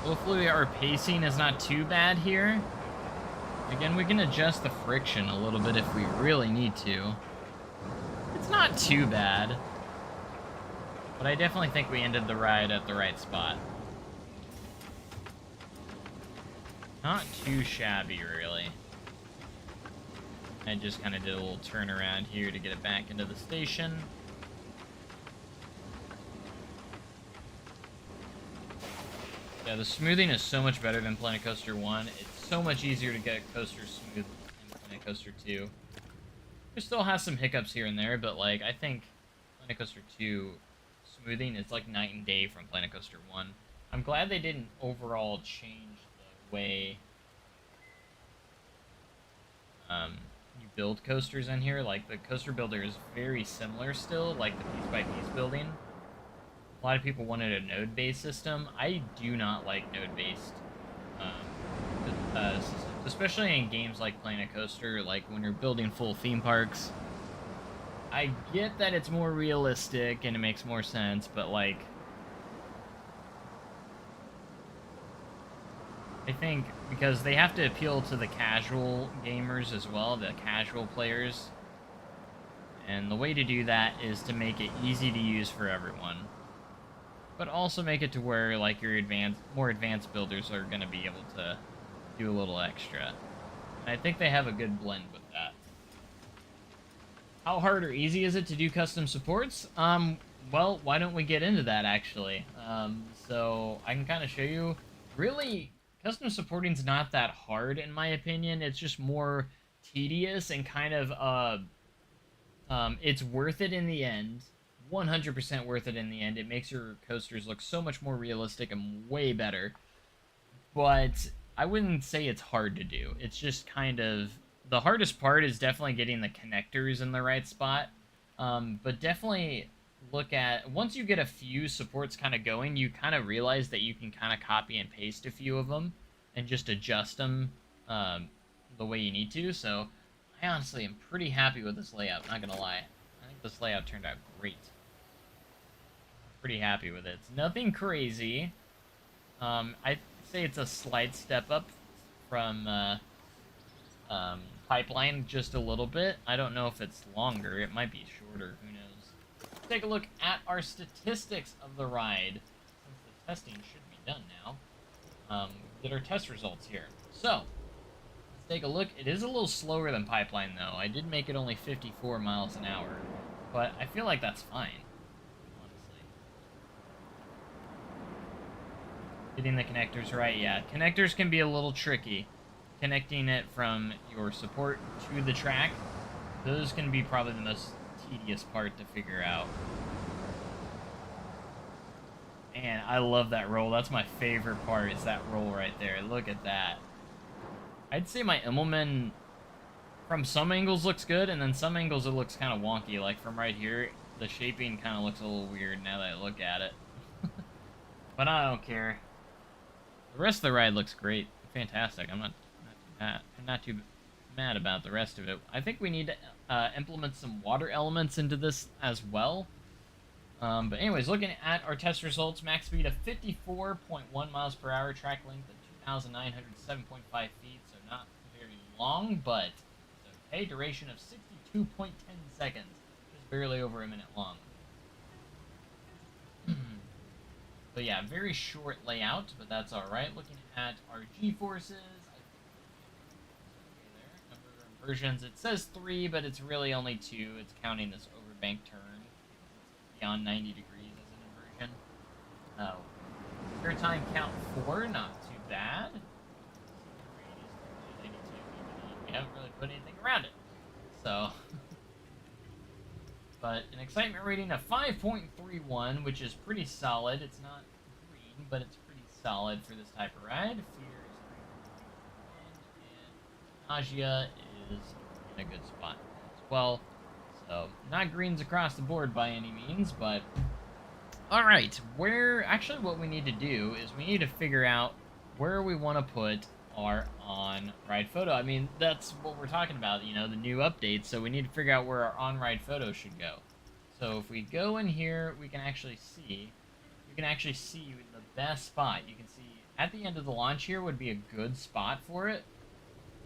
A: Hopefully our pacing is not too bad here. Again, we can adjust the friction a little bit if we really need to. It's not too bad. But I definitely think we ended the ride at the right spot. Not too shabby, really. I just kind of did a little turnaround here to get it back into the station. Yeah, the smoothing is so much better than Planet Coaster 1. It's so much easier to get coasters smooth in Planet Coaster 2. It still has some hiccups here and there, but like I think Planet Coaster 2 smoothing is like night and day from Planet Coaster 1. I'm glad they didn't overall change the way you build coasters in here. Like the coaster builder is very similar still, like the piece by piece building. A lot of people wanted a node-based system. I do not like node-based systems, especially in games like Planet Coaster, like when you're building full theme parks. I get that it's more realistic and it makes more sense, but like... I think because they have to appeal to the casual gamers as well, the casual players. And the way to do that is to make it easy to use for everyone. But also make it to where like your more advanced builders are going to be able to do a little extra. And I think they have a good blend with that. How hard or easy is it to do custom supports? Well, why don't we get into that actually? So I can kind of show you. Really, custom supporting is not that hard in my opinion. It's just more tedious and kind of it's worth it in the end. 100% worth it in the end. It makes your coasters look so much more realistic and way better. But I wouldn't say it's hard to do. It's just kind of... The hardest part is definitely getting the connectors in the right spot. But definitely look at... Once you get a few supports kind of going, you kind of realize that you can kind of copy and paste a few of them and just adjust them the way you need to. So I honestly am pretty happy with this layout, not gonna lie. I think this layout turned out great. Pretty happy with it. It's nothing crazy. I'd say it's a slight step up from Pipeline just a little bit. I don't know if it's longer. It might be shorter. Who knows? Let's take a look at our statistics of the ride, since the testing should be done now. Get our test results here. So, let's take a look. It is a little slower than Pipeline, though. I did make it only 54 miles an hour, but I feel like that's fine, honestly. Getting the connectors right, yeah. Connectors can be a little tricky. Connecting it from your support to the track, those can be probably the most tedious part to figure out. Man, I love that roll. That's my favorite part, is that roll right there. Look at that. I'd say my Immelman, from some angles, looks good, and then some angles it looks kind of wonky. Like from right here, the shaping kind of looks a little weird now that I look at it. But I don't care. The rest of the ride looks great. Fantastic. I'm not too mad about the rest of it. I think we need to implement some water elements into this as well. But anyways, looking at our test results, max speed of 54.1 miles per hour, track length of 2,907.5 feet, so not very long, but it's okay. Duration of 62.10 seconds, just barely over a minute long. But yeah, very short layout, but that's alright. Looking at our G-forces, versions, it says 3, but it's really only 2. It's counting this overbank turn. Beyond 90 degrees as an inversion. Air time count 4, not too bad. We haven't really put anything around it. So, but an excitement rating of 5.31, which is pretty solid. It's not green, but it's pretty solid for this type of ride. Fear is 3.1, and nausea is in a good spot as well. So, not greens across the board by any means, but... Alright, actually what we need to do is we need to figure out where we want to put our on-ride photo. I mean, that's what we're talking about, you know, the new updates, so we need to figure out where our on-ride photo should go. So if we go in here, we can actually see the best spot. You can see at the end of the launch here would be a good spot for it,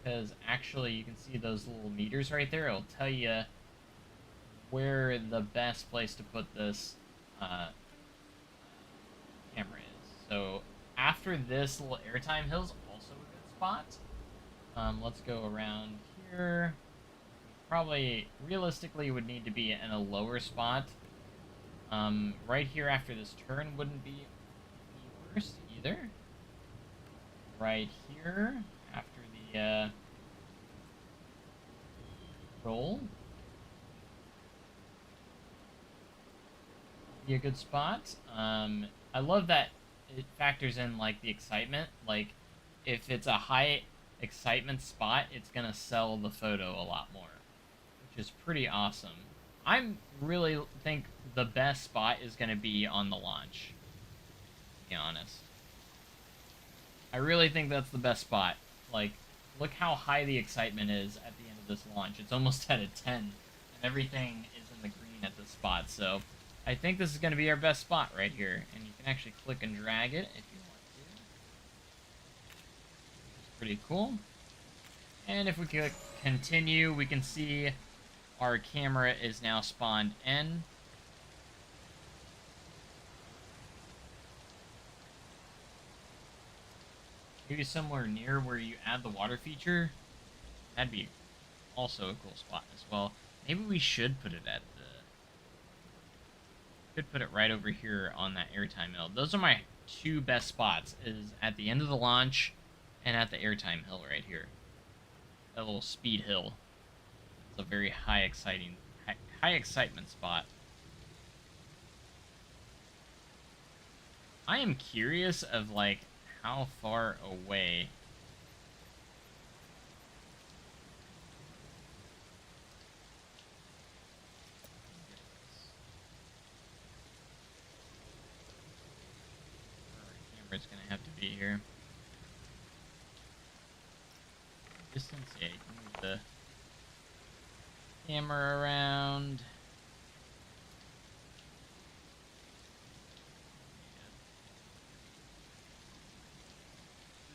A: because actually you can see those little meters right there. It'll tell you where the best place to put this camera is. So after this little airtime hill is also a good spot. Let's go around here. Probably realistically would need to be in a lower spot. Right here after this turn wouldn't be the worst either. Right here after the roll. Be a good spot. I love that it factors in like the excitement. Like if it's a high excitement spot, it's gonna sell the photo a lot more, which is pretty awesome. I really think the best spot is gonna be on the launch, to be honest. I really think that's the best spot. Like, look how high the excitement is at the end of this launch. It's almost at a 10, and everything is in the green at this spot, so I think this is going to be our best spot right here, and you can actually click and drag it if you want to. It's pretty cool. And if we click continue, we can see our camera is now spawned in. Maybe somewhere near where you add the water feature. That'd be also a cool spot as well. Maybe we should put it at could put it right over here on that airtime hill. Those are my two best spots, is at the end of the launch and at the airtime hill right here. That little speed hill. It's a very high excitement spot. I am curious of like how far away it's gonna have to be here. Distance, yeah, you can move the camera around.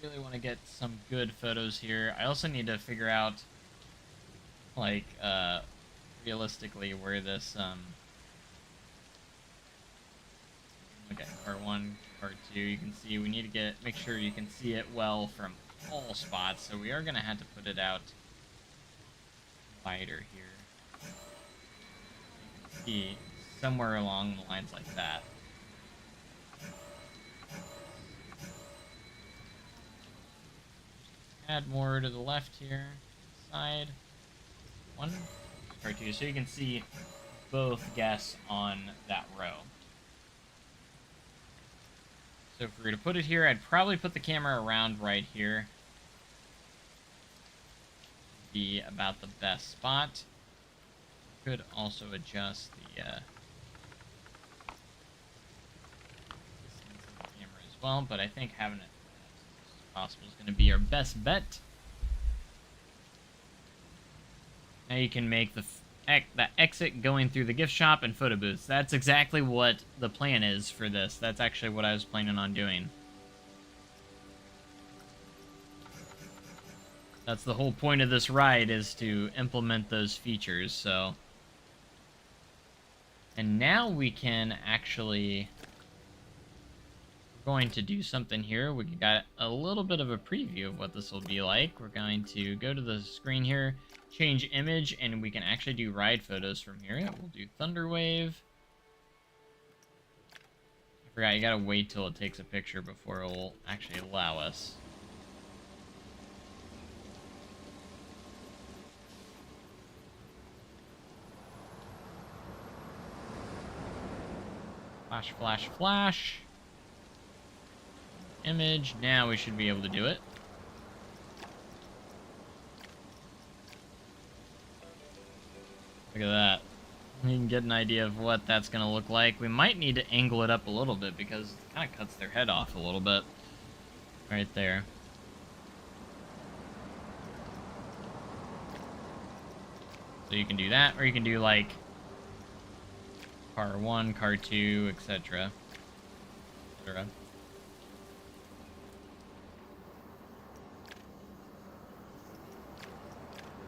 A: Really want to get some good photos here. I also need to figure out, like, realistically where this, look at car 1, car 2, you can see we need to make sure you can see it well from all spots, so we are going to have to put it out wider here. You can see somewhere along the lines like that. Add more to the left here, side. 1, car 2, so you can see both guests on that row. So if we were to put it here, I'd probably put the camera around right here. Be about the best spot. Could also adjust the distance of the camera as well, but I think having it as close as possible is going to be our best bet. Now you can make the exit going through the gift shop and photo booths. That's exactly what the plan is for this. That's actually what I was planning on doing. That's the whole point of this ride, is to implement those features, so. And now we can actually, we're going to do something here. We got a little bit of a preview of what this will be like. We're going to go to the screen here, change image, and we can actually do ride photos from here. We'll do Thunderwave. I forgot, you gotta wait till it takes a picture before it will actually allow us. Flash, flash, flash. Image. Now we should be able to do it. Look at that. You can get an idea of what that's going to look like. We might need to angle it up a little bit because it kind of cuts their head off a little bit. Right there. So you can do that, or you can do like car 1, car 2, etc. etc.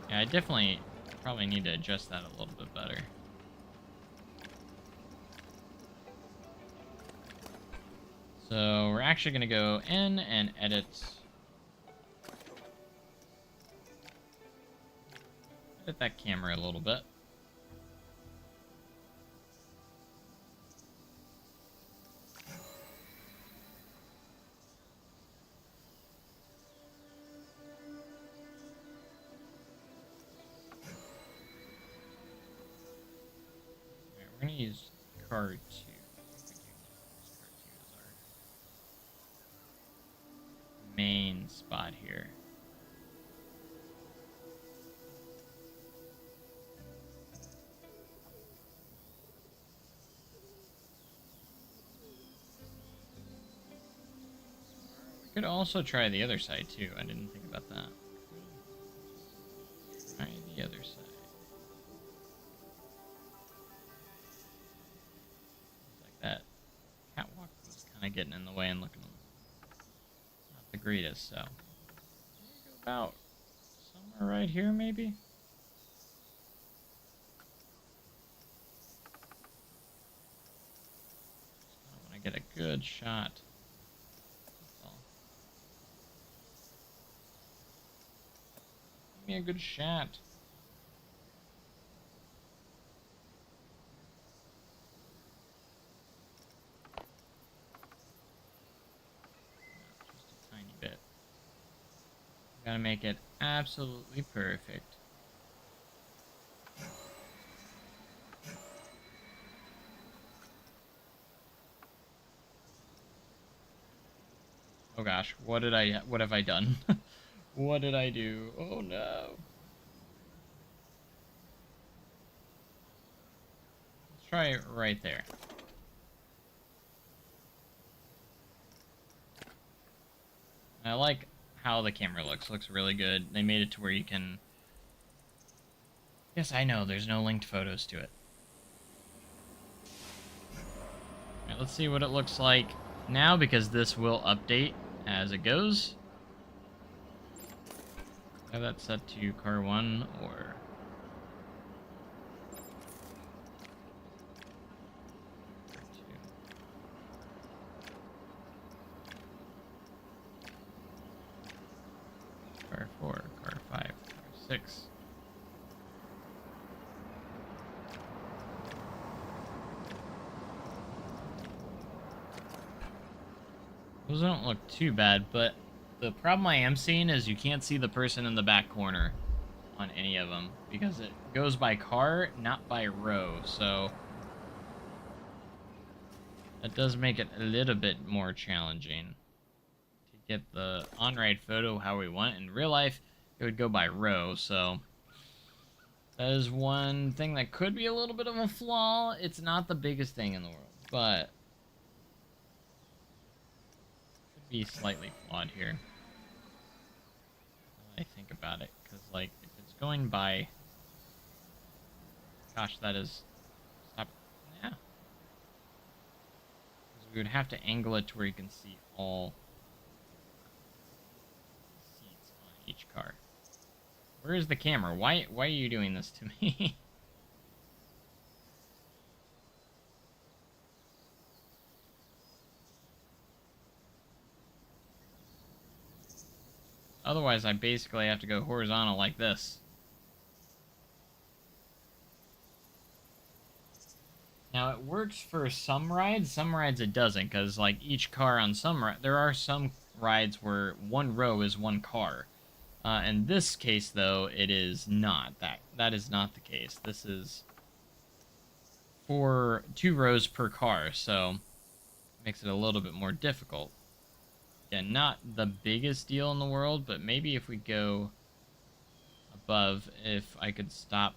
A: Yeah, I definitely probably need to adjust that a little bit better. So we're actually going to go in and edit that camera a little bit. We're going to use car 2. Car 2 is our main spot here. We could also try the other side too. I didn't think about that. Try the other side. That catwalk was kind of getting in the way and looking not the greatest, so go about somewhere right here maybe. I want to get a good shot. That's all. Give me a good shot. Gotta make it absolutely perfect. Oh gosh, what have I done? What did I do? Oh no. Let's try it right there. I like how the camera looks really good. They made it to where you can Yes, I know, there's no linked photos to it. Alright, let's see what it looks like now, because this will update as it goes. Have that set to car 1 or... car 4, car 5, car 6. Those don't look too bad, but the problem I am seeing is you can't see the person in the back corner on any of them because it goes by car, not by row, so that does make it a little bit more challenging to get the on-ride photo how we want. In real life, it would go by row, so that is one thing that could be a little bit of a flaw. It's not the biggest thing in the world, but could be slightly flawed here. I think about it, because like if it's going by, gosh, that is, stop, yeah, because we would have to angle it to where you can see all seats on each car. Where is the camera? Why are you doing this to me? Otherwise, I basically have to go horizontal like this. Now, it works for some rides it doesn't, because, like, each car on there are some rides where one row is one car. In this case, though, it is not. That is not the case. This is for 2 rows per car, so it makes it a little bit more difficult. Again, not the biggest deal in the world, but maybe if we go above, if I could stop.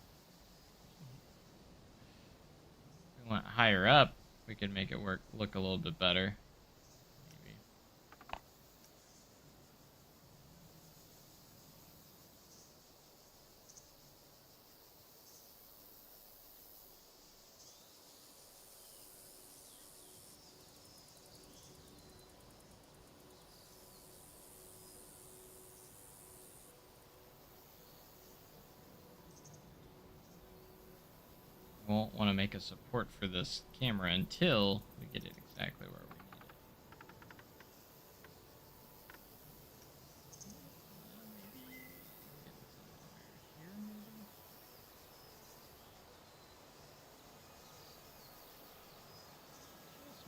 A: If we went higher up, we could make it look a little bit better. Maybe. We won't want to make a support for this camera until we get it exactly where we need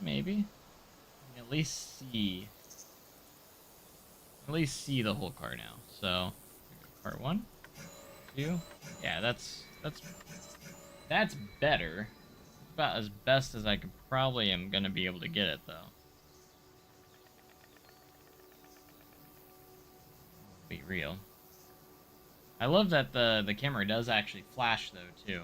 A: it. Maybe. You can at least see the whole car now. So, car 1, 2. Yeah, that's better. It's about as best as I could probably am gonna be able to get it, though. Be real. I love that the camera does actually flash, though, too.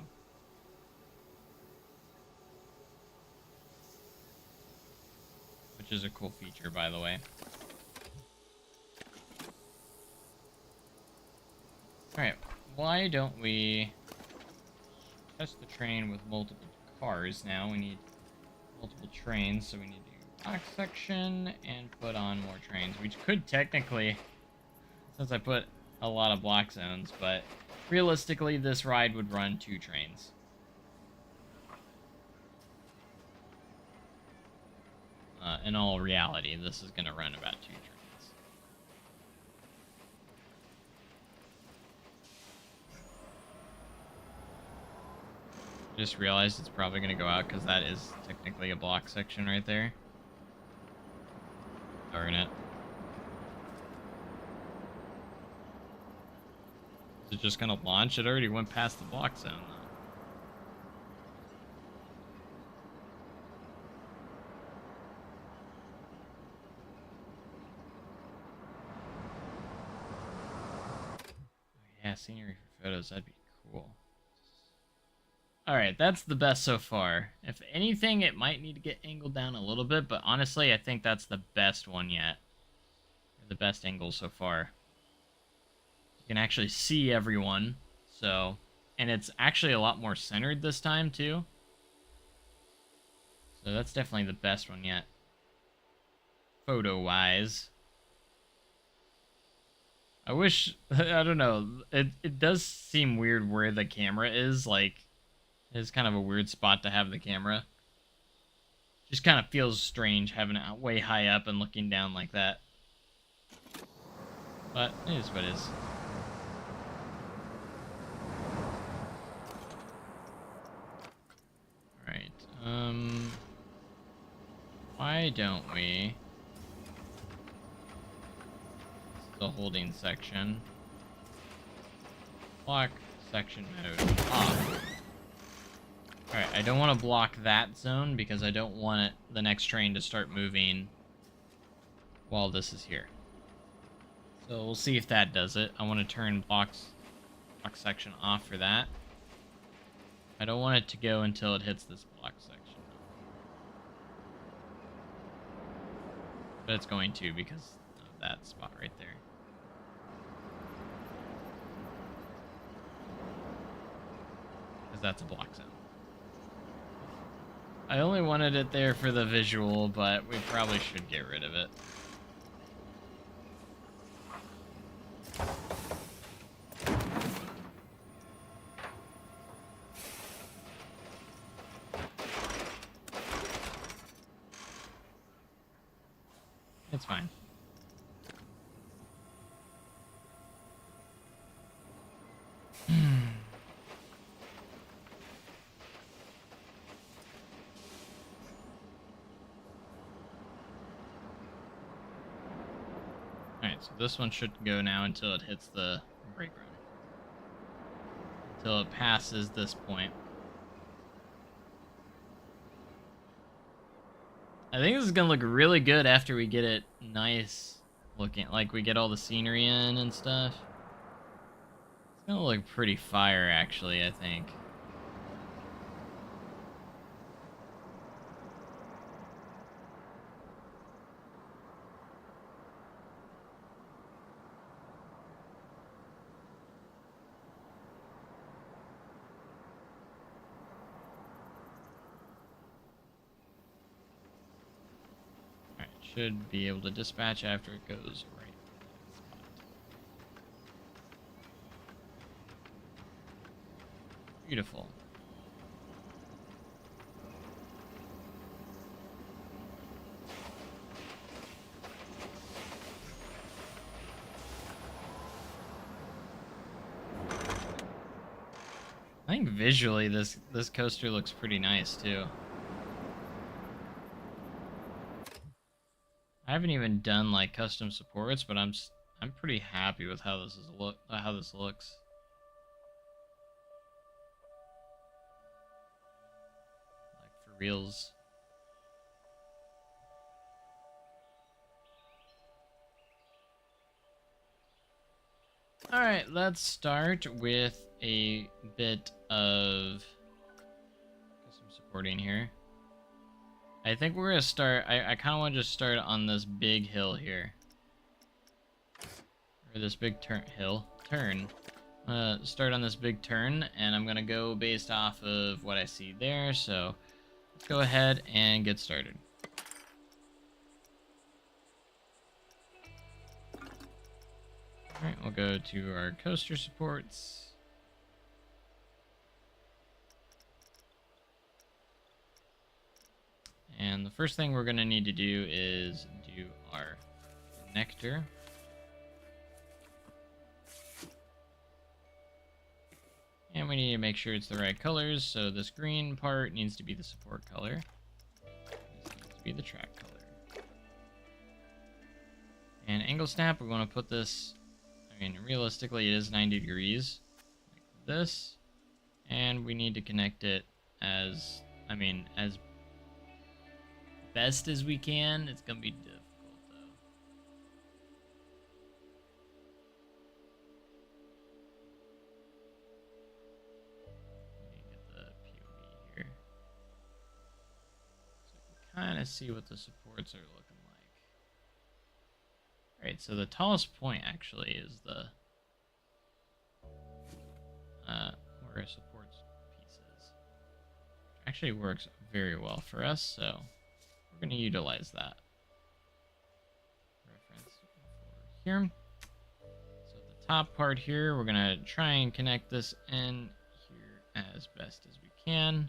A: Which is a cool feature, by the way. Alright, why don't we test the train with multiple cars now? We need multiple trains, so we need to do box section and put on more trains. We could technically, since I put a lot of block zones, but realistically this ride would run 2 trains. In all reality, this is going to run about 2 trains. I just realized it's probably going to go out because that is technically a block section right there. Darn it. Is it just going to launch? It already went past the block zone, though. Yeah, scenery for photos, that'd be cool. Alright, that's the best so far. If anything, it might need to get angled down a little bit, but honestly, I think that's the best one yet. The best angle so far. You can actually see everyone, so and it's actually a lot more centered this time too. So that's definitely the best one yet, photo-wise. I wish, I don't know, it does seem weird where the camera is, like, it's kind of a weird spot to have the camera. Just kind of feels strange having it way high up and looking down like that. But it is what it is. Alright, why don't we... This is the holding section. Block section mode off. Alright, I don't want to block that zone because I don't want the next train to start moving while this is here. So we'll see if that does it. I want to turn block section off for that. I don't want it to go until it hits this block section. But it's going to because of that spot right there. Because that's a block zone. I only wanted it there for the visual, but we probably should get rid of it. It's fine. Alright, so this one should go now until it hits the brake run. Until it passes this point. I think this is gonna look really good after we get it nice looking, like we get all the scenery in and stuff. It's gonna look pretty fire, actually, I think. Should be able to dispatch after it goes right to that spot. Beautiful. I think visually this coaster looks pretty nice too. I haven't even done like custom supports, but I'm pretty happy with how this looks. Like for reals. All right, let's start with a bit of custom supporting here. I think we're gonna start. I kind of want to just start on this big hill here, or this big turn. Start on this big turn, and I'm gonna go based off of what I see there. So let's go ahead and get started. All right, we'll go to our coaster supports. And the first thing we're going to need to do is do our connector. And we need to make sure it's the right colors. So this green part needs to be the support color. This needs to be the track color. And angle snap, we want to put this, I mean, realistically it is 90 degrees, like this. And we need to connect it as best as we can. It's gonna be difficult though. Let me get the POV here so I can kind of see what the supports are looking like. Alright, so the tallest point actually is the for support pieces. Actually works very well for us, so we're going to utilize that. Reference for here. So the top part here, we're going to try and connect this in here as best as we can.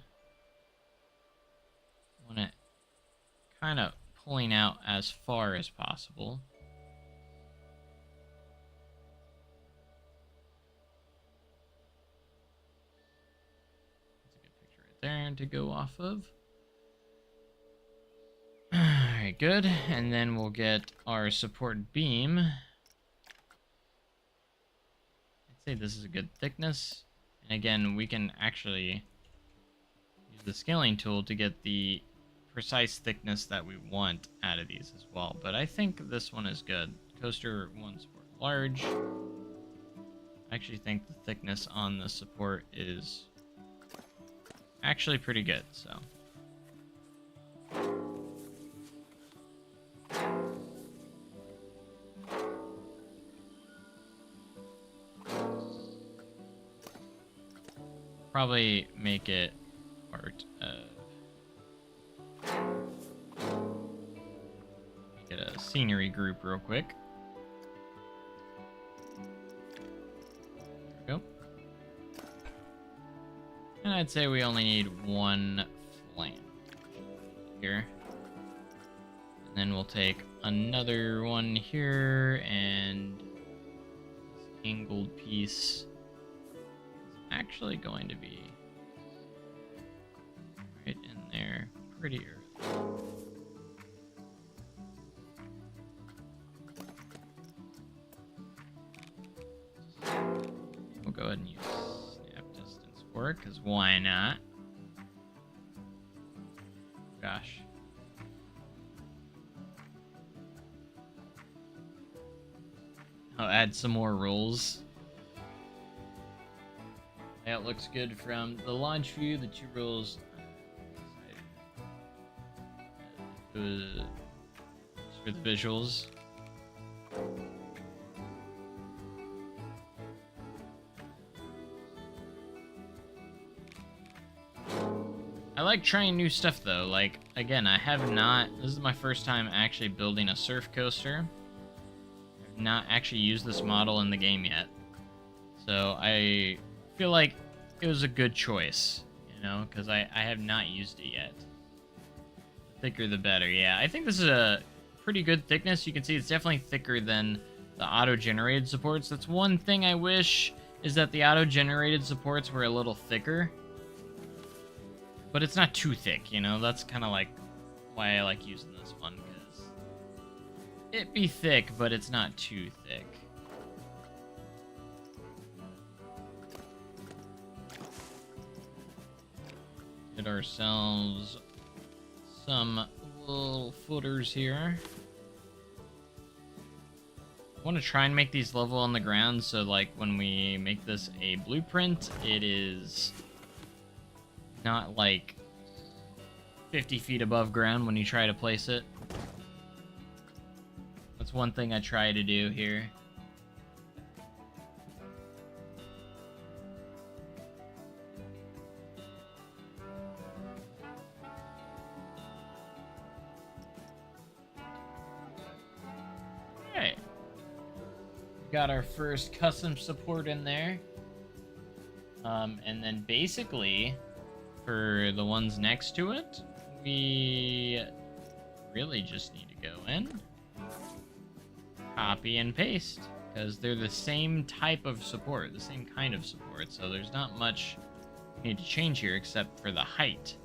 A: Want it kind of pulling out as far as possible. That's a good picture right there to go off of. Alright, good. And then we'll get our support beam. I'd say this is a good thickness. And again, we can actually use the scaling tool to get the precise thickness that we want out of these as well. But I think this one is good. Coaster 1 support large. I actually think the thickness on the support is actually pretty good, so. Probably make it part of, get a scenery group real quick. There we go. And I'd say we only need one flange here. And then we'll take another one here, and this angled piece actually going to be right in there pretty early. We'll go ahead and use snap distance for it, because why not? Gosh. I'll add some more rolls. That looks good from the launch view. The 2 rolls. It was for the visuals. I like trying new stuff though. Like, again, I have not. This is my first time actually building a surf coaster. I've not actually used this model in the game yet. So I feel like it was a good choice, you know, because I have not used it yet. The thicker the better. Yeah, I think this is a pretty good thickness. You can see it's definitely thicker than the auto-generated supports. That's one thing I wish, is that the auto-generated supports were a little thicker. But it's not too thick, you know? That's kind of like why I like using this one, because it be thick, but it's not too thick. Get ourselves some little footers here. I want to try and make these level on the ground, so like when we make this a blueprint, it is not like 50 feet above ground when you try to place it. That's one thing I try to do here. Alright. Got our first custom support in there. And then basically, for the ones next to it, we really just need to go in, copy and paste, because they're the same type of support, the same kind of support, so there's not much we need to change here except for the height.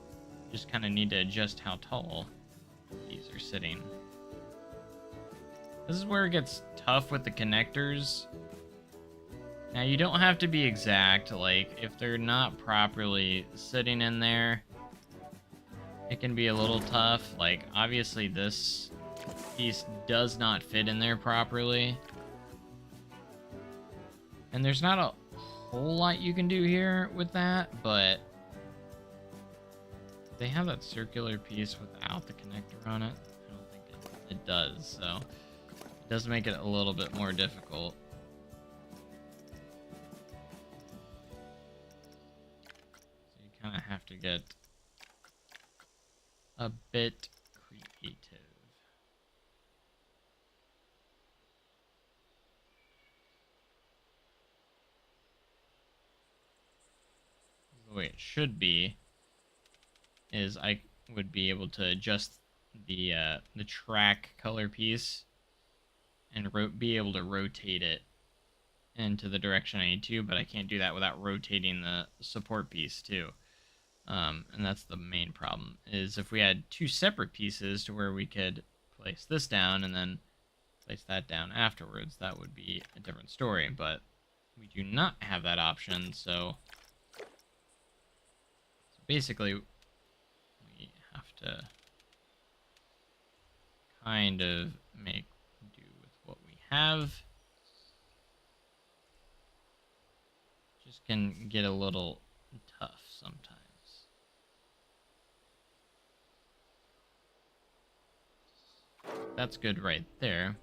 A: Just kind of need to adjust how tall these are sitting. This is where it gets tough with the connectors. Now, you don't have to be exact, like, if they're not properly sitting in there, it can be a little tough. Like, obviously this piece does not fit in there properly. And there's not a whole lot you can do here with that, but they have that circular piece without the connector on it. I don't think it does, so it does make it a little bit more difficult. kind of have to get a bit creative. The way it should be is I would be able to adjust the track color piece and be able to rotate it into the direction I need to, but I can't do that without rotating the support piece too. And that's the main problem, is if we had two separate pieces to where we could place this down and then place that down afterwards, that would be a different story, but we do not have that option, so basically we have to kind of make do with what we have. Just can get a little tough sometimes. That's good right there.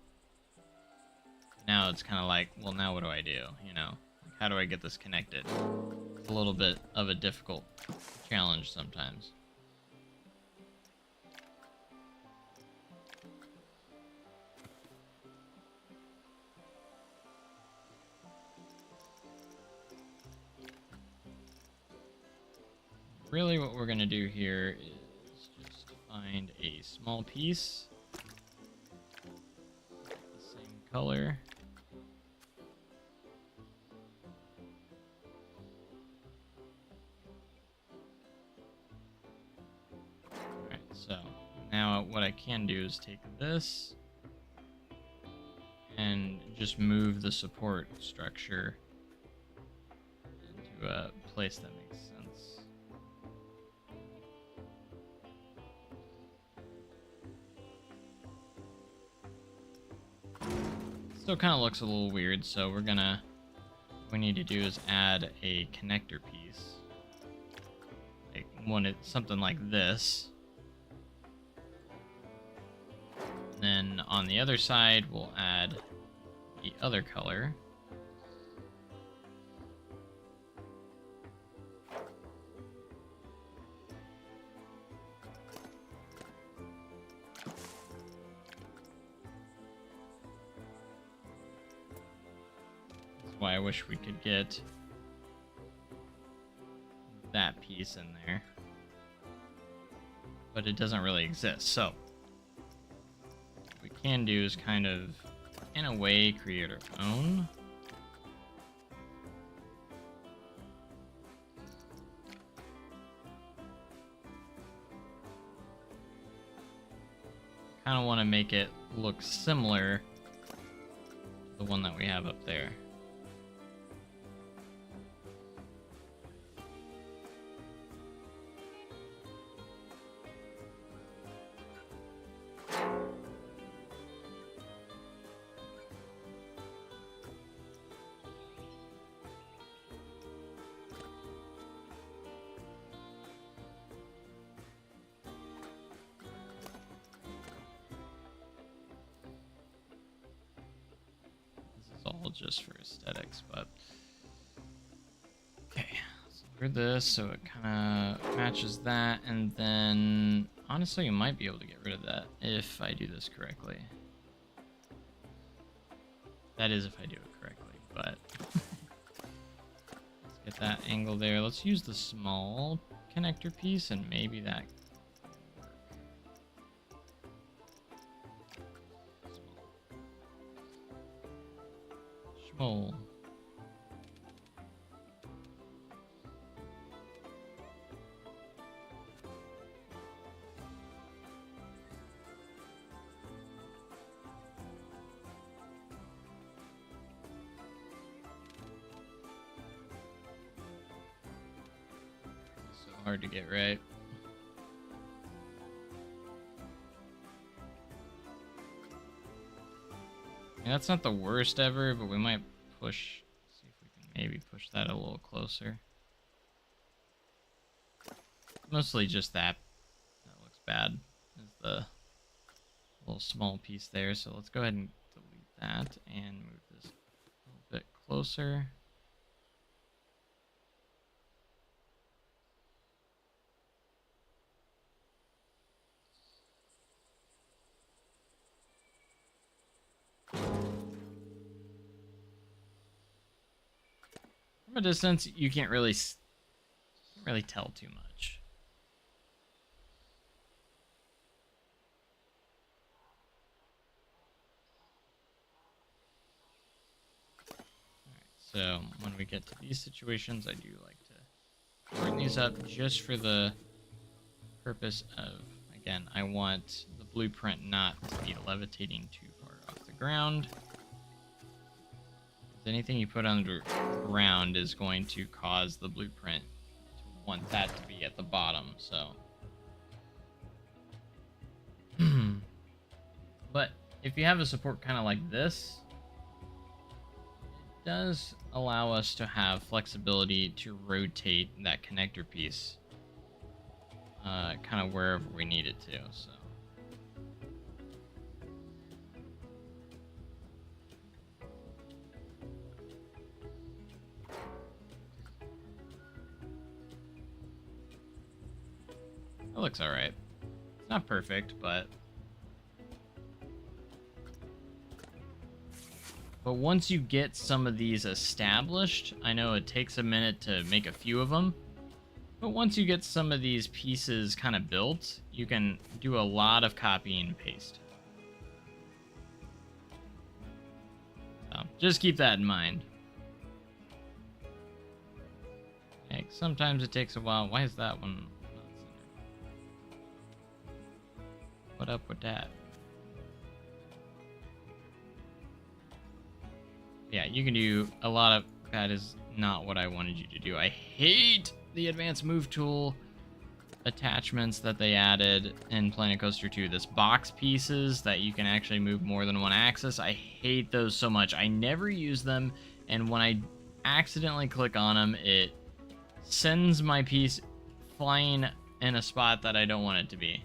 A: Now it's kind of like, well, now what do I do? You know, like, how do I get this connected? It's a little bit of a difficult challenge sometimes. Really what we're going to do here is just find a small piece, the same color. Alright, so now what I can do is take this and just move the support structure into a place that makes sense. Still kind of looks a little weird, so what we need to do is add a connector piece. Like something like this. Then on the other side, we'll add the other color. Why I wish we could get that piece in there, but it doesn't really exist. So what we can do is kind of, in a way, create our own. Kind of want to make it look similar to the one that we have up there. All just for aesthetics, but okay, so for this, so it kind of matches that, and then honestly you might be able to get rid of that if I do this correctly. That is if I do it correctly, but let's get that angle there. Let's use the small connector piece, and maybe that small. So hard to get right. And that's not the worst ever, but we might push, see if we can maybe push that a little closer. Mostly just that looks bad, is the little small piece there. So let's go ahead and delete that and move this a little bit closer. From a distance, you can't really tell too much. So when we get to these situations, I do like to shorten these up just for the purpose of, again, I want the blueprint not to be levitating too far off the ground. Anything you put on the ground is going to cause the blueprint to want that to be at the bottom, so. But if you have a support kind of like this, does allow us to have flexibility to rotate that connector piece kind of wherever we need it to. So that looks all right. It's not perfect, but once you get some of these established, I know it takes a minute to make a few of them, but once you get some of these pieces kind of built, you can do a lot of copy and paste. So just keep that in mind. Like, sometimes it takes a while. Why is that one not centered? What up with that? Yeah, you can do a lot of... That is not what I wanted you to do. I hate the advanced move tool attachments that they added in Planet Coaster 2. This box pieces that you can actually move more than one axis. I hate those so much. I never use them, and when I accidentally click on them, it sends my piece flying in a spot that I don't want it to be.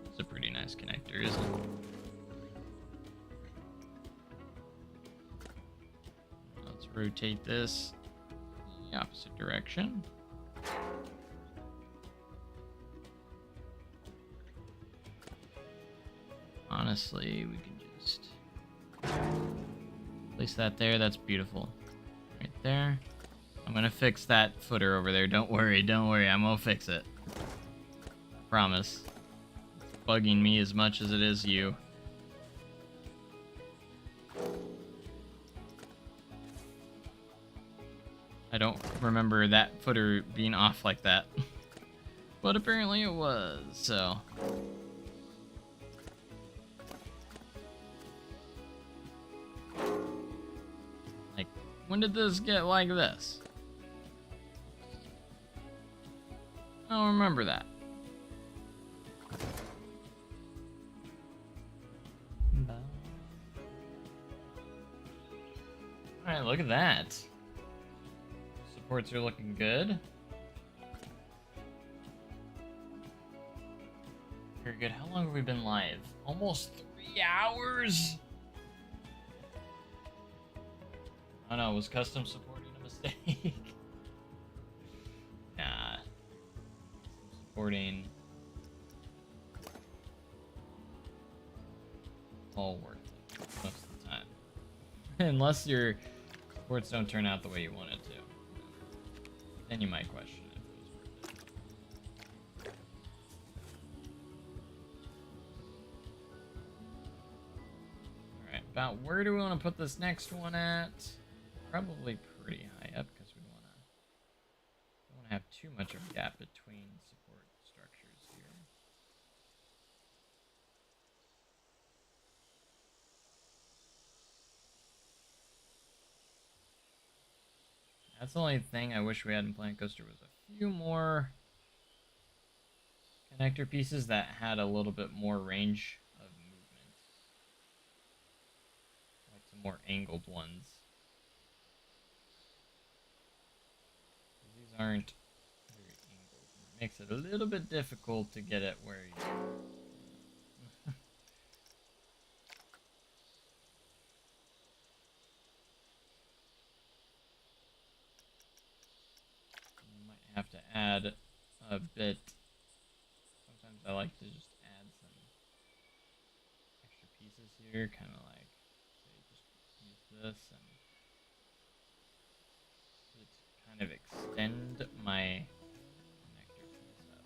A: It's a pretty nice connector, isn't it? Let's rotate this in the opposite direction. Honestly, we can just place that there. That's beautiful. Right there. I'm gonna fix that footer over there. Don't worry, don't worry. I'm gonna fix it. I promise. It's bugging me as much as it is you. I don't remember that footer being off like that. But apparently it was, so. Like, when did this get like this? I don't remember that. Alright, look at that. Supports are looking good. Very good. How long have we been live? Almost 3 hours? Oh no, was custom supporting a mistake? Nah. Supporting all worth it most of the time. Unless your supports don't turn out the way you want it to. Then you might question if it was worth it. Alright, about where do we want to put this next one at? Probably pretty high up because we don't want to have too much of a gap between support structures here. That's the only thing I wish we had in Planet Coaster was a few more connector pieces that had a little bit more range of movement. Like some more angled ones. These aren't very angled. It makes it a little bit difficult to get it where you... have to add a bit. Sometimes I like to just add some extra pieces here, kind of like, say, just this and kind of extend my connector piece up.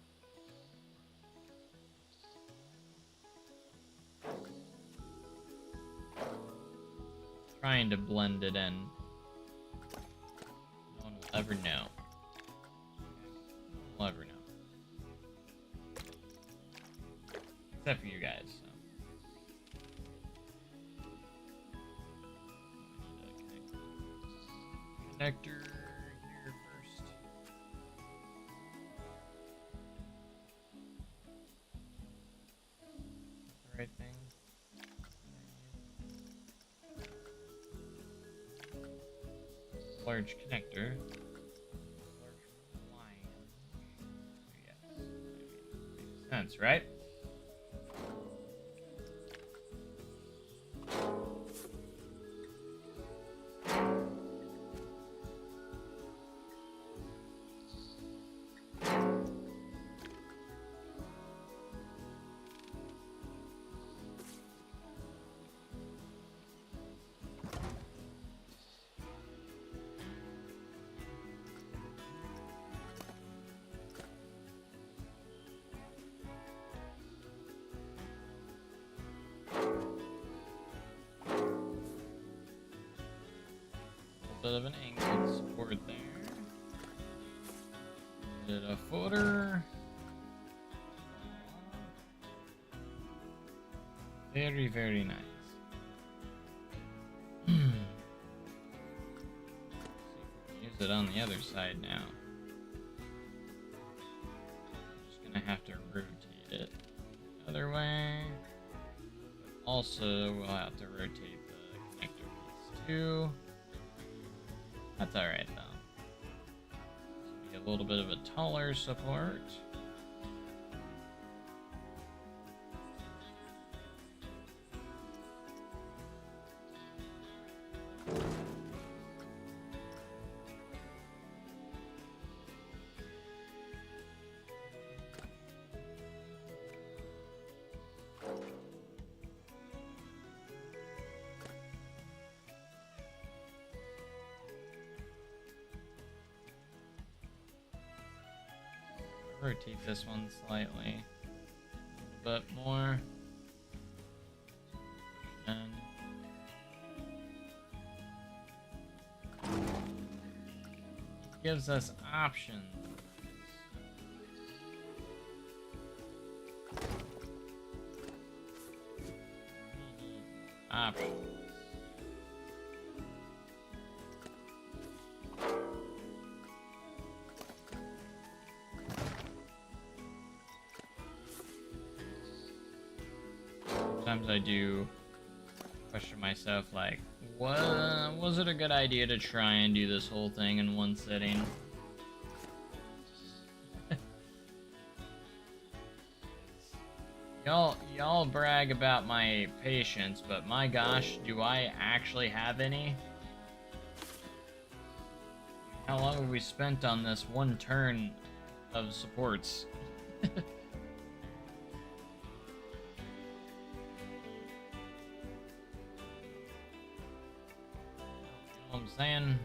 A: Trying to blend it in. No one will ever know. No one will ever know. Except for you guys. So. Connector here first. The right thing. Large connector. Large line. Yes. I mean, makes sense, right? Bit of an angled support there. Did a footer. Very, very nice. See if we can use it on the other side now. Just gonna have to rotate it the other way. Also, we'll have to rotate the connector piece too. That's alright though. This will be a little bit of a taller support. Rotate this one slightly, a little bit more, and it gives us options. Options. Sometimes I do question myself, like, was it a good idea to try and do this whole thing in one sitting? Y'all brag about my patience, but my gosh, do I actually have any? How long have we spent on this one turn of supports? I'm saying.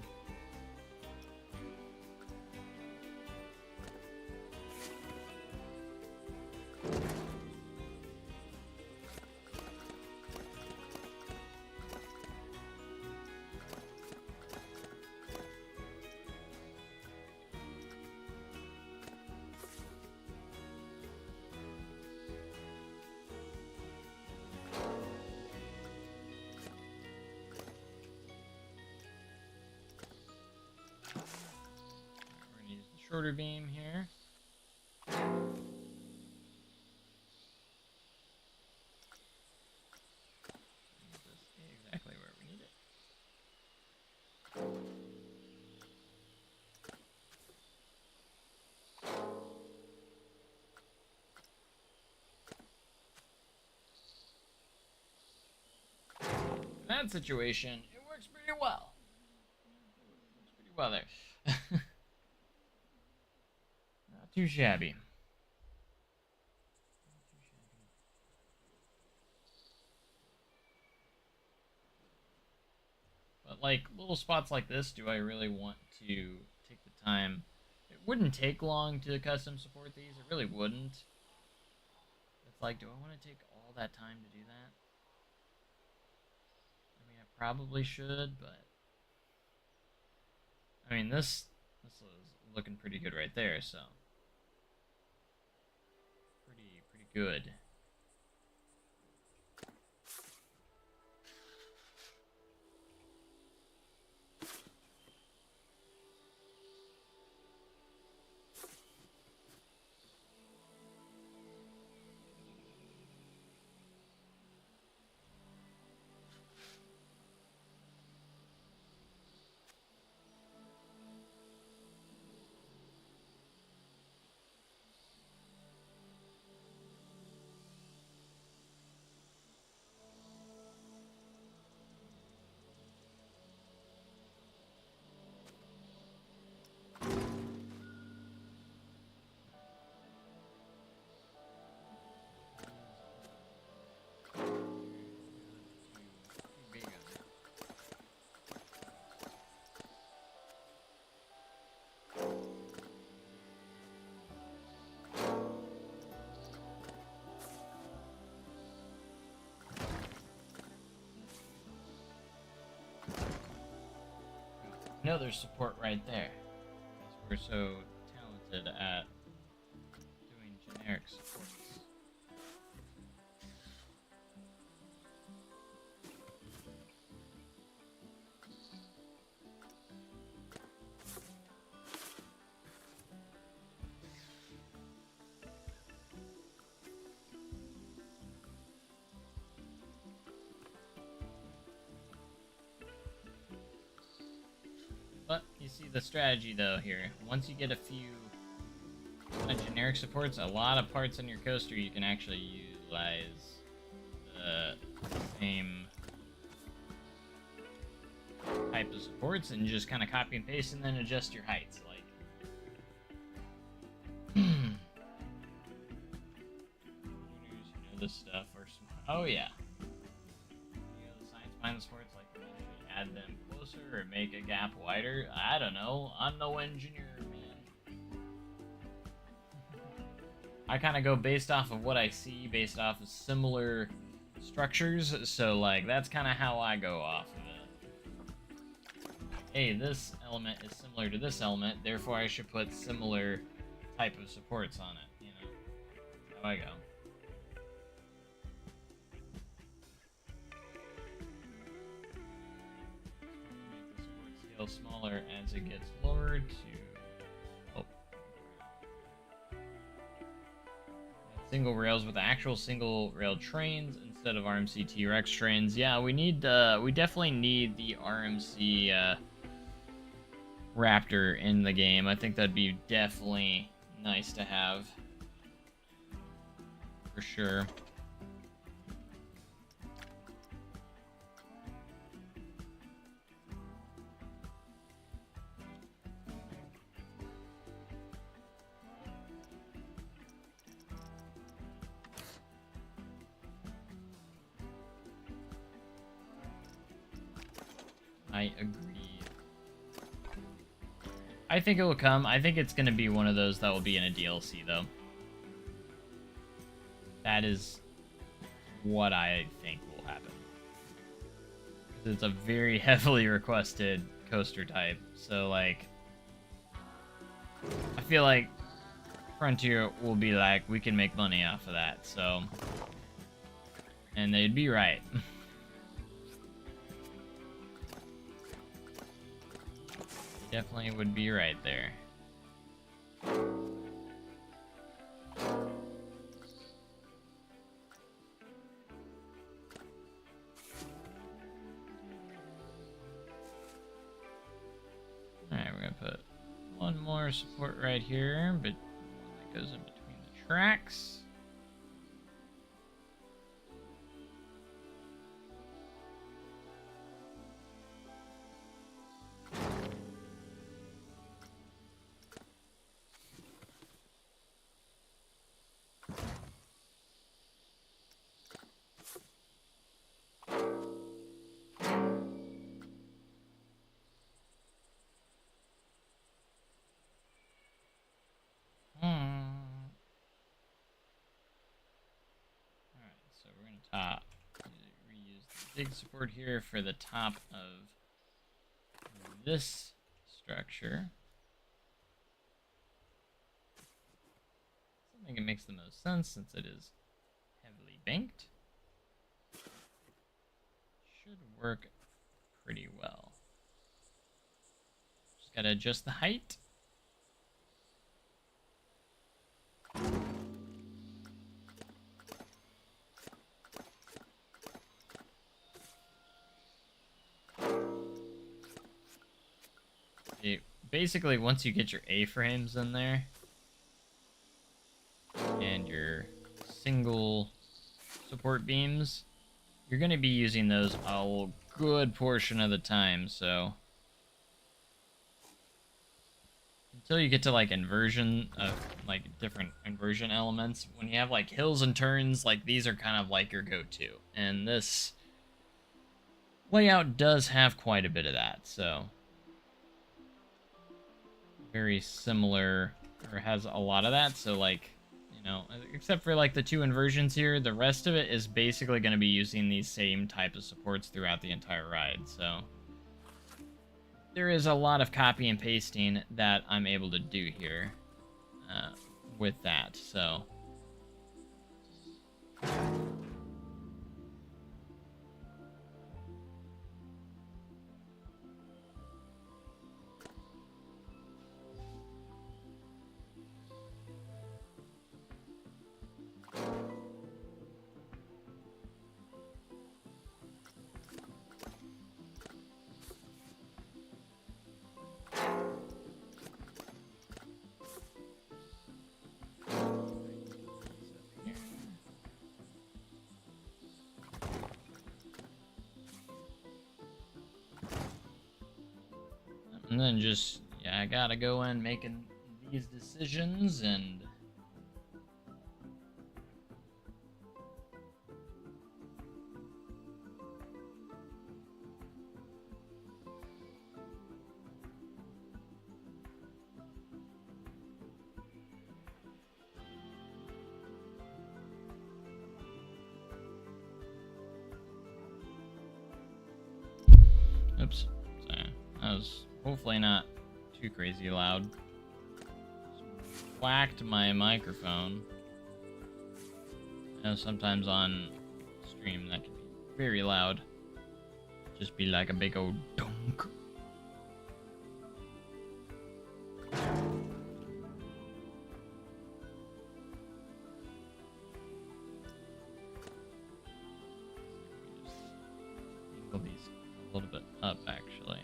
A: We're gonna use the shorter beam here. Use this exactly where we need it. In that situation, it works pretty well. Works pretty well there. Not too shabby. But like little spots like this, do I really want to take the time? It wouldn't take long to custom support these. It really wouldn't. It's like, do I want to take all that time to do that? I mean, I probably should, but I mean, this is looking pretty good right there, so pretty good. No, there's support right there. Because we're so talented at doing generic supports. But you see the strategy though here. Once you get a few kind of generic supports, a lot of parts on your coaster you can actually utilize the same type of supports and just kind of copy and paste and then adjust your heights. Like, you know this stuff or oh yeah, you know the science behind the sports, like you should add them closer or make a gap wider. I don't know. I'm no engineer, man. I kind of go based off of what I see, based off of similar structures. So like that's kind of how I go off of it. Hey, this element is similar to this element, therefore I should put similar type of supports on it. You know, that's how I go. Smaller as it gets lowered to single rails with actual single rail trains instead of RMC T-Rex trains. Yeah, we definitely need the RMC Raptor in the game. I think that'd be definitely nice to have for sure. I agree. I think it will come. I think it's going to be one of those that will be in a DLC, though. That is what I think will happen. Because it's a very heavily requested coaster type. So, like, I feel like Frontier will be like, we can make money off of that, so... And they'd be right. Definitely would be right there. Alright, we're gonna put one more support right here, but one that goes in between the tracks. top. Reuse the big support here for the top of this structure. I think it makes the most sense since it is heavily banked. Should work pretty well. Just gotta adjust the height. Basically, once you get your A-frames in there and your single support beams, you're going to be using those a good portion of the time, so until you get to like inversion of like different inversion elements, when you have like hills and turns, like these are kind of like your go-to, and this layout does have quite a bit of that, so very similar, or has a lot of that, so like, you know, except for like the two inversions here, the rest of it is basically going to be using these same type of supports throughout the entire ride, so there is a lot of copy and pasting that I'm able to do here with that, so and then just, yeah, I gotta go in making these decisions, and oops, sorry, that was hopefully not too crazy loud. Just whacked my microphone. I know sometimes on stream that can be very loud. Just be like a big old dunk. Angle these a little bit up, actually.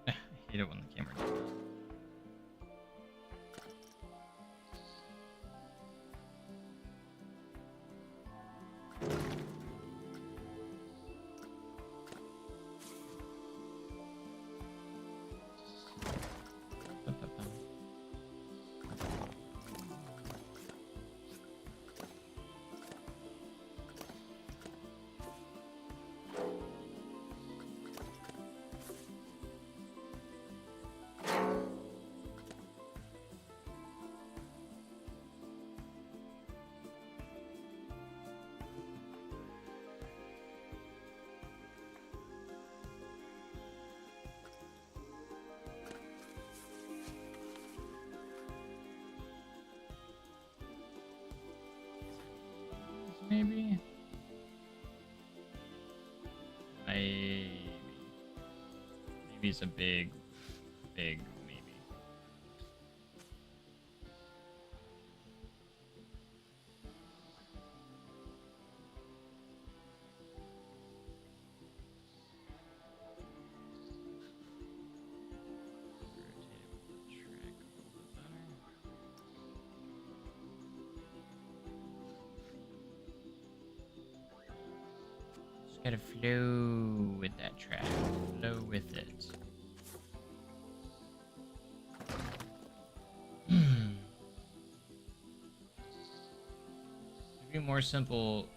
A: I hate it when the camera does that. Maybe. Maybe it's a big maybe. Just gotta flow with that track. Flow with it. Maybe a more simple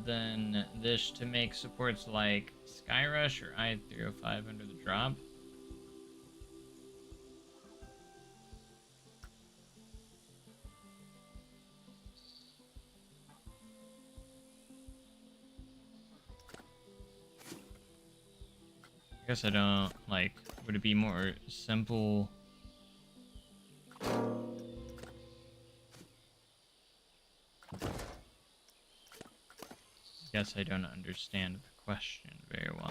A: than this to make supports like Skyrush or I-305 under the drop. I guess I don't, like, would it be more simple? I guess I don't understand the question very well.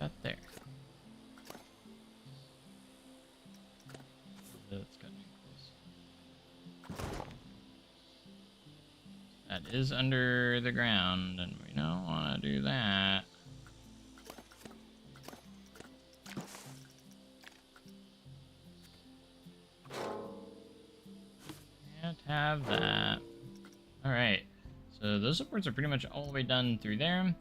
A: Up there. That's getting close. That is under the ground, and we don't want to do that. Can't have that. Alright, so those supports are pretty much all the way done through there.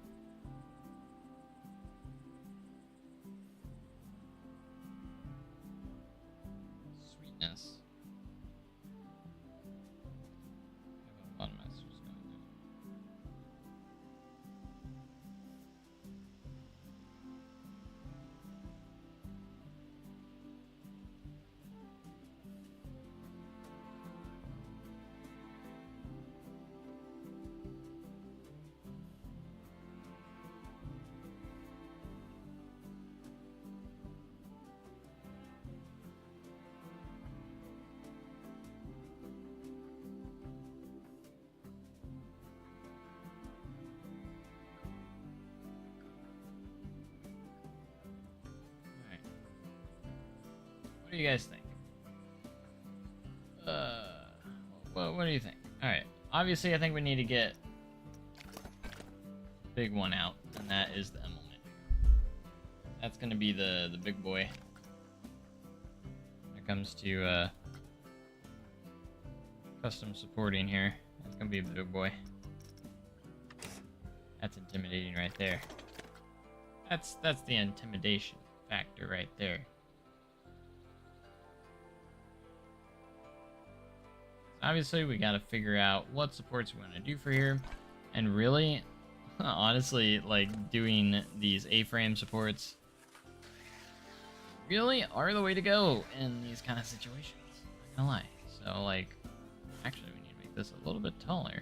A: Sweetness. I have a lot of messages going through. What do you guys think? What do you think? Alright, obviously I think we need to get the big one out, and that is the Emelman. That's gonna be the big boy when it comes to custom supporting here. That's gonna be the big boy. That's intimidating right there. That's the intimidation factor right there. Obviously, we gotta figure out what supports we want to do for here. And really, honestly, like, doing these A-frame supports really are the way to go in these kind of situations. Not gonna lie. So, like, actually, we need to make this a little bit taller.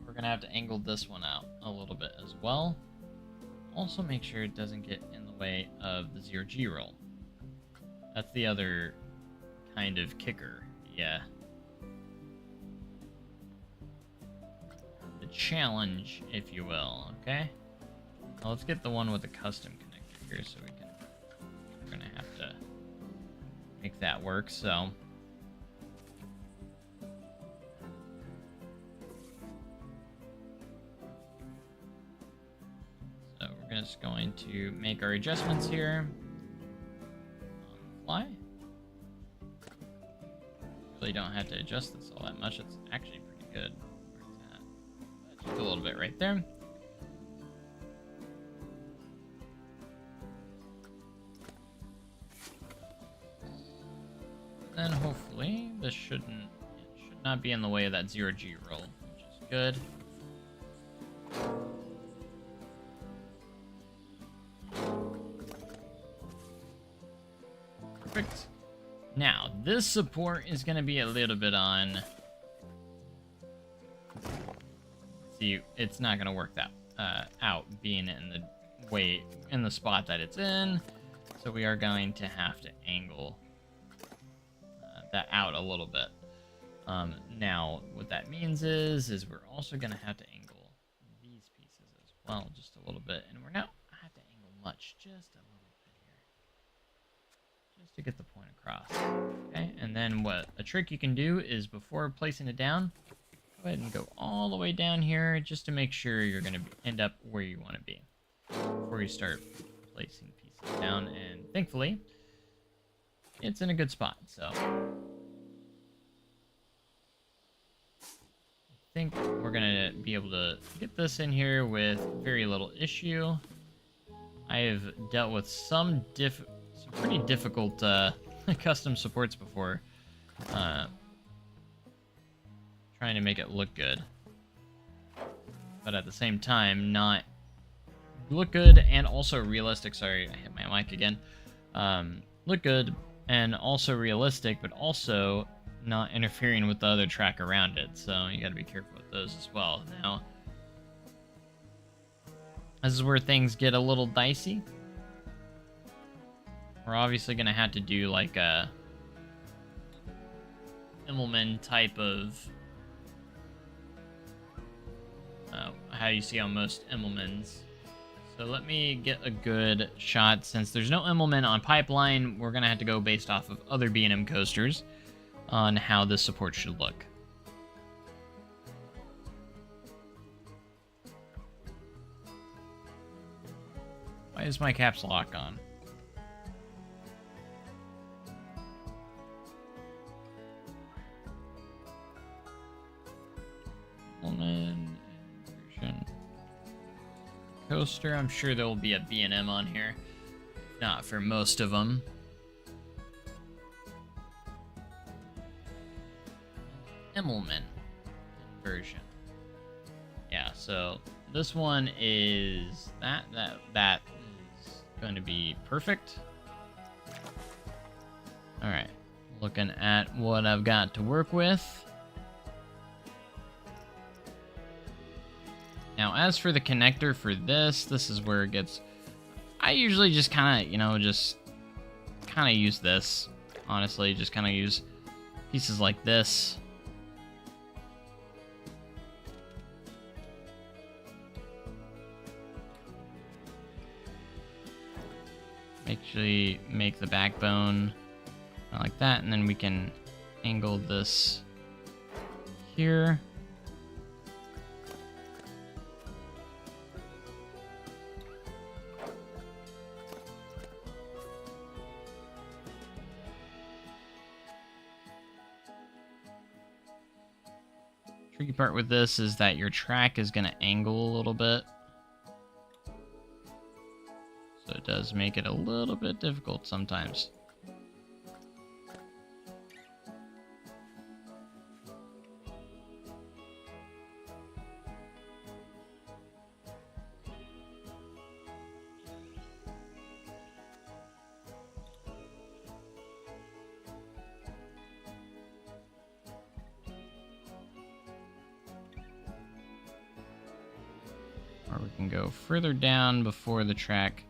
A: We're gonna have to angle this one out a little bit as well. Also make sure it doesn't get in the way of the 0G roll. That's the other kind of kicker, yeah. The challenge, if you will, okay? Now let's get the one with the custom connector here so we can... We're gonna have to make that work, so... We're just going to make our adjustments here. Fly. Really don't have to adjust this all that much. It's actually pretty good. Where's that? Just a little bit right there. Then hopefully this should not be in the way of that 0G roll, which is good. Perfect. Now, this support is going to be a little bit on... See, it's not going to work that out being in the way, in the spot that it's in. So we are going to have to angle that out a little bit. Now, what that means is we're also going to have to angle these pieces well, just a little bit. And we're now, I have to angle much, just a little bit here. Just to get the point across. Okay, and then what a trick you can do is before placing it down, go ahead and go all the way down here just to make sure you're going to end up where you want to be before you start placing pieces down. And thankfully, it's in a good spot, so I think we're going to be able to get this in here with very little issue. I have dealt with some pretty difficult custom supports before, trying to make it look good, but at the same time not look good and also realistic. Sorry, I hit my mic again. Look good and also realistic, but also not interfering with the other track around it, so you gotta be careful with those as well. Now, this is where things get a little dicey. We're obviously gonna have to do like a Immelman type of how you see on most Immelmans. So let me get a good shot. Since there's no Immelman on Pipeline, we're gonna have to go based off of other B&M coasters on how this support should look. Why is my caps lock on? Version coaster. I'm sure there will be a B&M on here. Not for most of them. Immelman version. Yeah, so this one is that is going to be perfect. All right, looking at what I've got to work with. Now, as for the connector for this is where it gets... I usually just kind of, use this. Honestly, just kind of use pieces like this. Actually make the backbone like that, and then we can angle this here. Tricky part with this is that your track is going to angle a little bit. So it does make it a little bit difficult sometimes. Or we can go further down before the track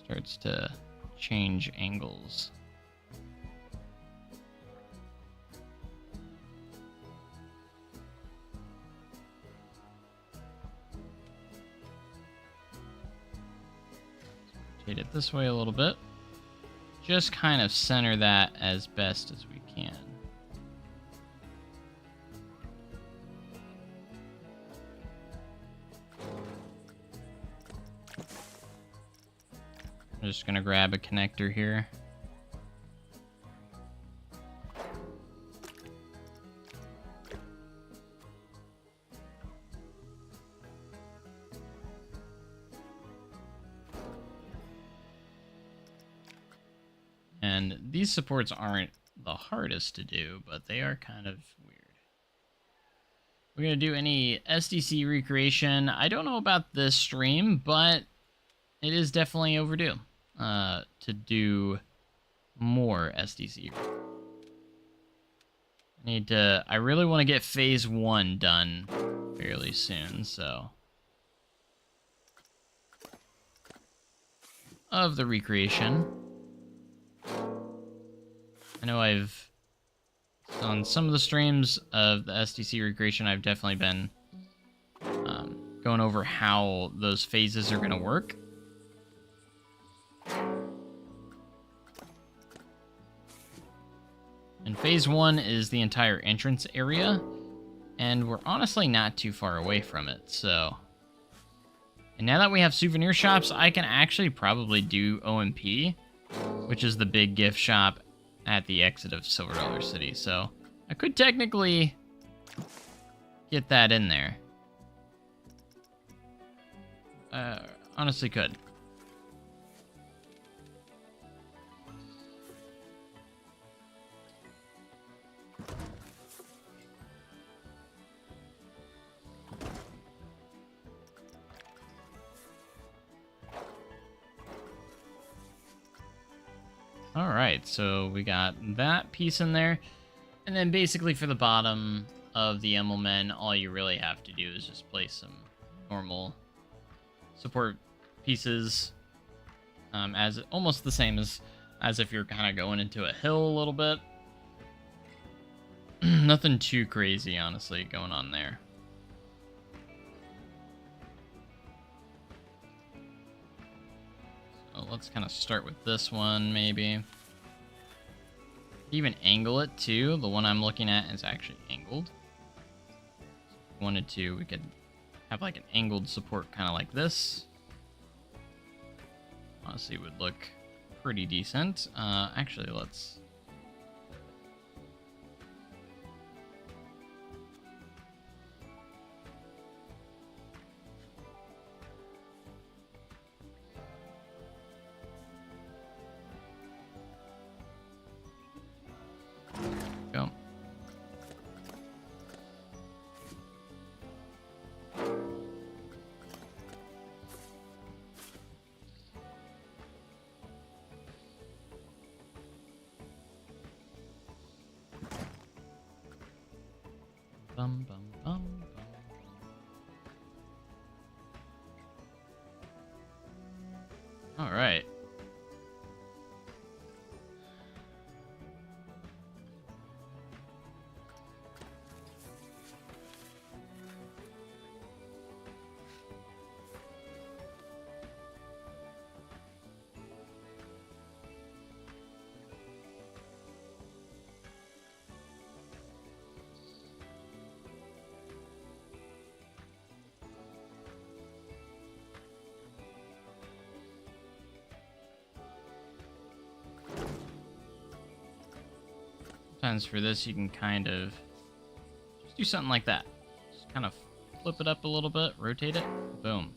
A: starts to change angles. Rotate it this way a little bit. Just kind of center that as best as we can. I'm just gonna grab a connector here. And these supports aren't the hardest to do, but they are kind of weird. We're gonna do any SDC recreation. I don't know about this stream, but it is definitely overdue to do more SDC. I really want to get phase 1 done fairly soon, so. Of the recreation. I know on some of the streams of the SDC recreation, I've definitely been going over how those phases are going to work. And phase 1 is the entire entrance area, and we're honestly not too far away from it, so... And now that we have souvenir shops, I can actually probably do OMP, which is the big gift shop at the exit of Silver Dollar City, so I could technically get that in there. Honestly could. All right, so we got that piece in there. And then basically for the bottom of the Emblemen, all you really have to do is just place some normal support pieces, as almost the same as if you're kind of going into a hill a little bit. Nothing too crazy, honestly, going on there. So let's kind of start with this one, maybe. Even angle it too. The one I'm looking at is actually angled. So if we wanted to, we could have like an angled support kind of like this. Honestly, it would look pretty decent. Actually, let's... go. Bum, bum, bum, bum. All right. Sometimes for this, you can kind of just do something like that. Just kind of flip it up a little bit, rotate it, boom.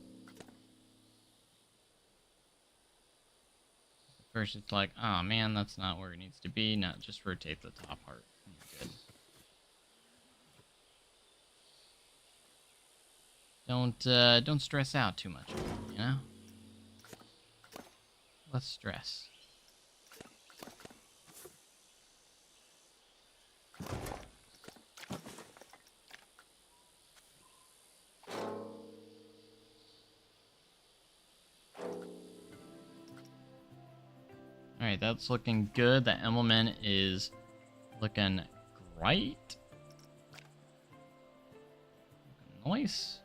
A: First, it's like, oh man, that's not where it needs to be. No, just rotate the top part. And you're good. Don't stress out too much, you know? Less stress. Alright, that's looking good. The Emblemen is looking great. Looking nice.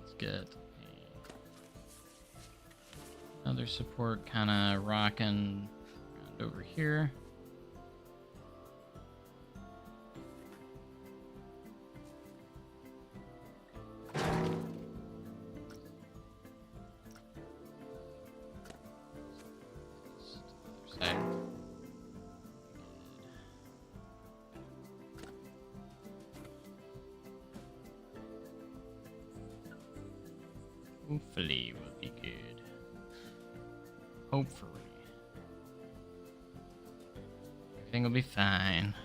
A: Let's get another support kind of rocking around over here. Hopefully will be good. Hopefully. Everything will be fine.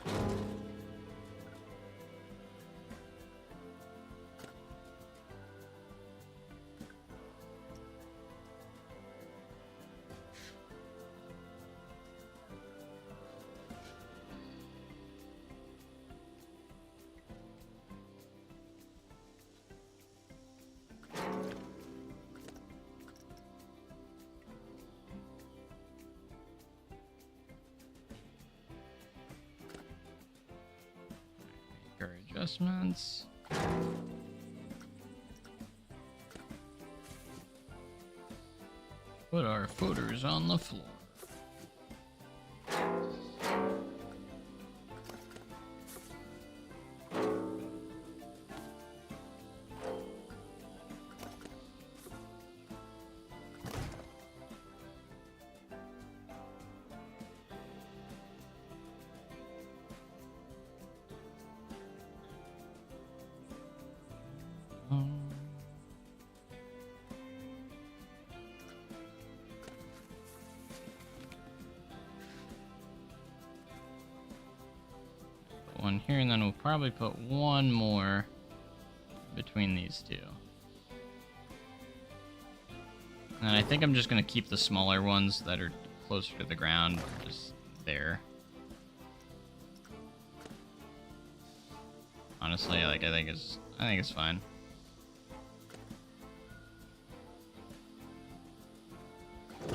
A: adjustments. Put our footers on the floor. One here, and then we'll probably put one more between these two. And I think I'm just going to keep the smaller ones that are closer to the ground just there. Honestly, like I think it's fine.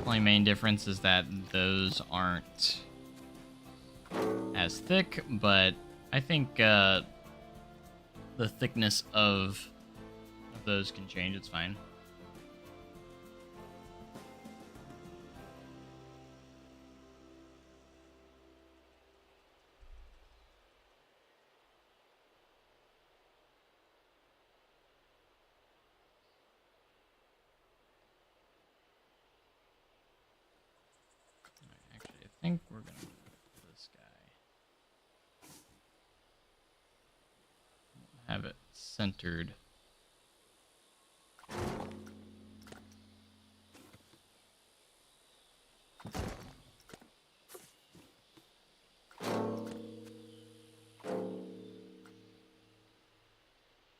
A: Only main difference is that those aren't as thick, but I think the thickness of those can change. It's fine. Actually, I think we're gonna move this guy. Have it centered.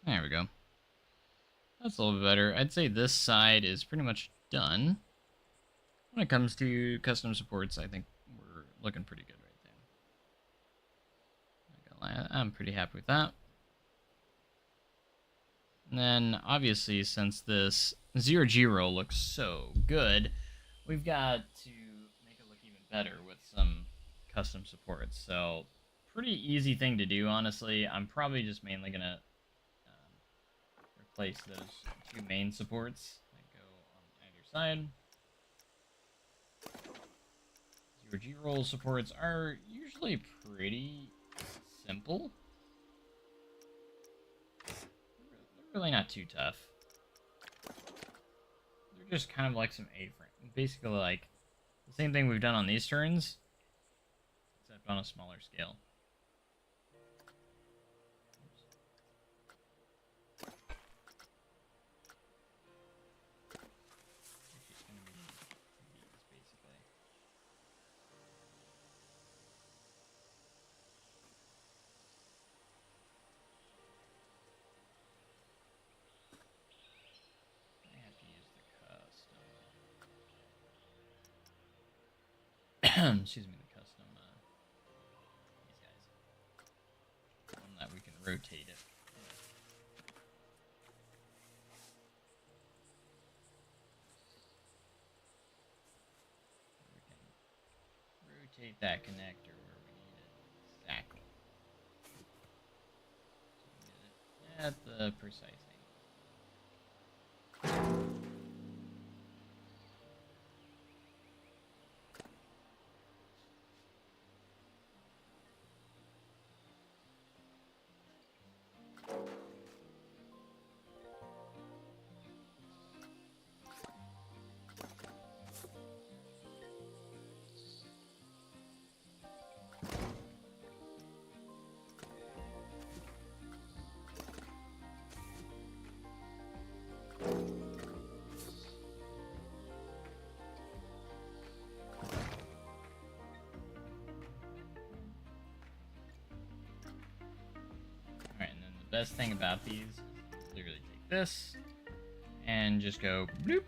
A: There we go. That's a little bit better. I'd say this side is pretty much done. When it comes to custom supports, I think we're looking pretty good right there. Not gonna lie, I'm pretty happy with that. And then, obviously, since this zero-G roll looks so good, we've got to make it look even better with some custom supports. So, pretty easy thing to do, honestly. I'm probably just mainly going to replace those two main supports that go on either side. Zero-G roll supports are usually pretty simple. Really not too tough. They're just kind of like some A-frame. Basically like the same thing we've done on these turns, except on a smaller scale. It's gonna be these, basically. I have to use the custom. Excuse me, the custom. These guys. One that we can rotate it. We can rotate that connector where we need it exactly. So we get it at the precise angle. Best thing about these is literally take this and just go bloop,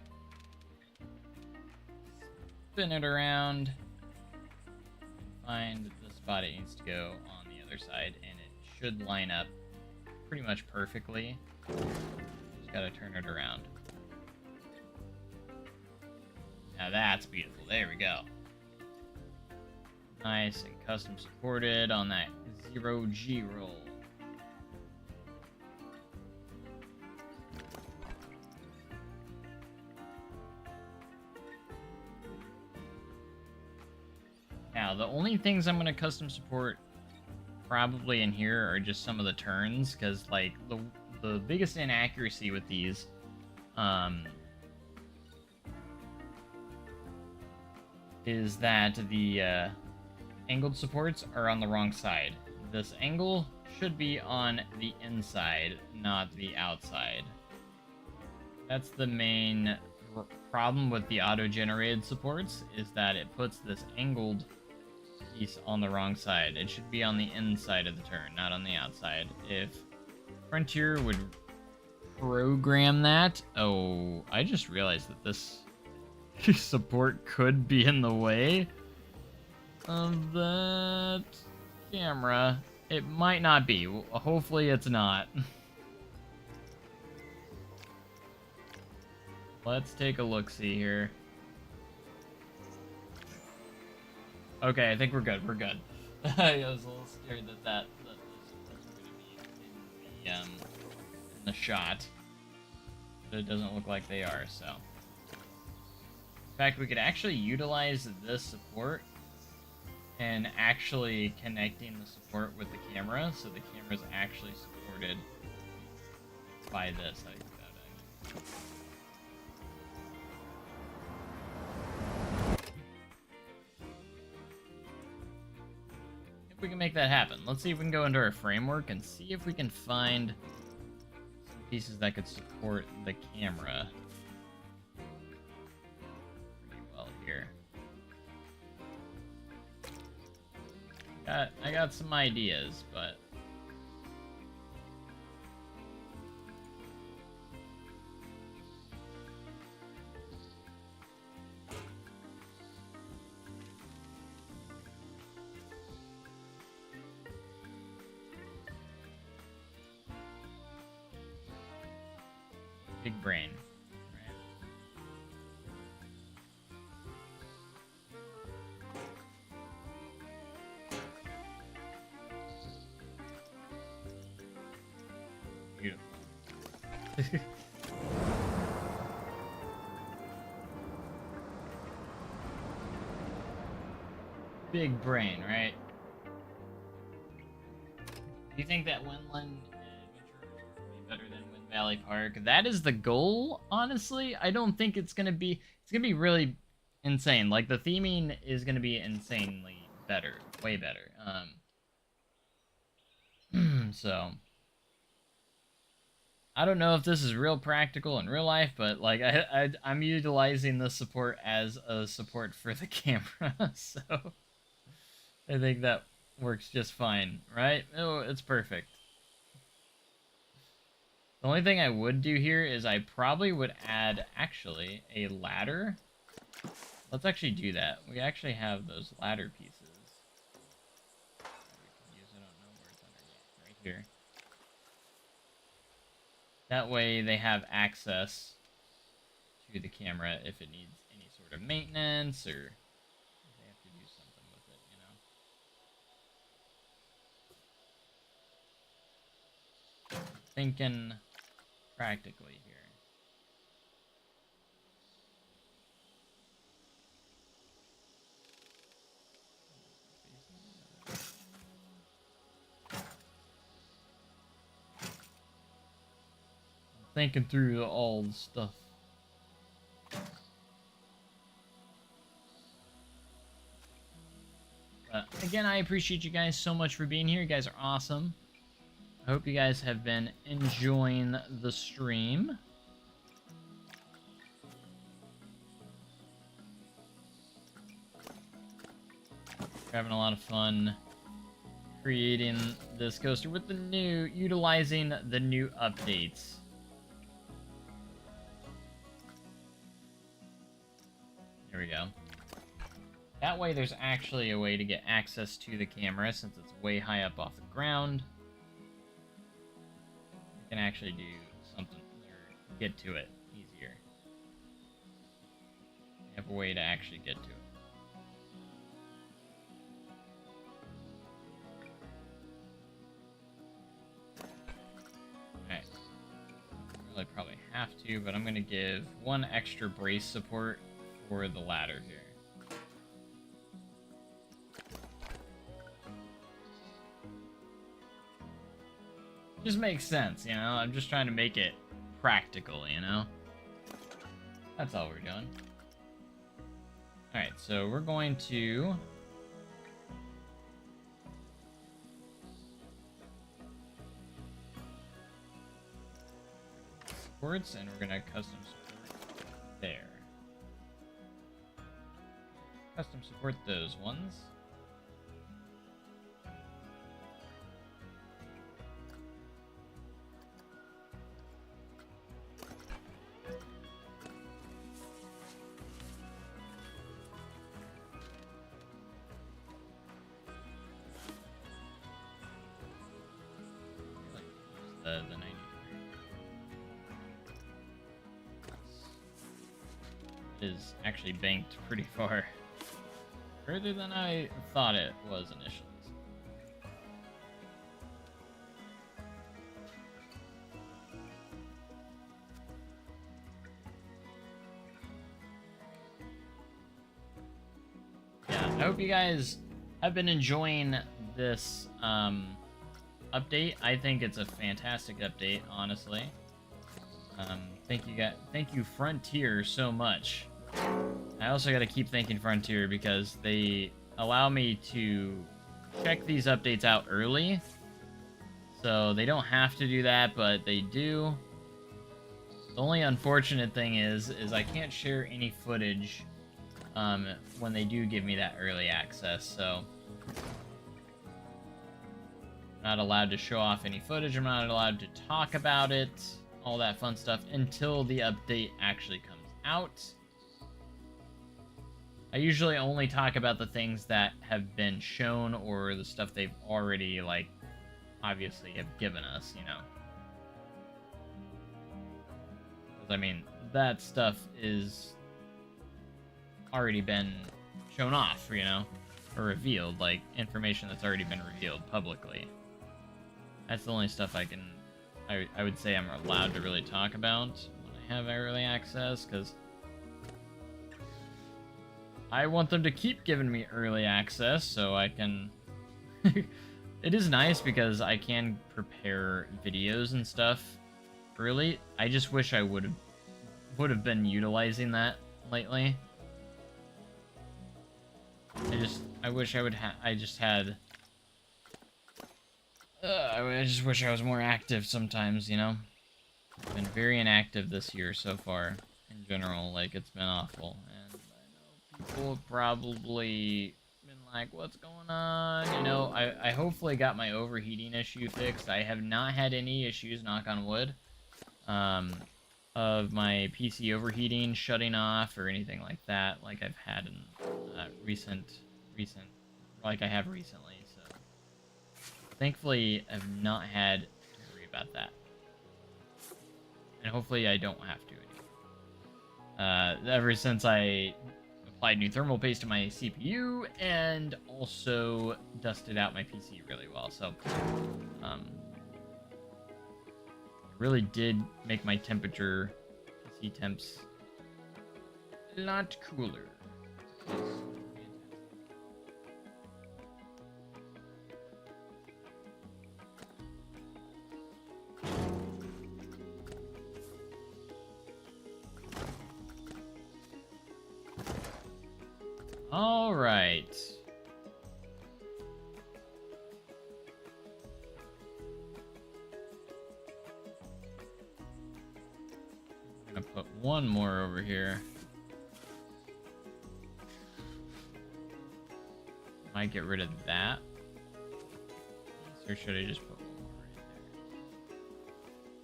A: spin it around, find the spot it needs to go on the other side, and it should line up pretty much perfectly. Just gotta turn it around. Now that's beautiful. There we go. Nice and custom supported on that zero-G roll. Now, the only things I'm going to custom support probably in here are just some of the turns, because, like, the biggest inaccuracy with these, is that the angled supports are on the wrong side. This angle should be on the inside, not the outside. That's the main problem with the auto-generated supports, is that it puts this angled piece on the wrong side. It should be on the inside of the turn, not on the outside. If Frontier would program that... Oh, I just realized that this support could be in the way of that camera. It might not be. Hopefully it's not. Let's take a look-see here. Okay, I think we're good. We're good. I was a little scared that this wasn't going to be in the shot. But it doesn't look like they are, so. In fact, we could actually utilize this support and actually connecting the support with the camera, so the camera is actually supported by this. I think that if we can make that happen. Let's see if we can go into our framework and see if we can find some pieces that could support the camera pretty well here. I got some ideas, but big brain. Beautiful. Big brain, right? Do you think that Windland Adventure will be better than Wind Valley Park? That is the goal, honestly. I don't think it's gonna be... It's gonna be really insane. Like, the theming is gonna be insanely better. Way better. So... I don't know if this is real practical in real life, but like I'm utilizing the support as a support for the camera, so I think that works just fine, right? Oh, it's perfect. The only thing I would do here is I probably would add actually a ladder. Let's actually do that. We actually have those ladder pieces. We can use it. I don't know where it's underneath. Right here. That way they have access to the camera if it needs any sort of maintenance or they have to do something with it, you know. Thinking practically here. Thinking through all the stuff. Again, I appreciate you guys so much for being here. You guys are awesome. I hope you guys have been enjoying the stream. We're having a lot of fun creating this coaster with utilizing the new updates. There we go. That way there's actually a way to get access to the camera since it's way high up off the ground. You can actually do something or get to it easier. You have a way to actually get to it. Alright. Really probably have to, but I'm going to give one extra brace support for the ladder here. just makes sense, you know? I'm just trying to make it practical, you know? That's all we're doing. Alright, so we're going to... supports, and we're gonna custom support there. Custom support those ones. The 93 is actually banked pretty far further than I thought it was initially. Yeah, I hope you guys have been enjoying this update. I think it's a fantastic update, honestly. Thank you Frontier so much. I also got to keep thanking Frontier because they allow me to check these updates out early. So they don't have to do that, but they do. The only unfortunate thing is I can't share any footage when they do give me that early access, so I'm not allowed to show off any footage, I'm not allowed to talk about it, all that fun stuff, until the update actually comes out. I usually only talk about the things that have been shown or the stuff they've already, like, obviously have given us, you know. Because, I mean, that stuff is already been shown off, you know, or revealed, like, information that's already been revealed publicly. That's the only stuff I would say I'm allowed to really talk about when I have early access, because I want them to keep giving me early access so I can... It is nice because I can prepare videos and stuff early. I just wish I would have been utilizing that lately. I wish I would I just wish I was more active sometimes, you know? I've been very inactive this year so far, in general, like, it's been awful, and I know people have probably been like, what's going on? You know, I hopefully got my overheating issue fixed. I have not had any issues, knock on wood, of my PC overheating, shutting off, or anything like that, like I've had in like I have recently. Thankfully, I've not had to worry about that. And hopefully I don't have to. Ever since I applied new thermal paste to my CPU and also dusted out my PC really well. So, it really did make my temperature, PC temps, a lot cooler. All right. I'm gonna put one more over here. Might get rid of that. Or should I just put one more right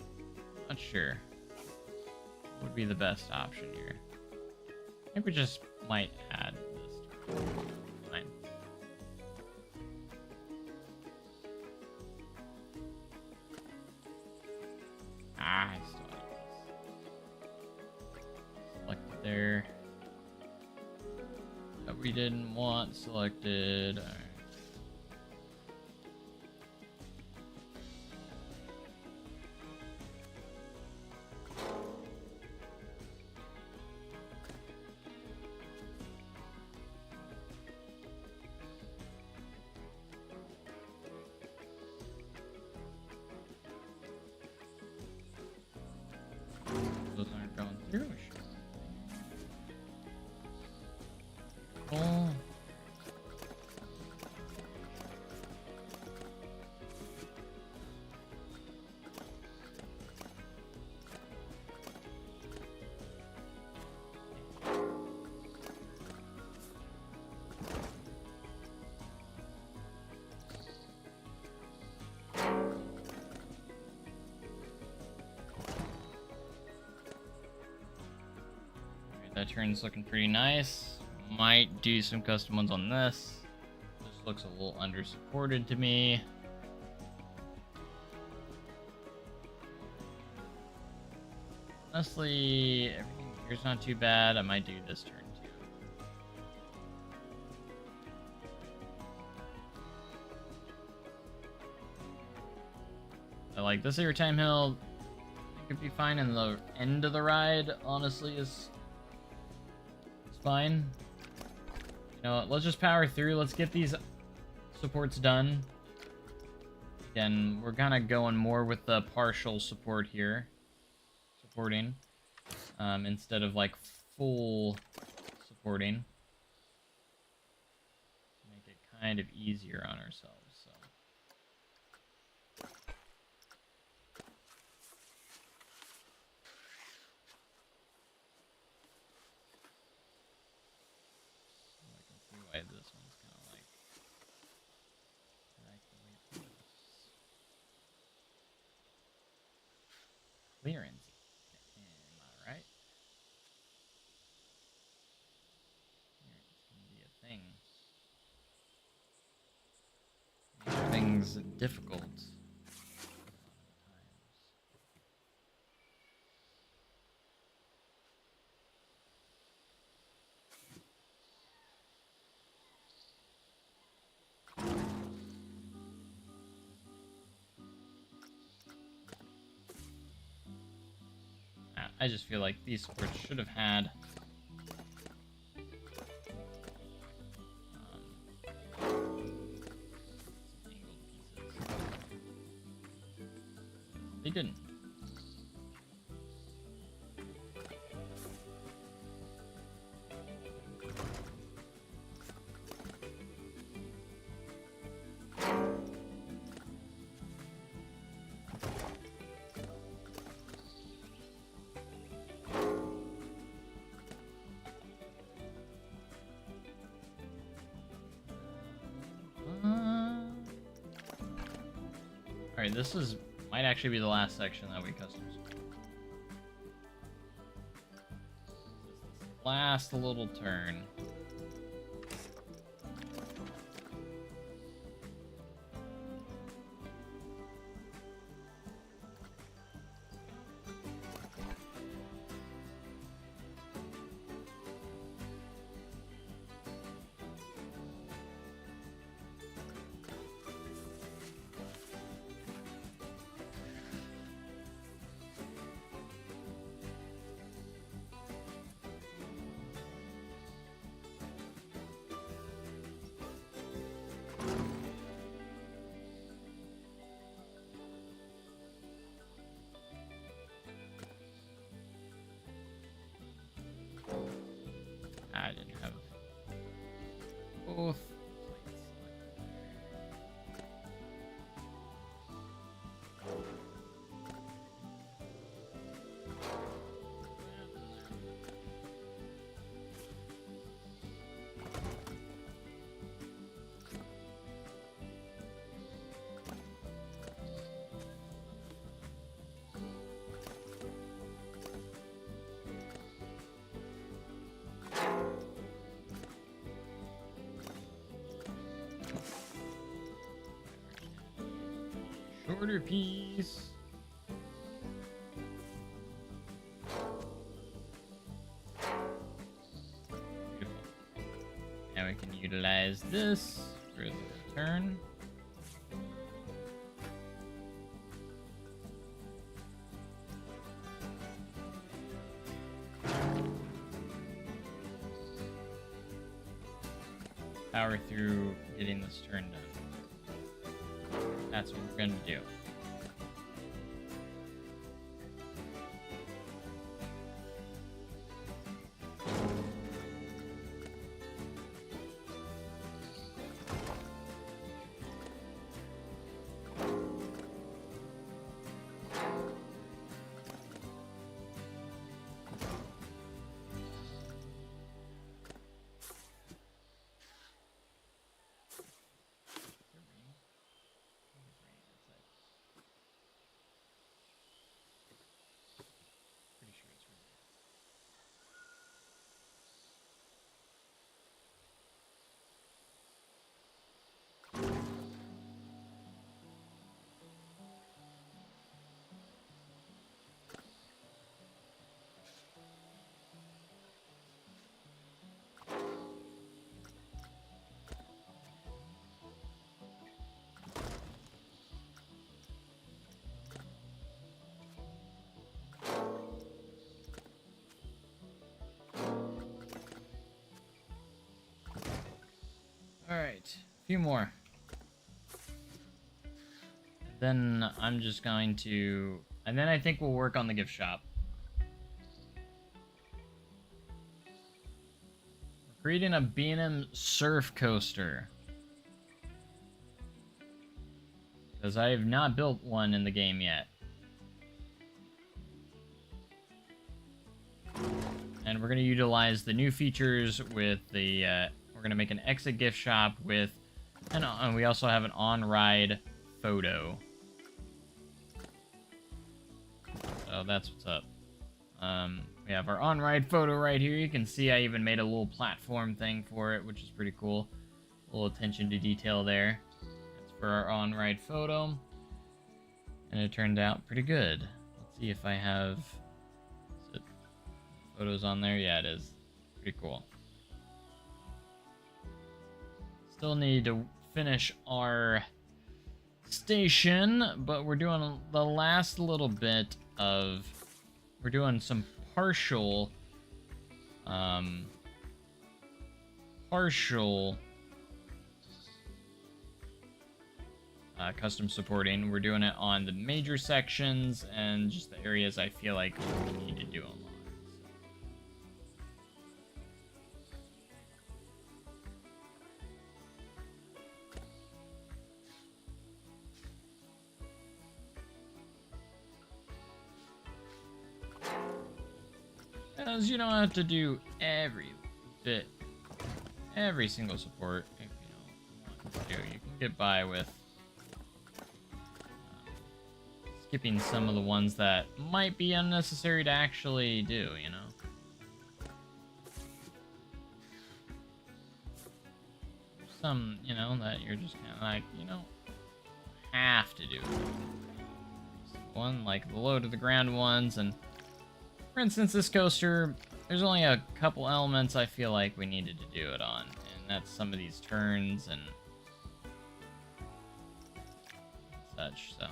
A: there? Not sure. What would be the best option here? I think we just might add this. Fine. I still have this. Select there. That we didn't want selected. All right. That turn's looking pretty nice. Might do some custom ones on this. This looks a little under supported to me. Honestly, everything here's not too bad. I might do this turn too. I like this every time hill. It could be fine, and the end of the ride, honestly, is fine. You know what, let's just power through. Let's get these supports done. Again, we're kind of going more with the partial support here. Supporting. Instead of like full supporting. Make it kind of easier on ourselves, so. I can see why this one's kind of like like the way it looks. Clearance. Am I right? Clearance can be a thing. Makes things difficult. I just feel like these sports should have had angled pieces. They didn't. Alright, this might actually be the last section that we custom. Last little turn. I didn't have both plates shorter piece. Beautiful. Now we can utilize this for the return. Power through getting this turn done. That's what we're going to do. right, a few more. Then I'm just going to... And then I think we'll work on the gift shop. We're creating a B&M surf coaster. Because I have not built one in the game yet. And we're going to utilize the new features with the... we're going to make an exit gift shop with... And we also have an on-ride photo. So that's what's up. We have our on-ride photo right here. You can see I even made a little platform thing for it, which is pretty cool. A little attention to detail there. That's for our on-ride photo. And it turned out pretty good. Let's see if I have photos on there. Yeah, it is. Pretty cool. Still need to finish our station, but we're doing the last little bit of... We're doing some partial custom supporting. We're doing it on the major sections and just the areas I feel like we need to do them on. Because you don't have to do every single support if you don't want to. You can get by with skipping some of the ones that might be unnecessary to actually do, you know? Some, you know, that you're just kind of like, you don't have to do. One, like the low to the ground ones, and for instance, this coaster, there's only a couple elements I feel like we needed to do it on, and that's some of these turns and such, so.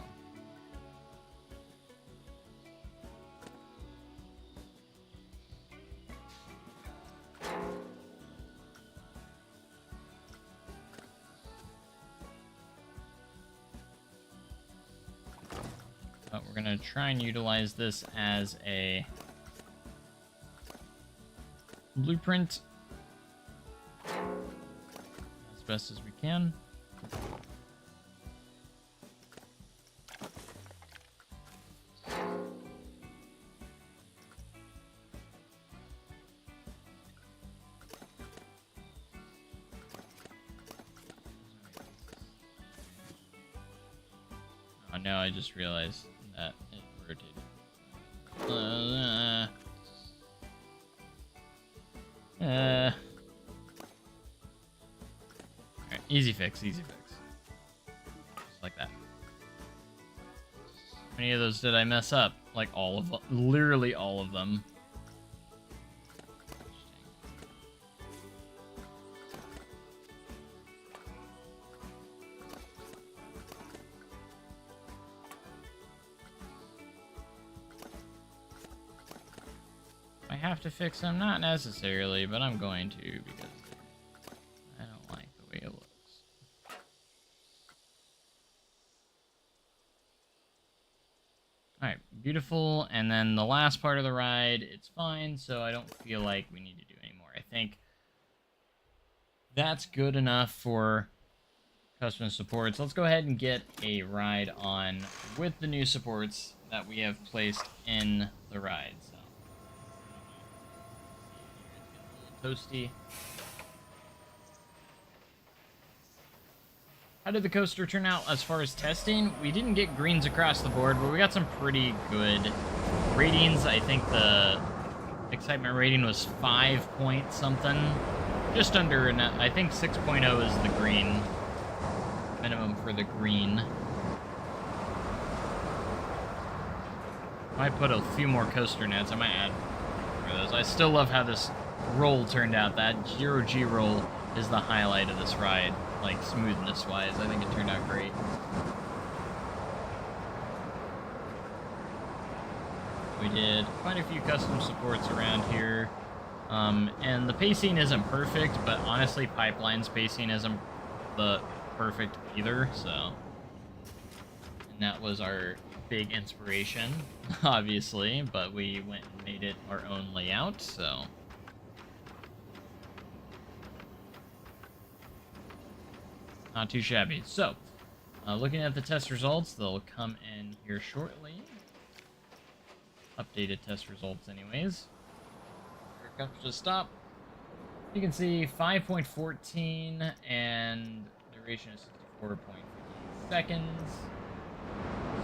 A: But we're gonna try and utilize this as a blueprint as best as we can. Oh no, I just realized that it rotated. Alright, easy fix, easy fix. Just like that. How many of those did I mess up? Like all of them. Literally all of them. I have to fix them? Not necessarily, but I'm going to because I don't like the way it looks. Alright, beautiful. And then the last part of the ride, it's fine, so I don't feel like we need to do any more. I think that's good enough for custom supports. Let's go ahead and get a ride on with the new supports that we have placed in the ride. So. Toasty. How did the coaster turn out as far as testing? We didn't get greens across the board, but we got some pretty good ratings. I think the excitement rating was 5 point something. Just under, I think 6.0 is the green. Minimum for the green. Might put a few more coaster nets. I might add for those. I still love how this roll turned out. That 0G roll is the highlight of this ride, like smoothness wise. I think it turned out great. We did quite a few custom supports around here, and the pacing isn't perfect, but honestly Pipeline's pacing isn't the perfect either, so. And that was our big inspiration, obviously, but we went and made it our own layout, so. Not too shabby. So, looking at the test results, they'll come in here shortly. Updated test results anyways. Here it comes to stop. You can see 5.14 and duration is 64.58 seconds.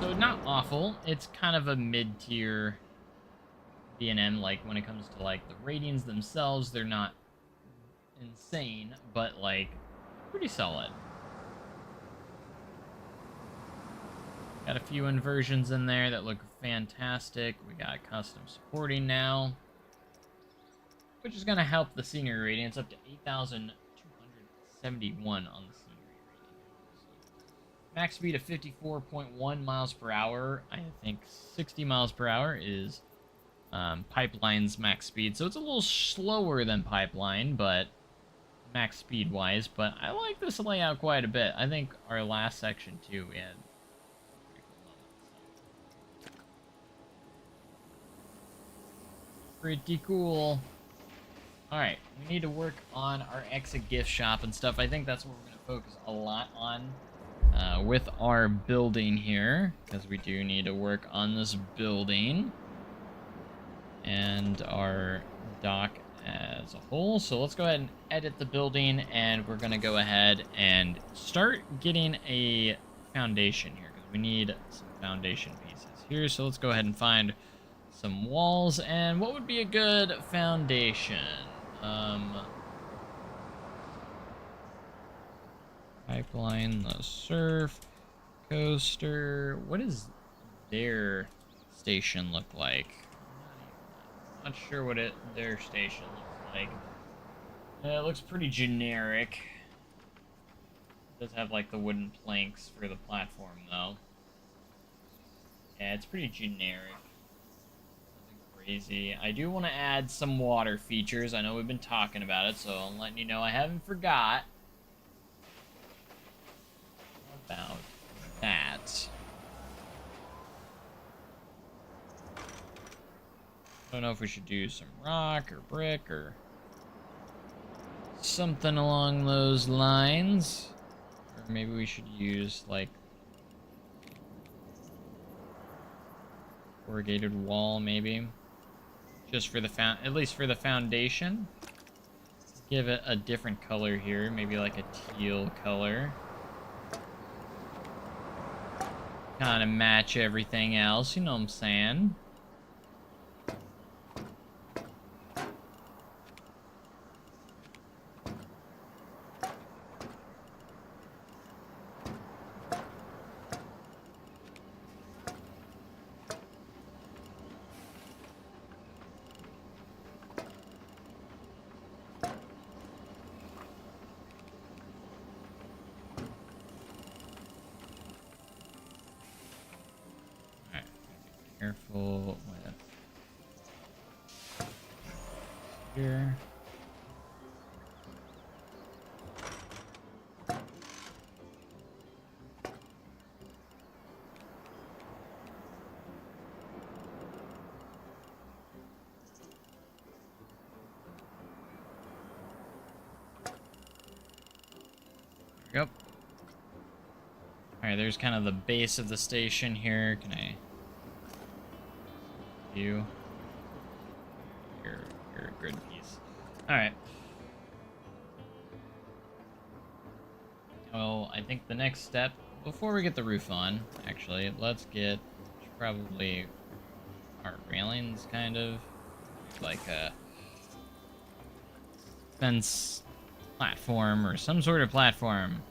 A: So not awful. It's kind of a mid-tier B&M. Like when it comes to like the ratings themselves, they're not insane, but like pretty solid. Got a few inversions in there that look fantastic. We got custom supporting now, which is going to help the scenery rating. It's up to 8,271 on the scenery rating. Max speed of 54.1 miles per hour. I think 60 miles per hour is Pipeline's max speed. So it's a little slower than Pipeline, but max speed wise. But I like this layout quite a bit. I think our last section too, we had pretty cool. Alright, we need to work on our exit gift shop and stuff. I think that's what we're going to focus a lot on with our building here, because we do need to work on this building and our dock as a whole. So let's go ahead and edit the building, and we're going to go ahead and start getting a foundation here, because we need some foundation pieces here. So let's go ahead and find some walls, and what would be a good foundation? Pipeline, the surf, coaster. What does their station look like? Not sure what their station looks like. It looks pretty generic. It does have like the wooden planks for the platform though. Yeah, it's pretty generic. Crazy. I do want to add some water features. I know we've been talking about it, so I'm letting you know I haven't forgot about that. I don't know if we should do some rock or brick or something along those lines, or maybe we should use like corrugated wall, maybe. Just for the at least for the foundation. Give it a different color here, maybe like a teal color. Kind of match everything else, you know what I'm saying? Careful with here. Yep. Alright, there's kind of the base of the station here. Can I... you. You're a good piece. Alright. Well, I think the next step, before we get the roof on, actually, let's get probably our railings kind of like a fence platform or some sort of platform.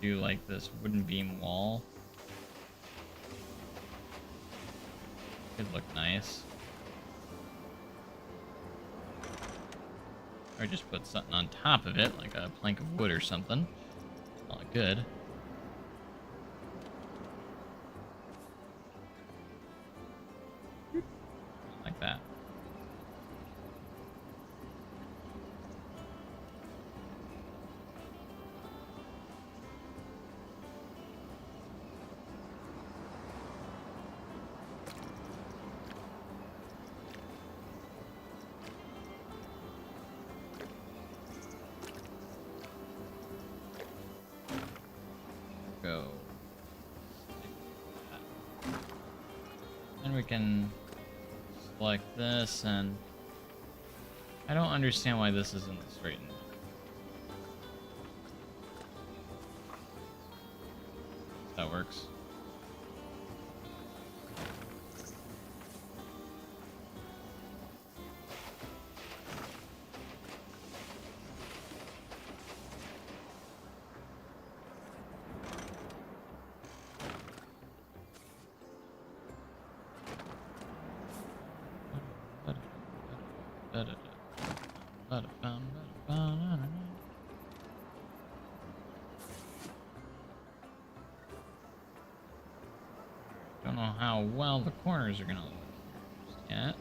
A: Do like this wooden beam wall. Could look nice. Or just put something on top of it, like a plank of wood or something. All good. go. Then we can select this, and I don't understand why this isn't straightened. That works. Don't know how well the corners are gonna look just yet.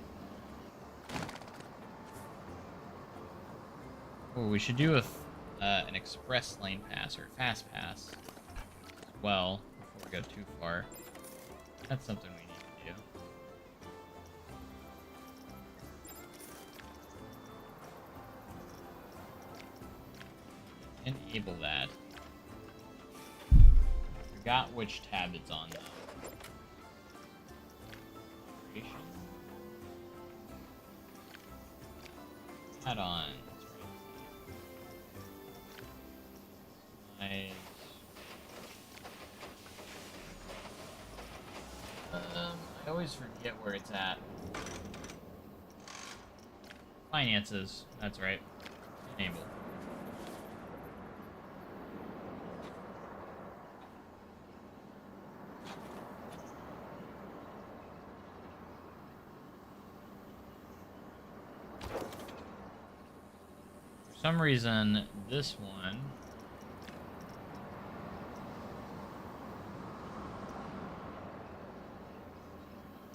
A: Oh, we should do an express lane pass or fast pass as well before we go too far. That's something we need to do. Enable that. Forgot which tab it's on though. Add-on. Nice. I always forget where it's at. Finances. That's right. Enable. For some reason, this one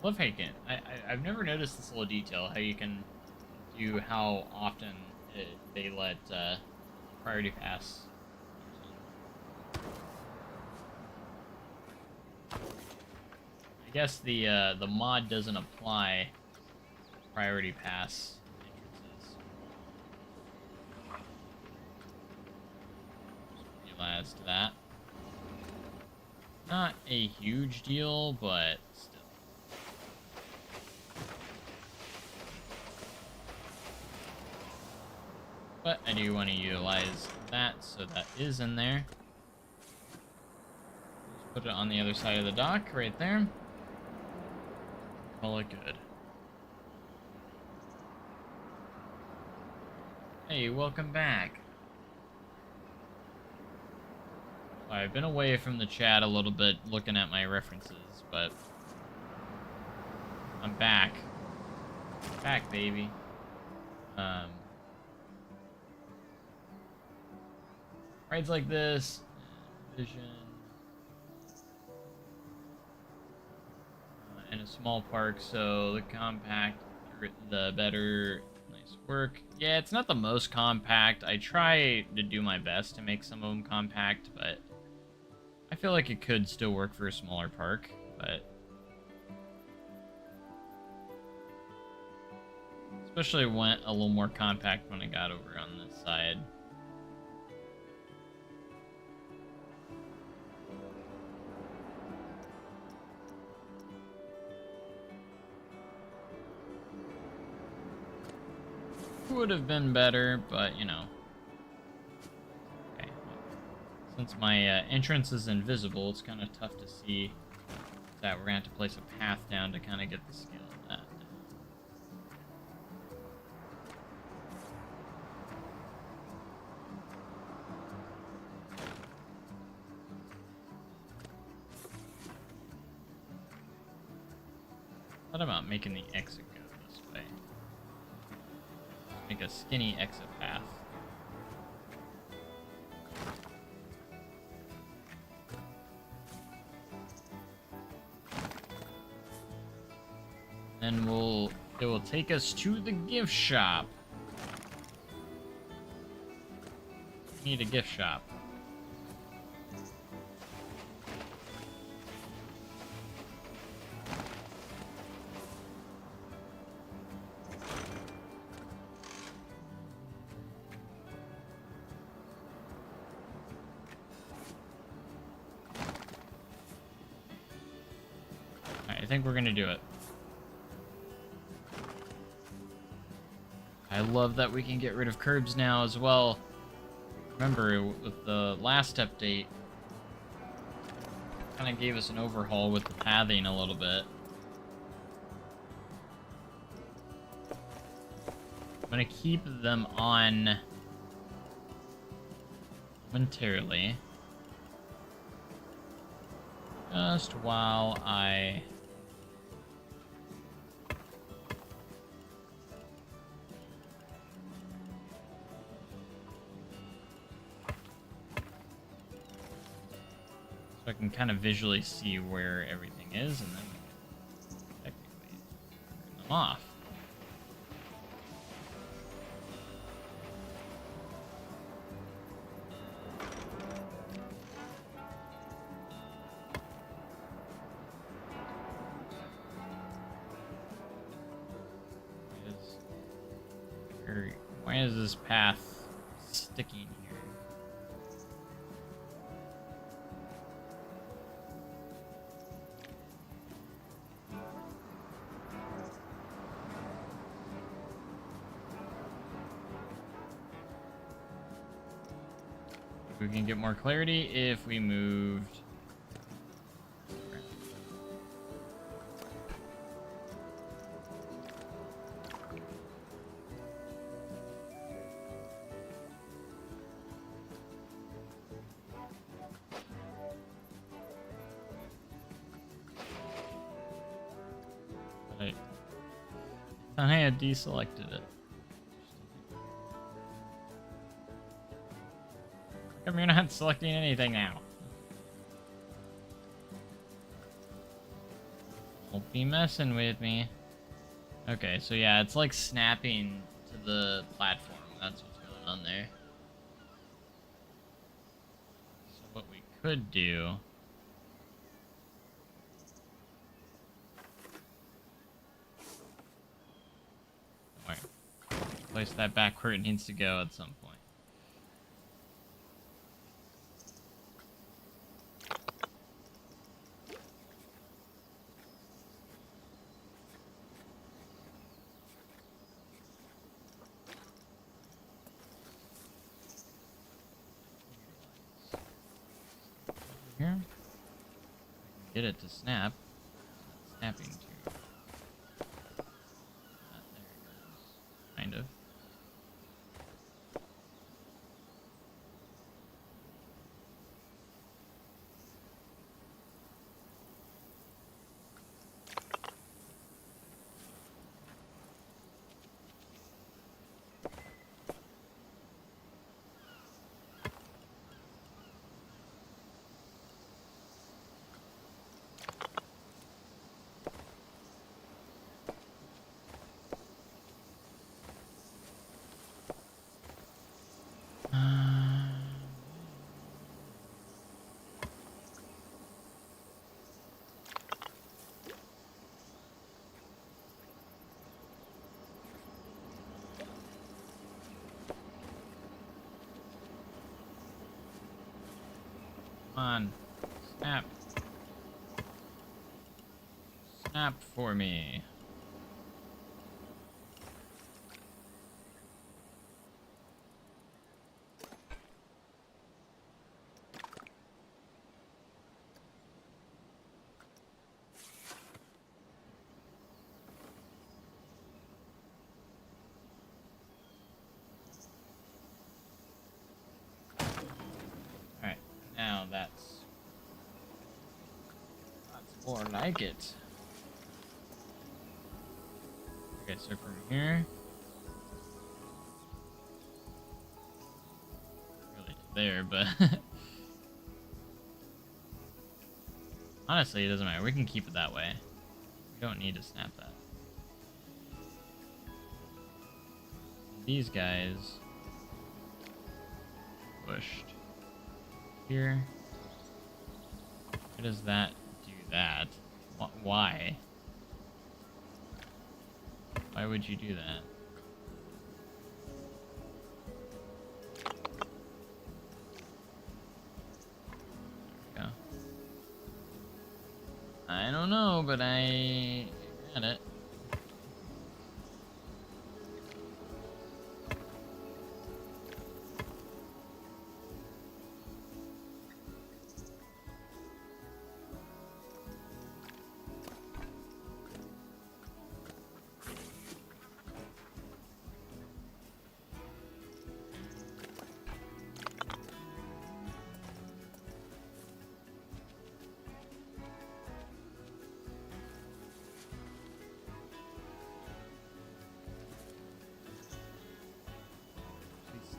A: love how you can. I've never noticed this little detail, how you can do how often they let priority pass. I guess the mod doesn't apply priority pass entrances. Realize that. Not a huge deal, but still. But I do want to utilize that, so that is in there. Just put it on the other side of the dock, right there. Call it good. Hey, welcome back. I've been away from the chat a little bit, looking at my references, but I'm back. Back, baby. Rides like this, vision, and a small park, so the compact, the better. Nice work. Yeah, it's not the most compact. I try to do my best to make some of them compact, but I feel like it could still work for a smaller park, but especially went a little more compact when I got over on this side. Would have been better, but you know. Okay. Since my entrance is invisible, it's kind of tough to see that. We're gonna have to place a path down to kind of get the scale of that. What about making the exit go this way? Make a skinny exit path. Then it will take us to the gift shop. We need a gift shop. think we're gonna do it. I love that we can get rid of curbs now as well. Remember, with the last update, kind of gave us an overhaul with the pathing a little bit. I'm gonna keep them on momentarily, just while I so I can kind of visually see where everything is, and then technically turn them off. Why is this path sticking here? We can get more clarity if we moved. I had deselected it. How come you're not selecting anything now? Don't be messing with me. Okay, so yeah, it's like snapping to the platform. That's what's going on there. So what we could do... place that back where it needs to go at some point. Here. Get it to snap. Snapping to. There it goes. Kind of. On. Snap. Snap for me. That's more like it. Okay, so from here, really to there, but honestly, it doesn't matter. We can keep it that way. We don't need to snap that. These guys pushed here. Why does that do that? Why? Why would you do that? There we go. I don't don't know, but I got it.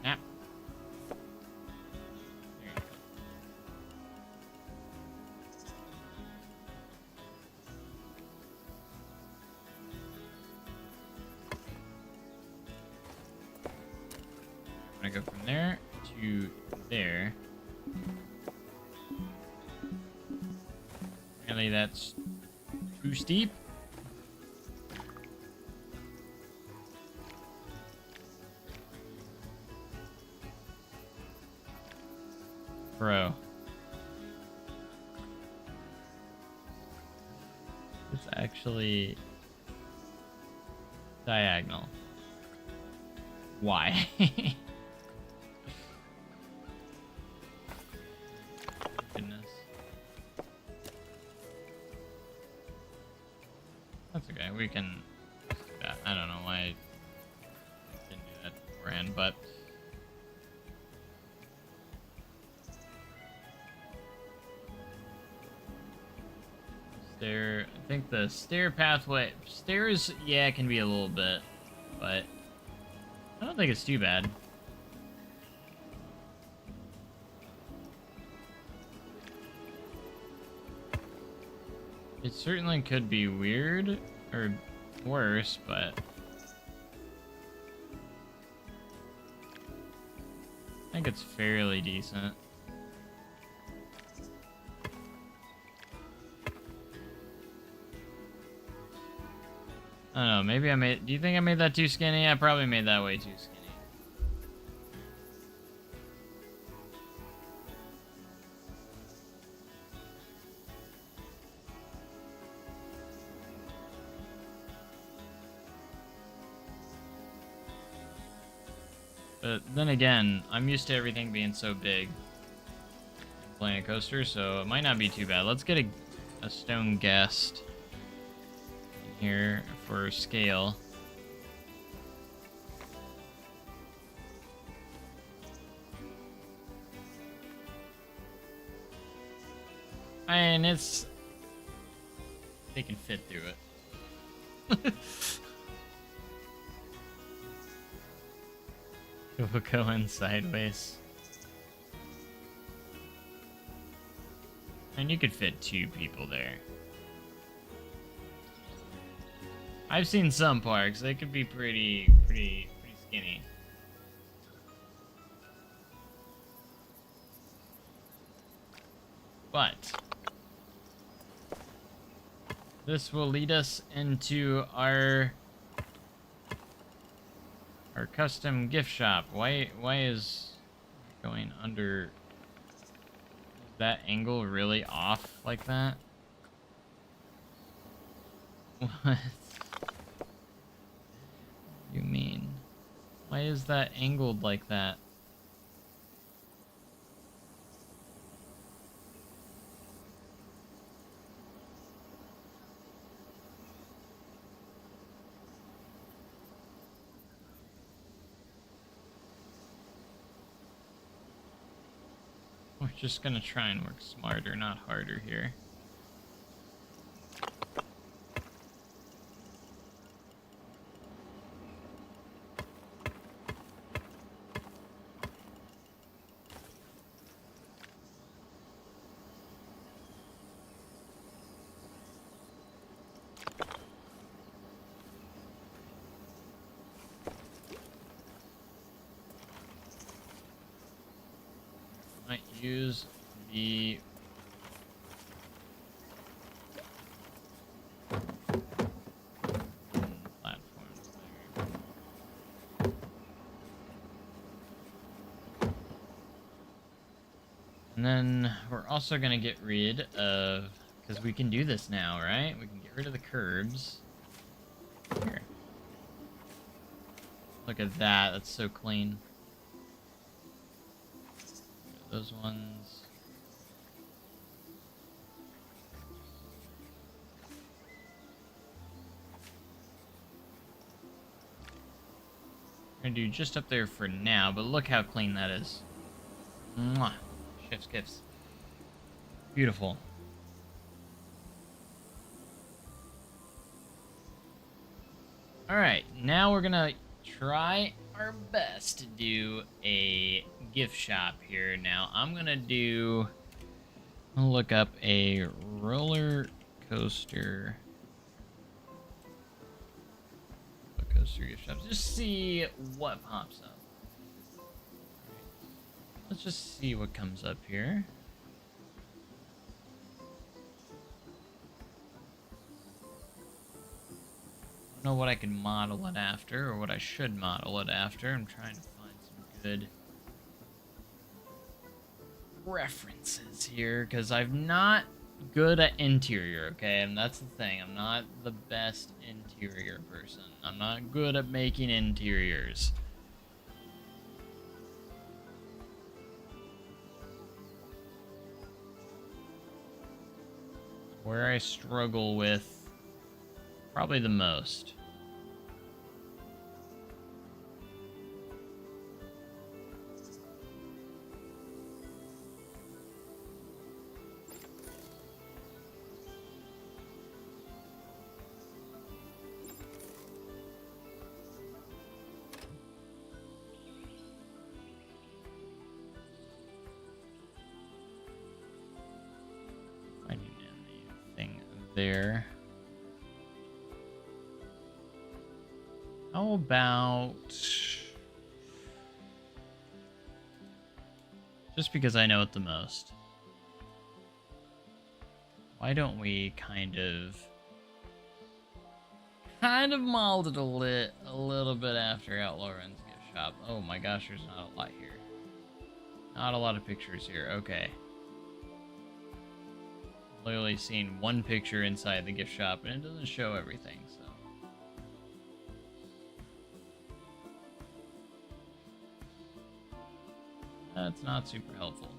A: Snap. There you go. I'm gonna go from there to there. Really, that's too steep. Bro. It's actually diagonal. Why? Goodness. That's okay. We can do that. I don't know why I didn't do that beforehand, but I think the stair pathway, stairs, yeah, it can be a little bit, but I don't think it's too bad. It certainly could be weird or worse, but I think it's fairly decent. I don't know, maybe I made... Do you think I made that too skinny? I probably made that way too skinny. But then again, I'm used to everything being so big playing a coaster, so it might not be too bad. Let's get a stone guest here for scale. And it's... They can fit through it. We'll go in sideways. And you could fit 2 people there. I've seen some parks, they could be pretty skinny. But this will lead us into our custom gift shop. Why is going under? Is that angle really off like that? What do you mean? Why is that angled like that? We're just gonna try and work smarter, not harder here. Might use the platforms there. And then we're also gonna get rid of, Because we can do this now, right? We can get rid of the curbs. Here. Look at that. That's so clean. Those ones. I'm gonna do just up there for now, but look how clean that is. Mwah. Chef's gifts. Beautiful. Alright, now we're gonna try our best to do a gift shop here. Now, I'm gonna look up a roller coaster gift shop. Just see what pops up. Alright, let's just see what comes up here. I don't know what I can model it after, or what I should model it after. I'm trying to find some good references here, because I'm not good at interior, okay? And that's the thing. I'm not the best interior person. I'm not good at making interiors. Where I struggle with probably the most. Finding anything there. How about... just because I know it the most. Why don't we kind of mold it a little bit after Outlaw Run's gift shop. Oh my gosh, there's not a lot here. Not a lot of pictures here. Okay. Literally seen one picture inside the gift shop, and it doesn't show everything, so. That's not super helpful.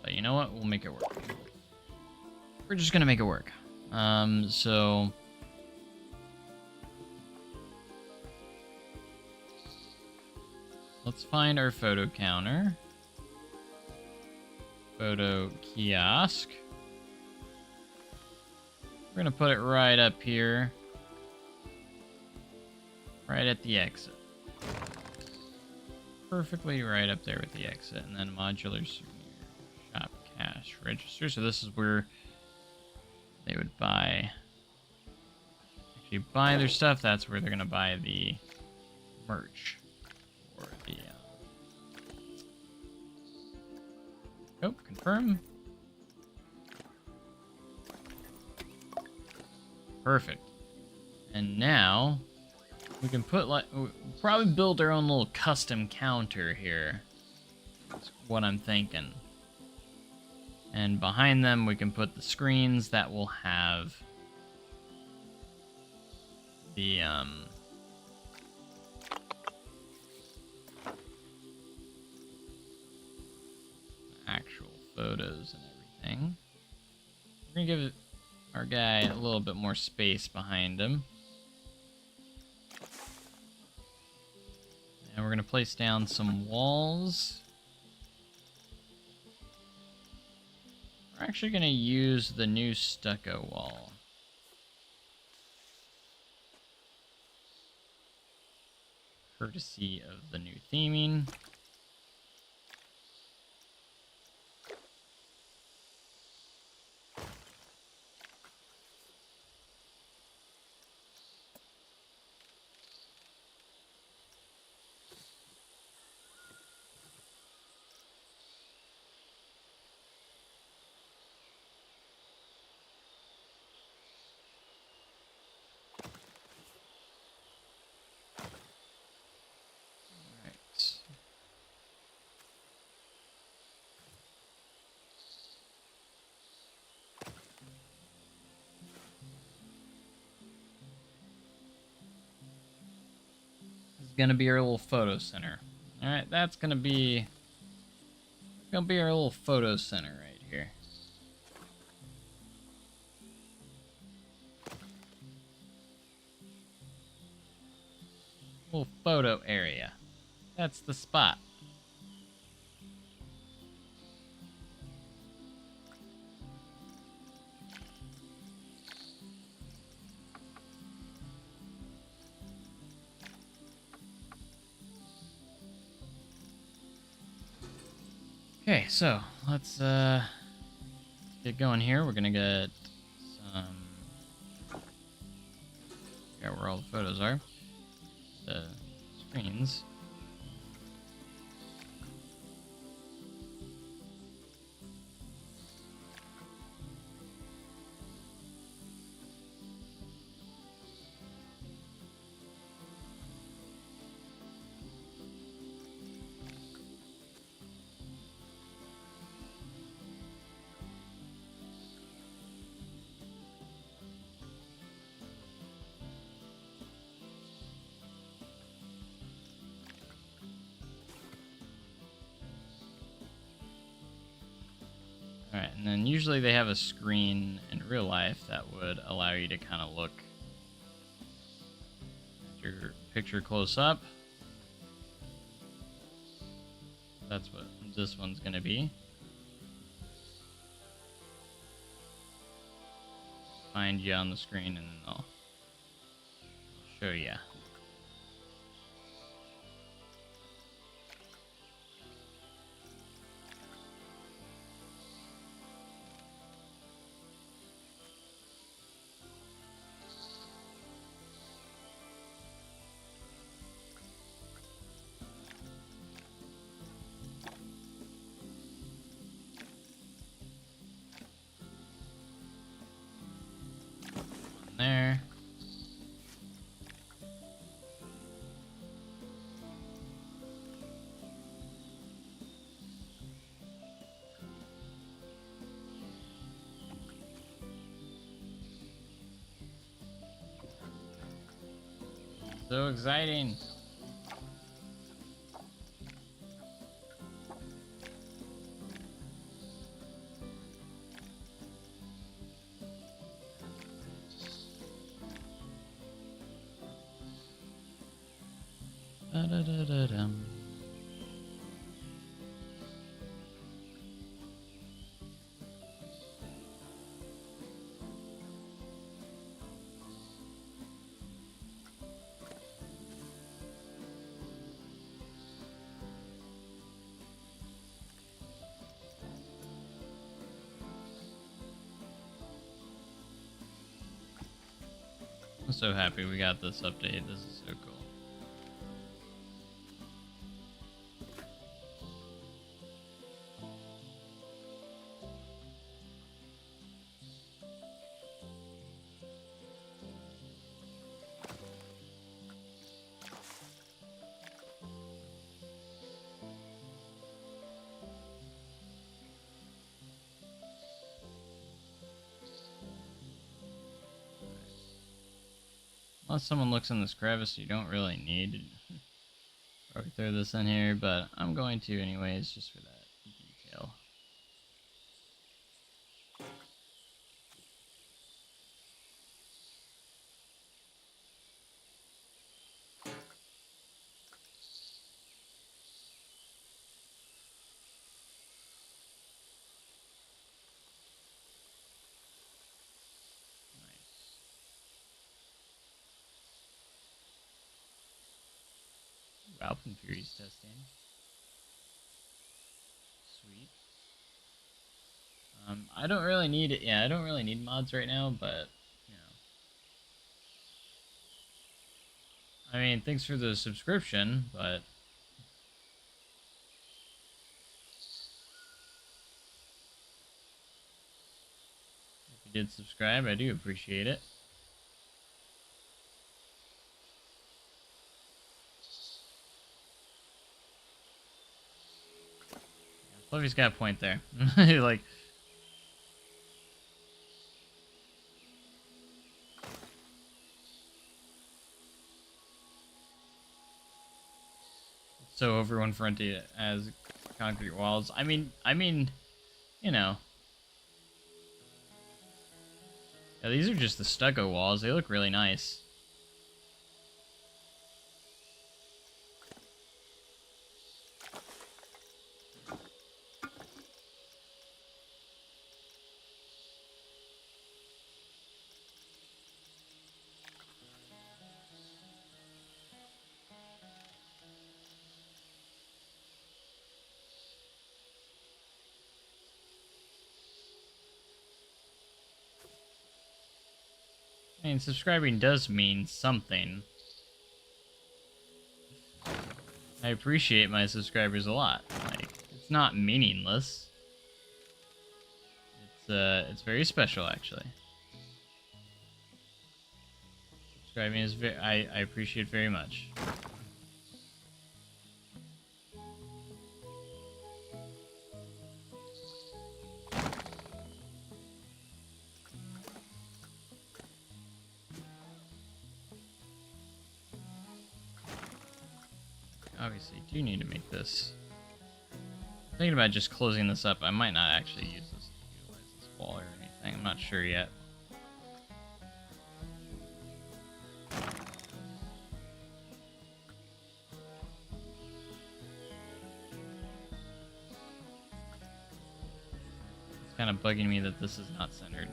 A: But you know what? We'll make it work. We're just gonna make it work. So... let's find our photo counter. Photo kiosk. We're gonna put it right up here. Right at the exit. Perfectly right up there with the exit. And then modular souvenir shop cash register. So this is where they would actually buy their stuff. That's where they're gonna buy the merch. Or the oh, confirm. Perfect. And now we can put we'll probably build our own little custom counter here. That's what I'm thinking. And behind them we can put the screens that will have the actual photos and everything. We're gonna give our guy a little bit more space behind him. And we're gonna place down some walls. We're actually gonna use the new stucco wall. Courtesy of the new theming. gonna be our little photo center. All right, that's gonna be our little photo center right here. Little photo area. That's the spot. Okay, so let's get going here. We're gonna get some. Yeah, where all the photos are. The screens. Alright, and then usually they have a screen in real life that would allow you to kind of look at your picture close up. That's what this one's going to be. Find you on the screen and then I'll show you. There. So exciting. Da-da-da-da-dum. I'm so happy we got this update. This is so cool. Unless someone looks in this crevice, you don't really need to probably throw this in here, but I'm going to anyways, just for that detail. Ralph and Fury's testing. Sweet. I don't really need it. Yeah, I don't really need mods right now, but you know. I mean, thanks for the subscription, but if you did subscribe, I do appreciate it. Fluffy's got a point there. Like, So everyone fronted as concrete walls. I mean, you know. Yeah, these are just the stucco walls. They look really nice. I mean, subscribing does mean something. I appreciate my subscribers a lot. Like, it's not meaningless. It's very special, actually. Subscribing is I appreciate very much. Obviously, do need to make this. I'm thinking about just closing this up. I might not actually use this to utilize this wall or anything. I'm not sure yet. It's kind of bugging me that this is not centered.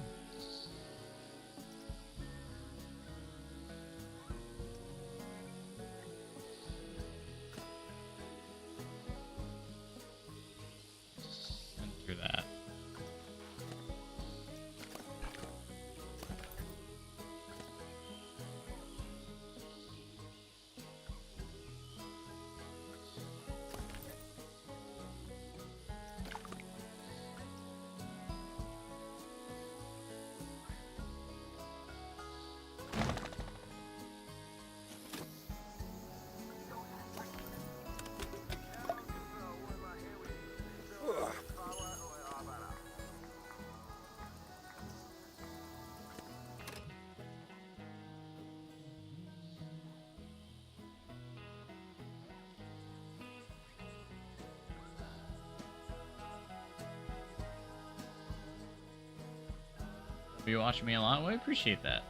A: Center that. You watching me a lot? Well, I appreciate that.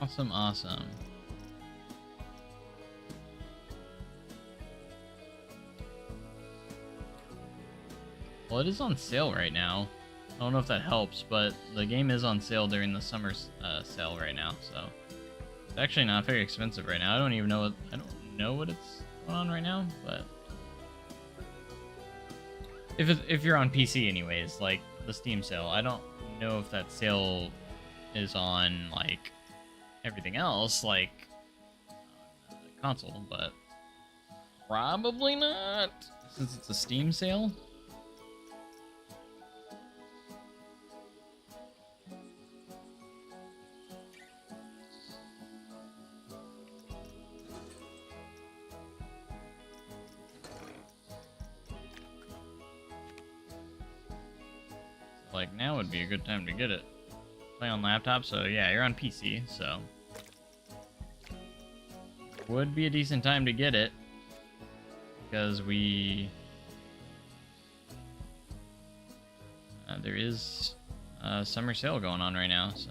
A: Awesome, awesome. Well, it is on sale right now. I don't know if that helps, but the game is on sale during the summer sale right now, so it's actually not very expensive right now. I don't know what it's going on right now, but if you're on PC anyways, like the Steam sale, I don't know if that sale is on like everything else, like on the console, but probably not since it's a Steam sale. Like now would be a good time to get it. Play on laptop, so yeah, you're on PC, so would be a decent time to get it because there is a summer sale going on right now, so.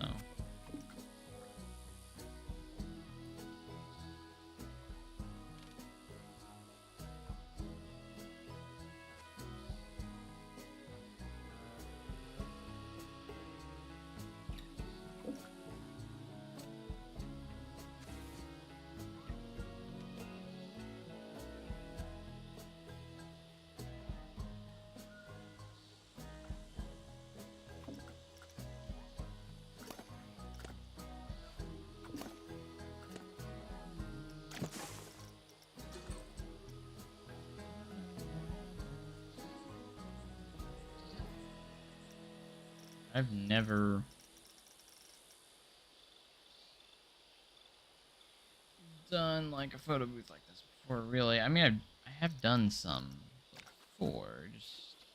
A: I've never done like a photo booth like this before, really. I mean, I have done some before, just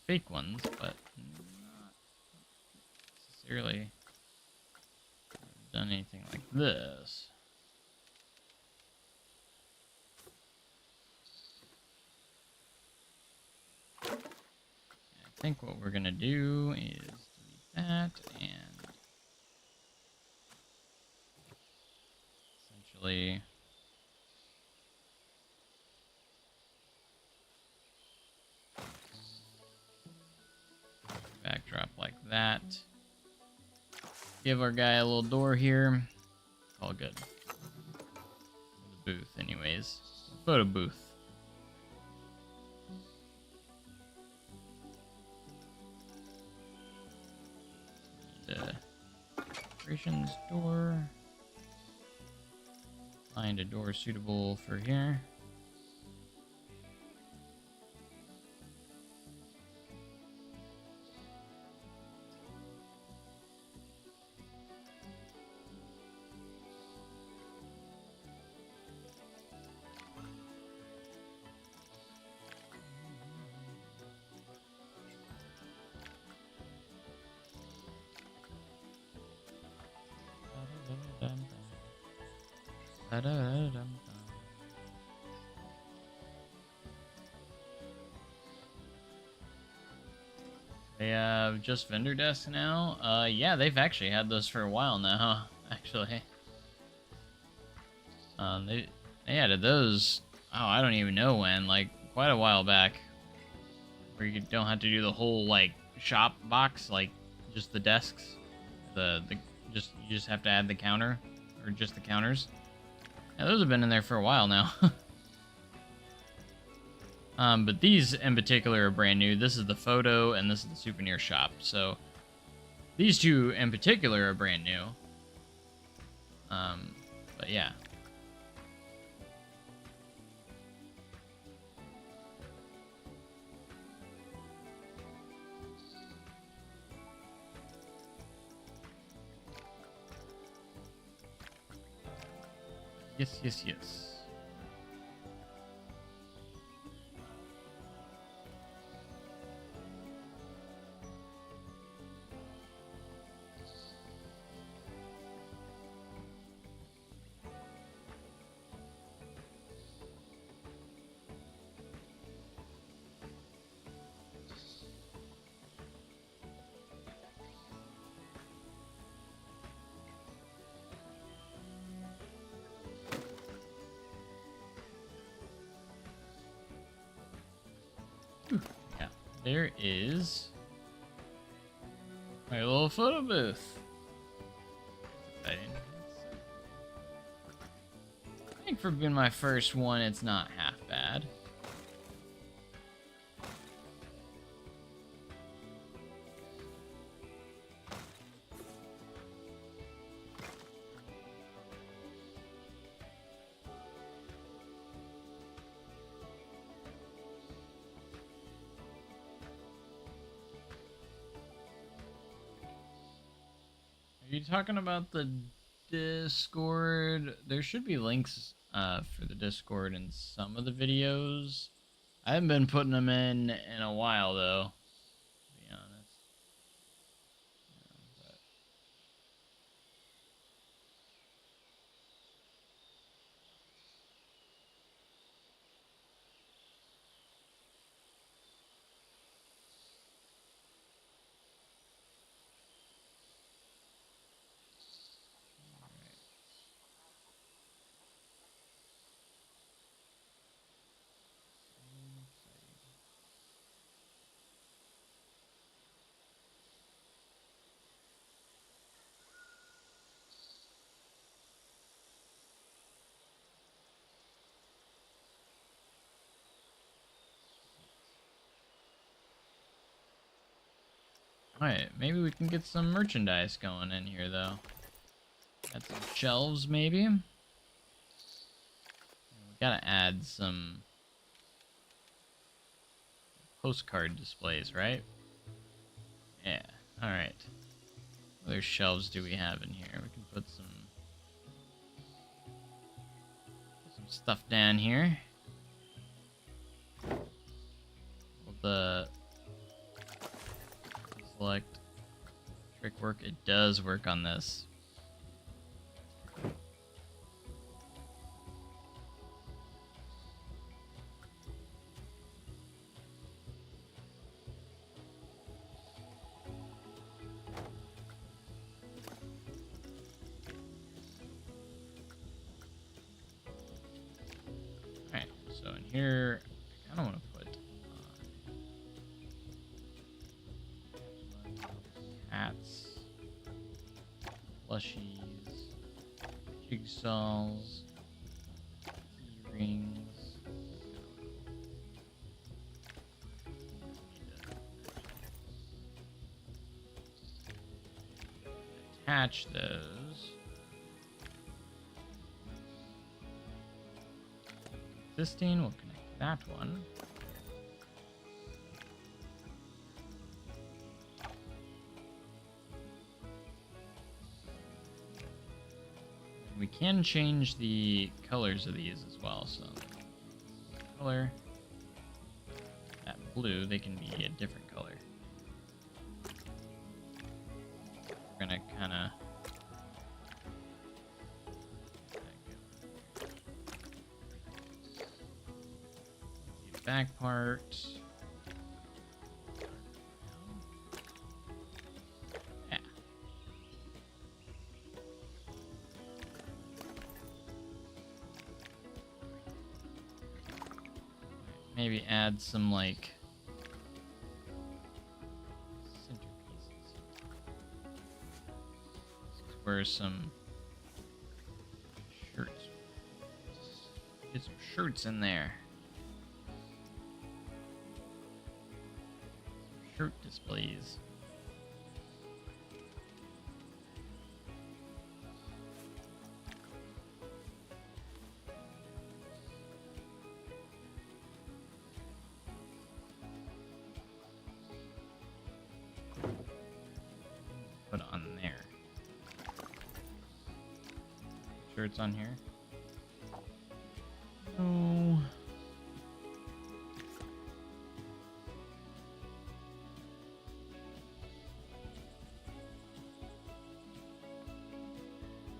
A: fake ones, but not necessarily done anything like this. I think what we're gonna do is delete that and essentially backdrop like that. Give our guy a little door here. All good. The booth, anyways. Photo booth. The decorations door. Find a door suitable for here. They have just vendor desks now. Yeah, they've actually had those for a while now. Actually, they added those. Oh, I don't even know when. Like quite a while back, where you don't have to do the whole like shop box, like just the desks. You just have to add the counter or just the counters. Yeah, those have been in there for a while now. But these in particular are brand new. This is the photo and this is the souvenir shop. So these two in particular are brand new. But yeah. Yes, yes, yes. Yeah, there is my little photo booth. Exciting. I think for being my first one, it's not half bad. Are you talking about the Discord? There should be links for the Discord in some of the videos. I haven't been putting them in a while though, to be honest. But alright, maybe we can get some merchandise going in here though. Got some shelves maybe. We gotta add some postcard displays, right? Yeah, alright. What other shelves do we have in here? We can put some stuff down here. Well, the select trick work. It does work on this. Alright, so in here, I kind of want to put hats, plushies, jigsaws, earrings. Attach those. Existing, we'll connect that one. We can change the colors of these as well, so color, that blue, they can be a different color. We're gonna kind of the back part. Yeah. Maybe add some like centerpieces. This is where some shirts. Get some shirts in there. Shirt displays. Put on there. Shirts on here. Oh.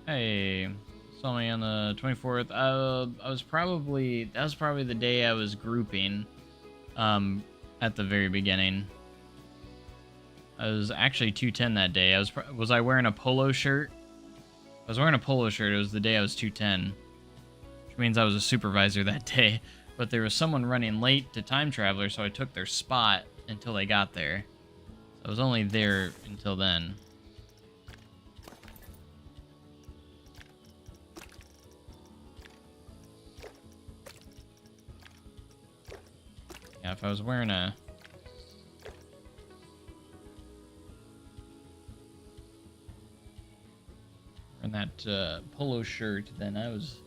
A: Hey, saw me on the 24th. That was probably the day I was grouping, at the very beginning. I was actually 210 that day. Was I wearing a polo shirt? I was wearing a polo shirt. It was the day I was 210, which means I was a supervisor that day. But there was someone running late to Time Traveler, so I took their spot until they got there. I was only there until then. Yeah, if I was wearing that polo shirt, then I was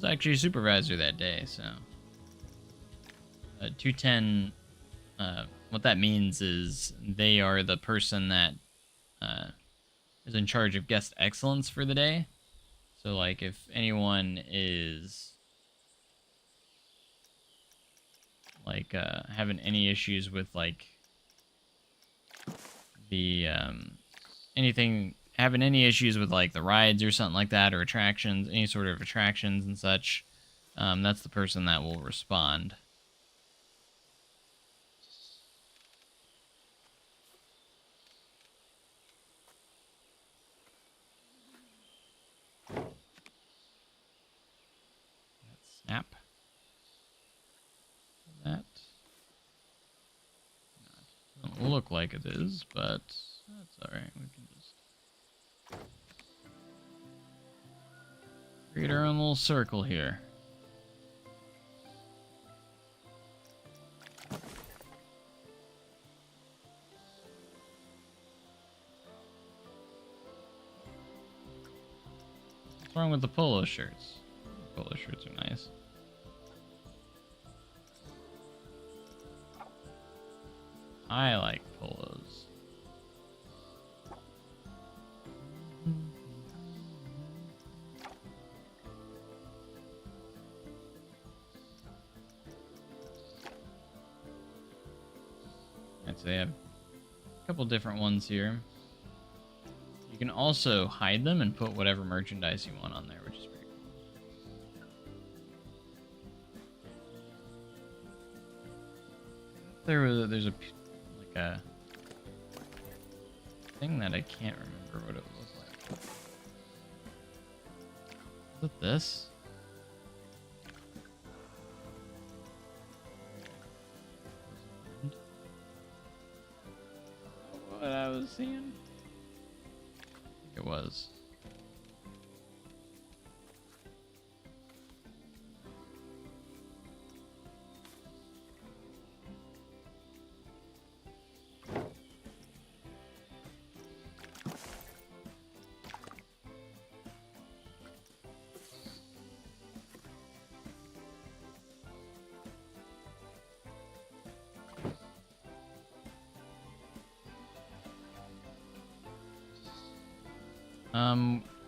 A: actually a supervisor that day. So 210, what that means is they are the person that is in charge of guest excellence for the day. So like if anyone is like having any issues with like the having any issues with like the rides or something like that, or attractions, any sort of attractions and such, that's the person that will respond. Snap. That. Doesn't look like it is, but that's alright. We can just create our own little circle here. What's wrong with the polo shirts? Polo shirts are nice. I like polos. I'd say a couple different ones here. You can also hide them and put whatever merchandise you want on there, which is pretty cool. There's a thing that I can't remember what it looked like. Is it this? What I was seeing? I think it was.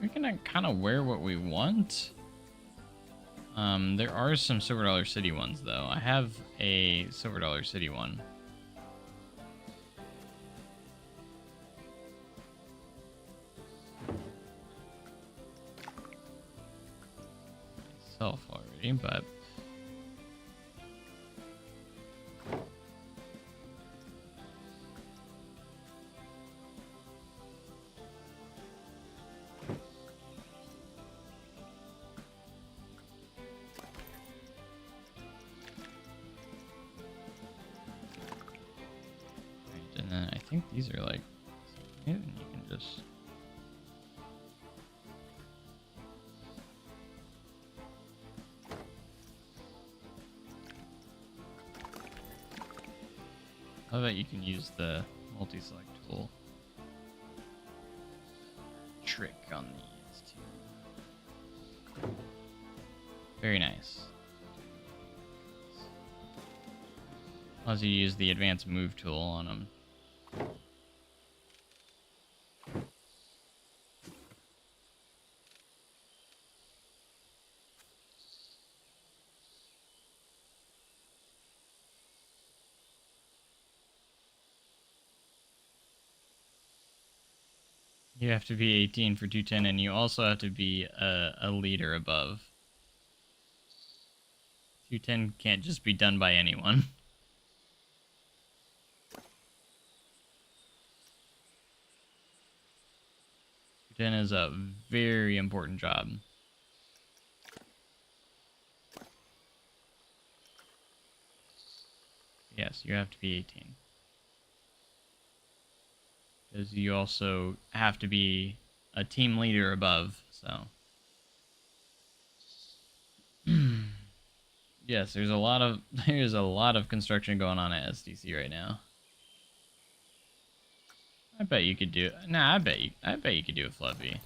A: We can kind of wear what we want. There are some Silver Dollar City ones, though. I have a Silver Dollar City one. Myself already, but... And then I think these are like, and you can just. I bet you can use the multi-select tool trick on these too. Very nice. As you use the advanced move tool on them. You have to be 18 for 210, and you also have to be a leader above. 210 can't just be done by anyone. 210 is a very important job. Yes, you have to be 18. Because you also have to be a team leader above, so. Yes, there's a lot of construction going on at SDC right now. I bet you could do it. Nah, I bet you could do it, Fluffy.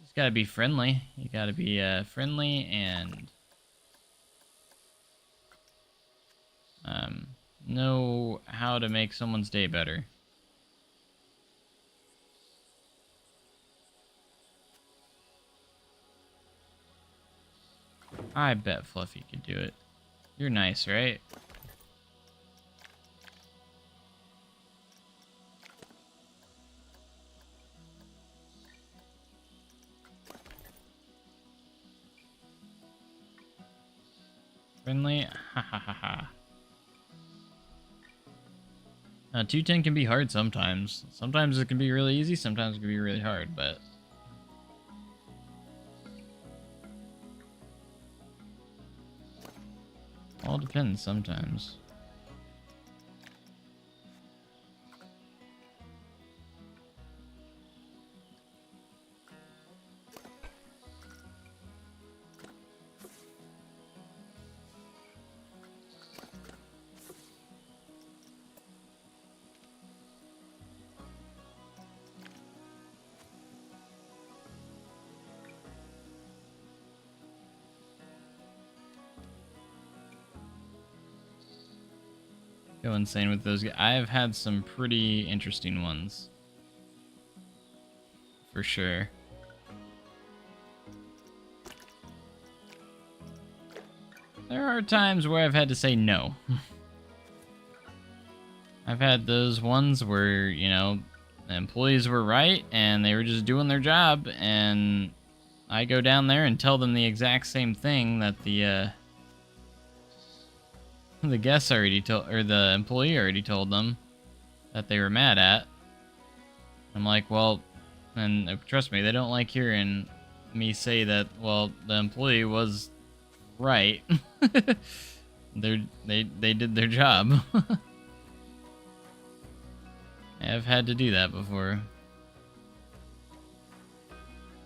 A: Just gotta be friendly. You gotta be friendly and know how to make someone's day better. I bet Fluffy could do it. You're nice, right? Friendly? Ha ha ha ha. 210 can be hard sometimes. Sometimes it can be really easy, sometimes it can be really hard, but... all depends sometimes. Go insane with those guys. I've had some pretty interesting ones. For sure. There are times where I've had to say no. I've had those ones where, you know, the employees were right and they were just doing their job, and I go down there and tell them the exact same thing that the guests already told, or the employee already told them that they were mad at. I'm like, well, and trust me, they don't like hearing me say that, well, the employee was right. They did their job. I've had to do that before.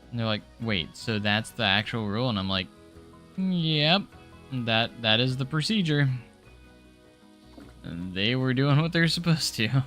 A: And they're like, wait, so that's the actual rule? And I'm like, yep, that is the procedure. And they were doing what they're supposed to.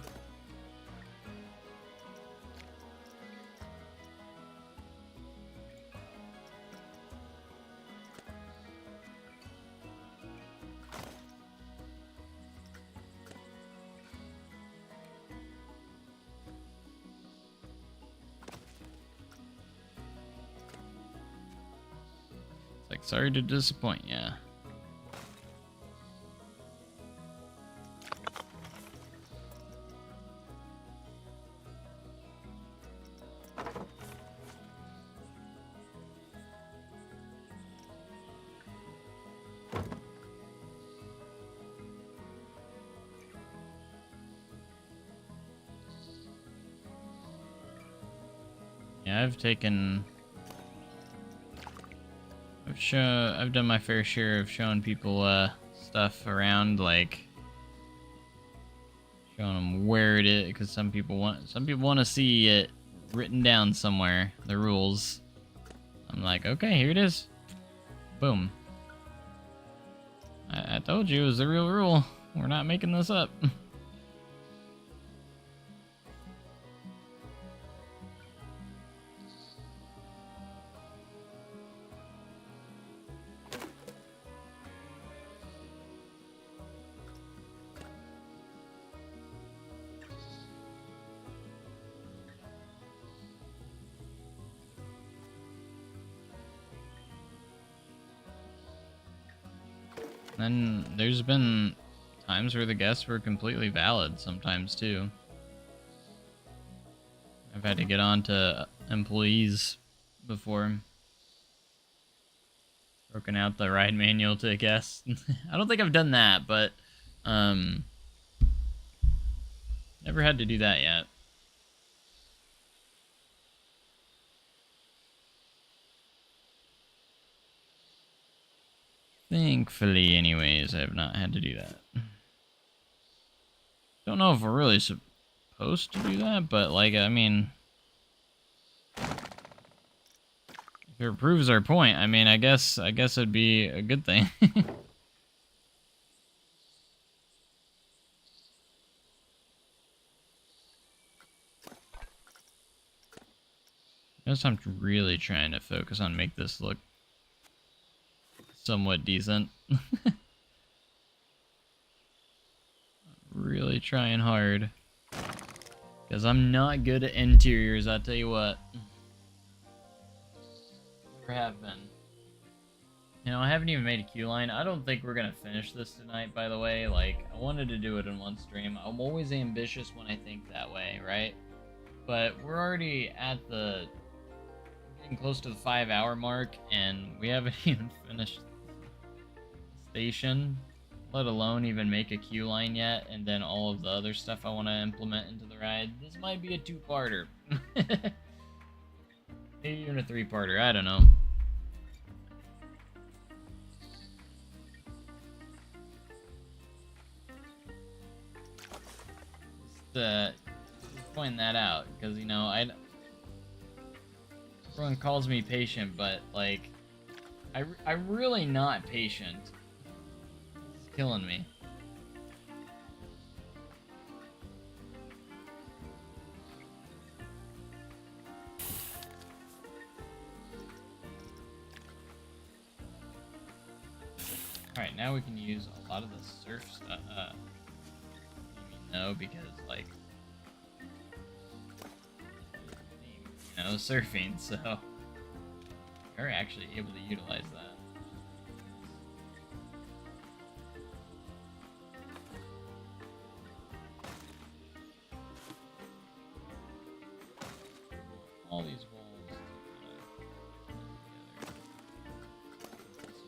A: Like, sorry to disappoint ya. Yeah, I've done my fair share of showing people stuff around, like showing them where it is, because some people want to see it written down somewhere, the rules. I'm like, okay, here it is. Boom. I told you it was the real rule. We're not making this up. Then there's been times where the guests were completely valid sometimes too. I've had to get on to employees before. Broken out the ride manual to guests. I don't think I've done that, but never had to do that yet. Thankfully, anyways, I have not had to do that. Don't know if we're really supposed to do that, but, like, I mean, if it proves our point, I mean, I guess it'd be a good thing. I guess I'm really trying to focus on make this look somewhat decent. Really trying hard. Because I'm not good at interiors, I'll tell you what. Never have been. You know, I haven't even made a queue line. I don't think we're gonna finish this tonight, by the way. Like, I wanted to do it in one stream. I'm always ambitious when I think that way, right? But we're already at the... getting close to the 5-hour mark, and we haven't even finished the station, let alone even make a queue line yet, and then all of the other stuff I want to implement into the ride. This might be a 2-parter. Maybe even a 3-parter, I don't know. Just pointing that out, because, you know, everyone calls me patient, but, like, I'm really not patient. It's killing me. Alright, now we can use a lot of the surf stuff. No, because, like, you know, surfing, so we're actually able to utilize that. all these walls together. This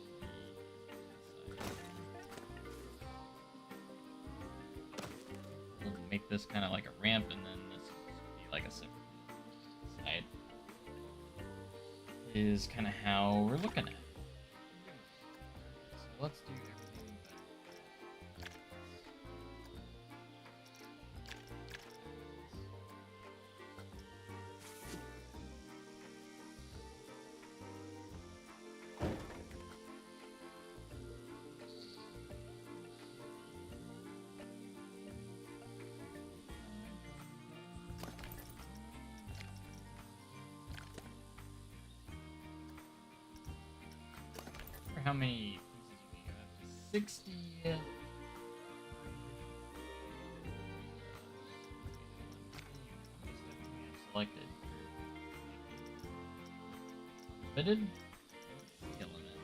A: will be inside. We'll make this kind of like a ramp, and then this will be like a separate side. Is kind of how we're looking at it. So let's do everything. How many pieces you can go up to? 60. Selected. Fitted? Killing it.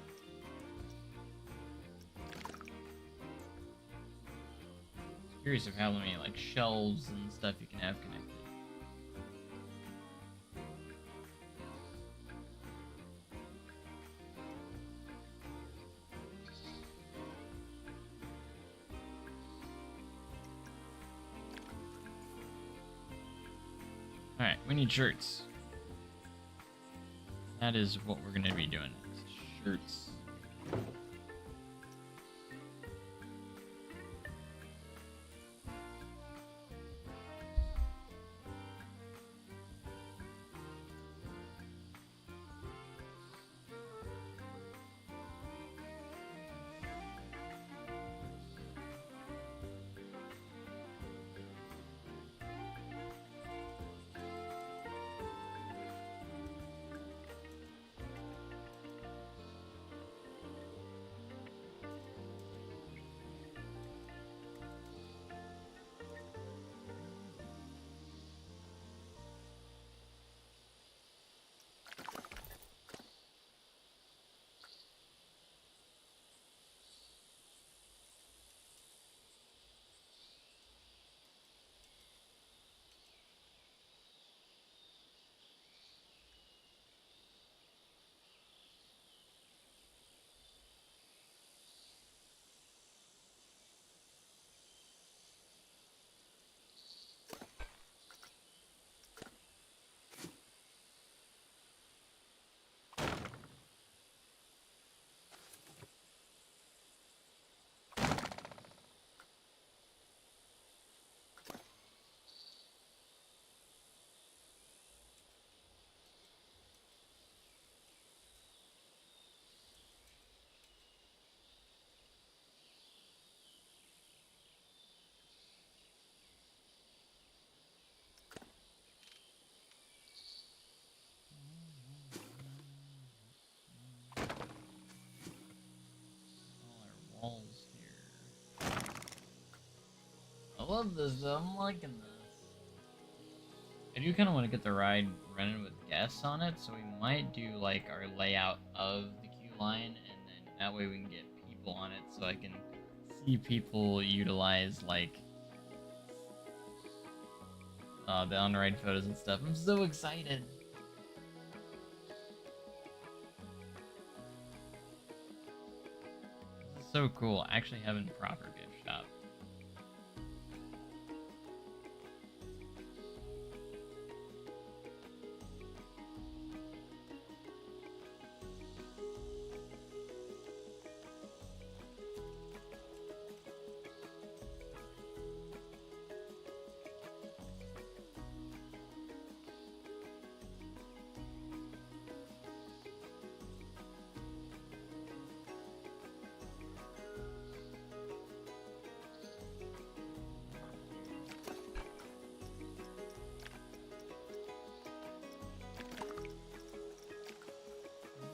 A: Curious of how many like shelves and stuff you can have connected. Alright, we need shirts. That is what we're gonna be doing next. Shirts. Walls here. I love this though, I'm liking this. I do kind of want to get the ride running with guests on it, so we might do like our layout of the queue line, and then that way we can get people on it, so I can see people utilize like the on-ride photos and stuff. I'm so excited! This is so cool, actually having a proper gift shop.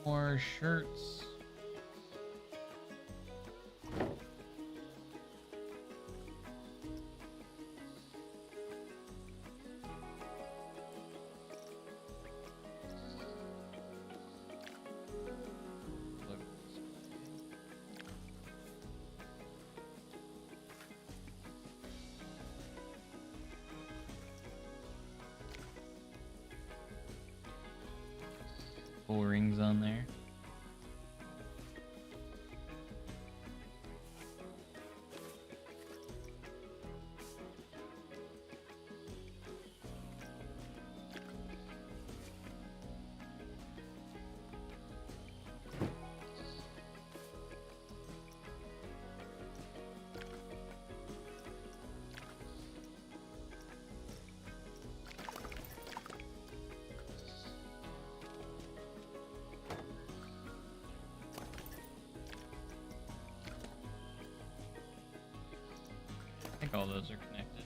A: More shirts. bull rings on there. I think all those are connected.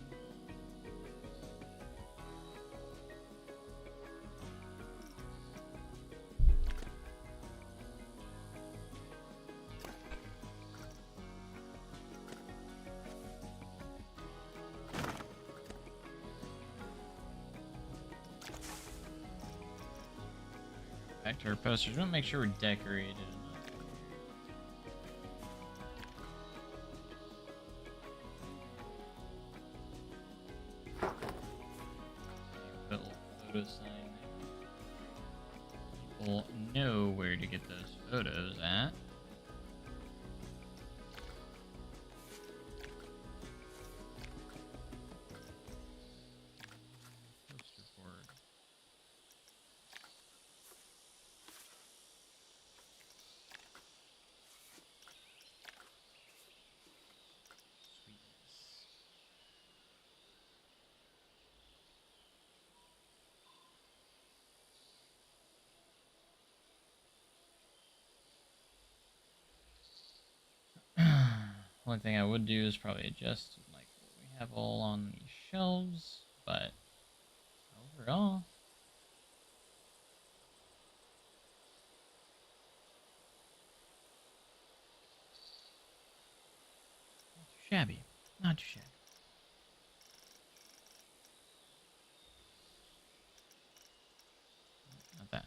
A: Back to our posters. We want to make sure we're decorated enough. Put a little photo sign there. People know where to get those photos at. Poster board. Sweetness. One thing I would do is probably adjust like what we have all on these shelves, but overall, not too shabby. Not too shabby. Not that.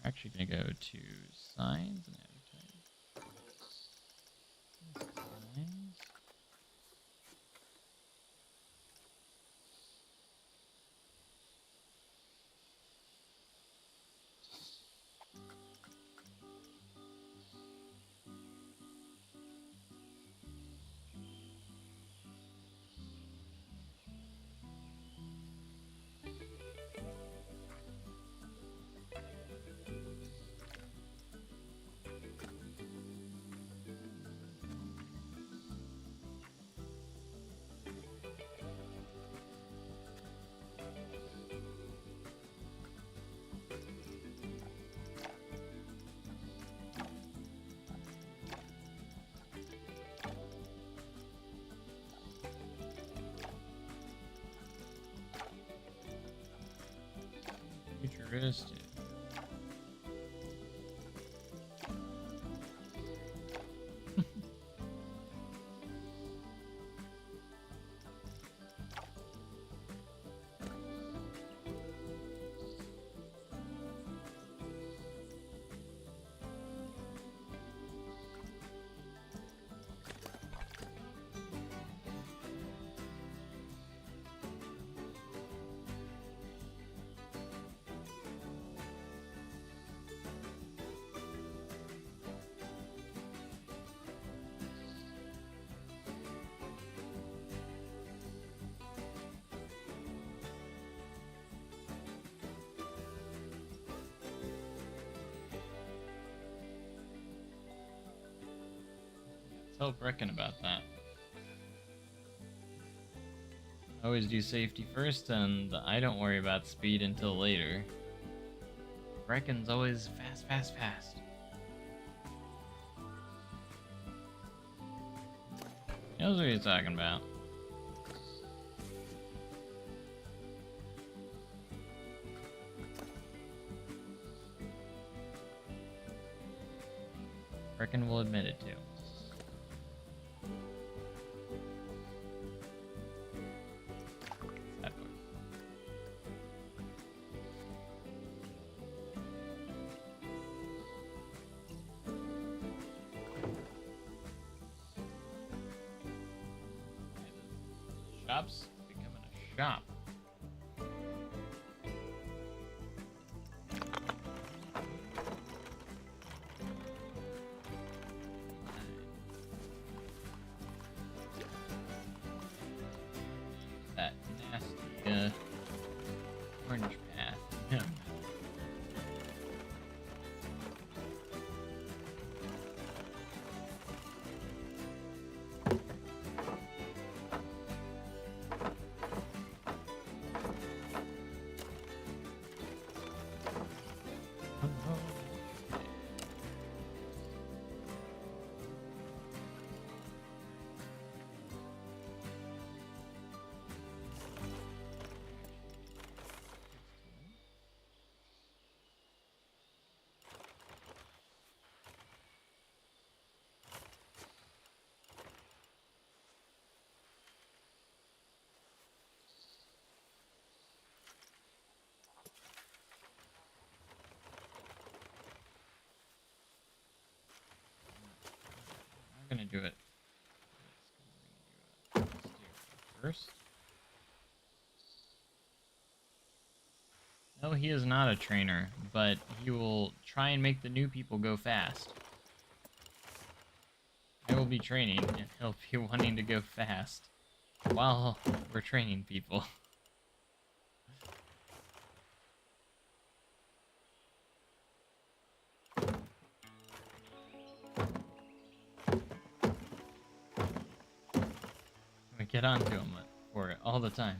A: We're actually gonna go to signs and advertise. Signs. Futuristic. Tell Brecken about that. I always do safety first, and I don't worry about speed until later. Brecken's always fast, fast, fast. He knows what he's talking about. Brecken will admit it too. Shop's becoming a shop. Orange path. Yeah. I'm gonna do it. First. No, he is not a trainer, but he will try and make the new people go fast. I will be training, and he'll be wanting to go fast while we're training people. We get onto him for it all the time.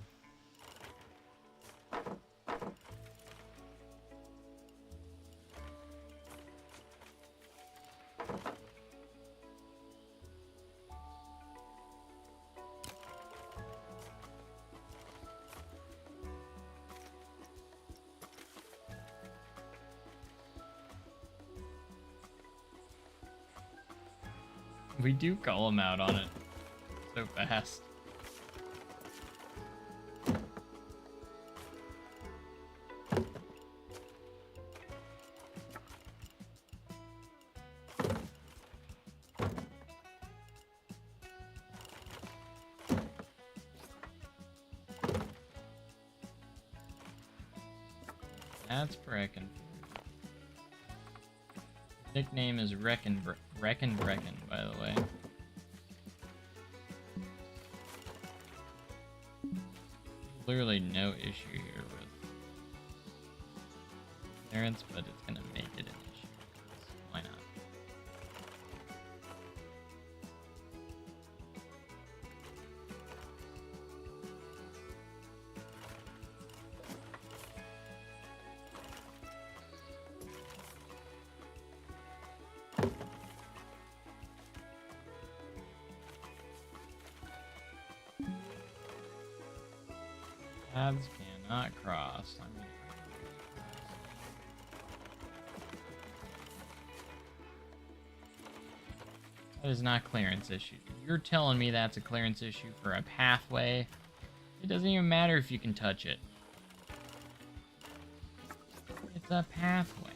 A: We do call him out on it so fast. That's Brecken. Nickname is Brecken, by the way. Literally no issue here with clearance, but it's gonna make it an issue. Why not? Paths cannot cross. That is not clearance issue. You're telling me that's a clearance issue for a pathway? It doesn't even matter if you can touch it. It's a pathway.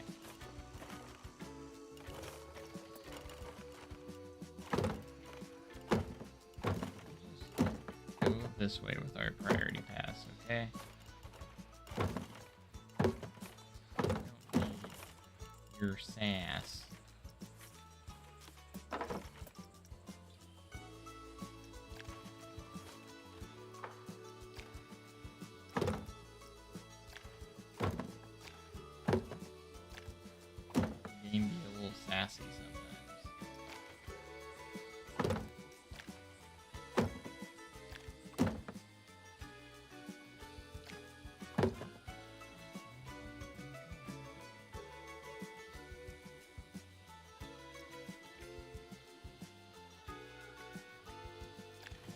A: Go this way with our priority pass, okay? Don't need your sass. Game be a little sassy sometimes.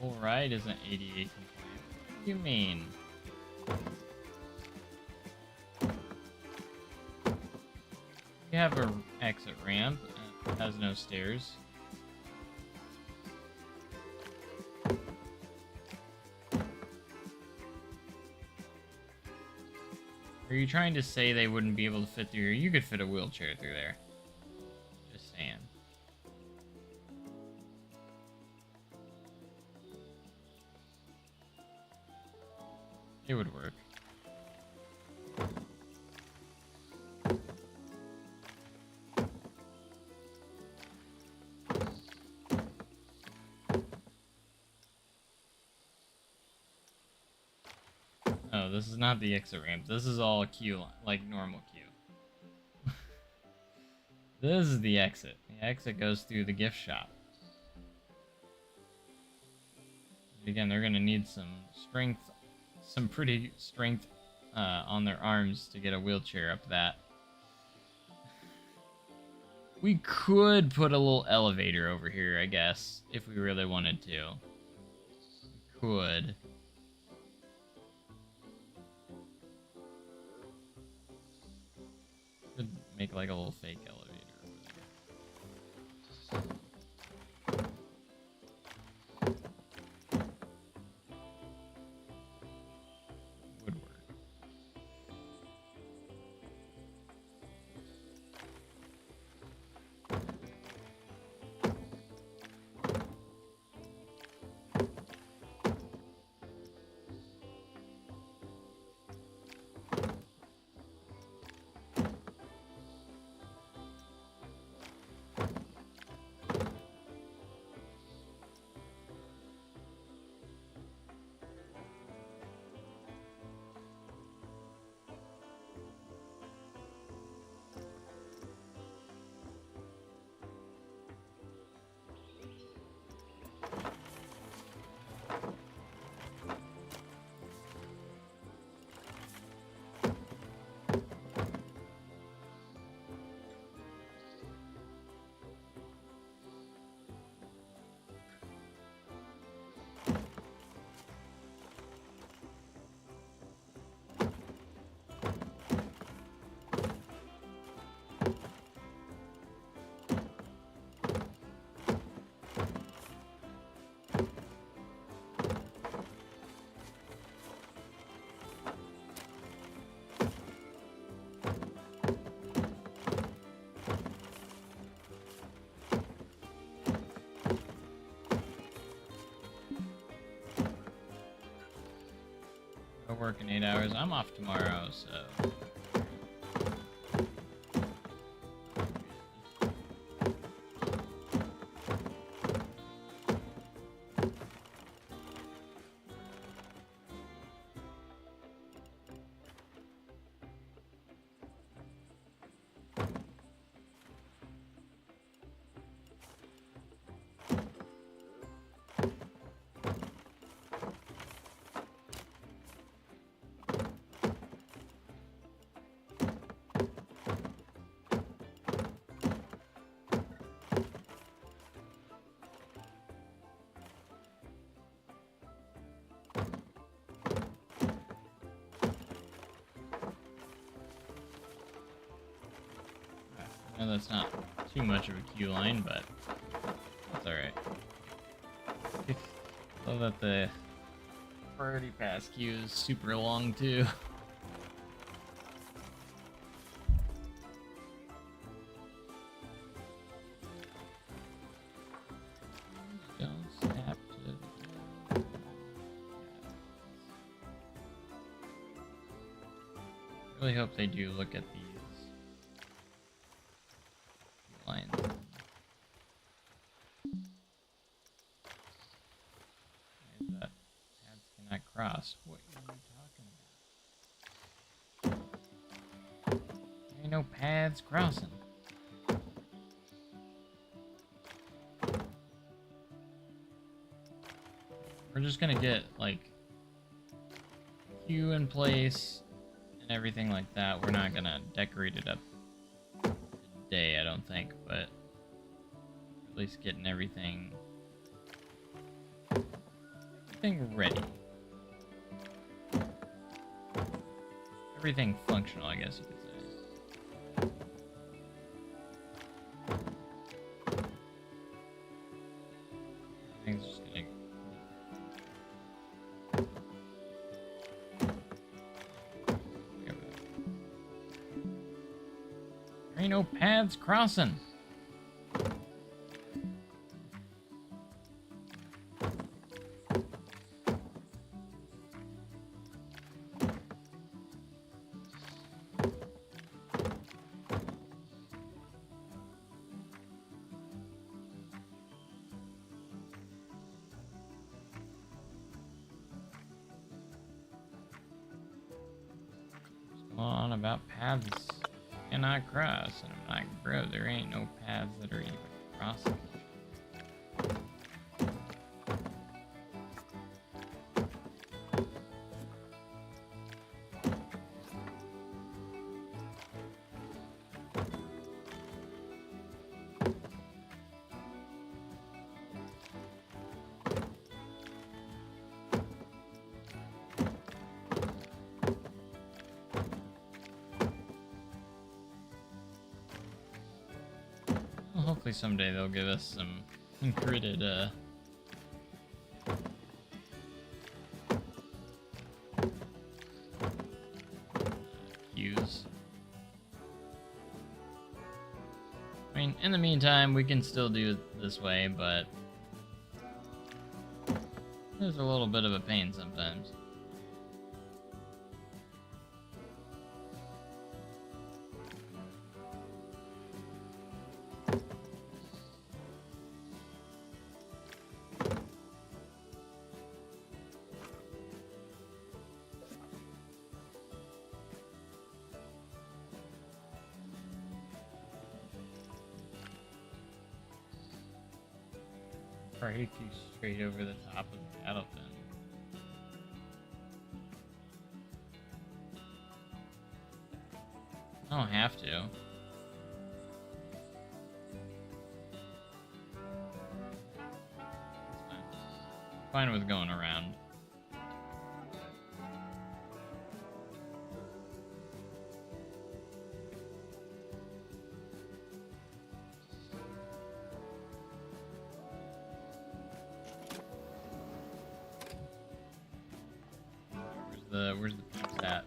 A: Alright, isn't 88 compliant? What do you mean? You have a exit ramp, it has no stairs. Are you trying to say they wouldn't be able to fit through here? You could fit a wheelchair through there. Just saying. It would work. No, this is not the exit ramp. This is all queue, like normal queue. This is the exit. The exit goes through the gift shop. Again, they're gonna need some strength, some pretty strength on their arms to get a wheelchair up that. We could put a little elevator over here, I guess, if we really wanted to. We could. Could make like a little fake elevator over there. Would work. Go work in 8 hours. I'm off tomorrow, so. I know that's not too much of a queue line, but that's alright. Love that the priority pass queue is super long too. Don't have to. Really hope they do look at these lines. Why is that? Paths cannot cross. What are you talking about? There ain't no paths crossing. We're just gonna get like queue in place and everything like that. We're not gonna decorate it up today, I don't think, but at least getting everything ready. Everything functional, I guess you could say. Everything's just gonna. There ain't no paths crossing. on about paths you cannot cross? And I'm like, bro, there ain't no paths that are even crossable. Well, hopefully someday they'll give us some gridded, cues. I mean, in the meantime, we can still do it this way, but there's a little bit of a pain sometimes. Break you straight over the top of the cattle pen. I don't have to. It's fine. Fine with going around. Where's the peeps at?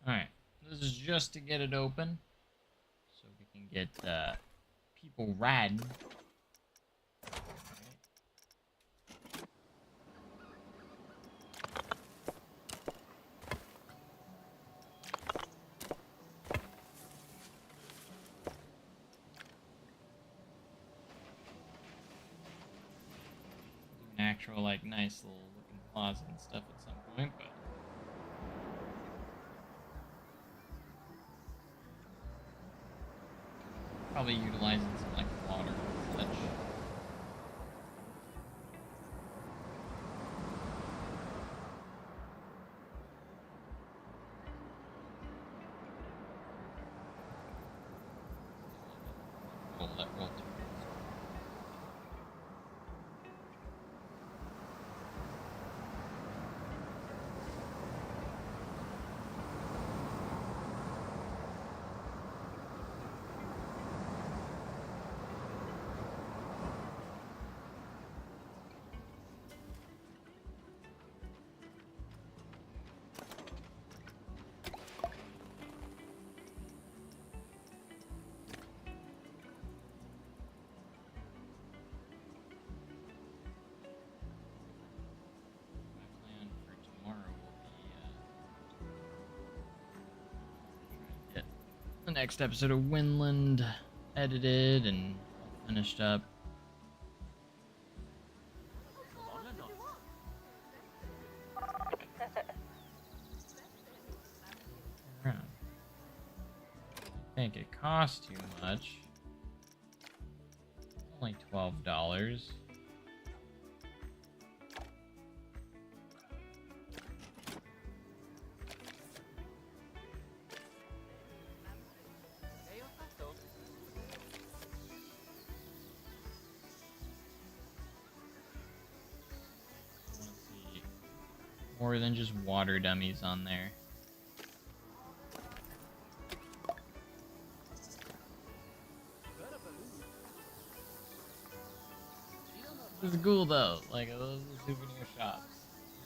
A: Alright, this is just to get it open, so we can get people riding. Do an actual, like, nice little looking closet and stuff at some point, but probably utilizing some like water and such. We'll let roll through. The next episode of Winland edited and finished up. Around. I think it costs too much. Only $12. more than just water dummies on there. This is cool though. Like, I love the souvenir shops.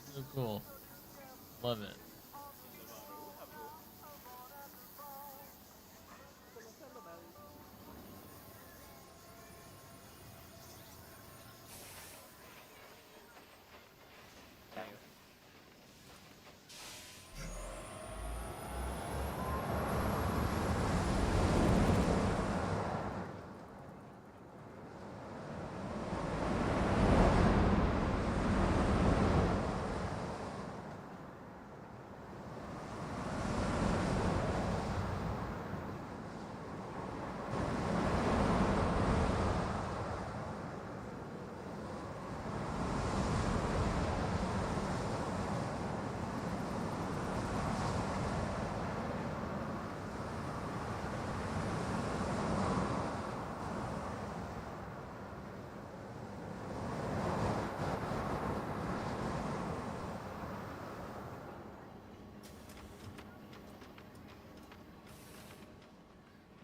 A: It's so cool. Love it.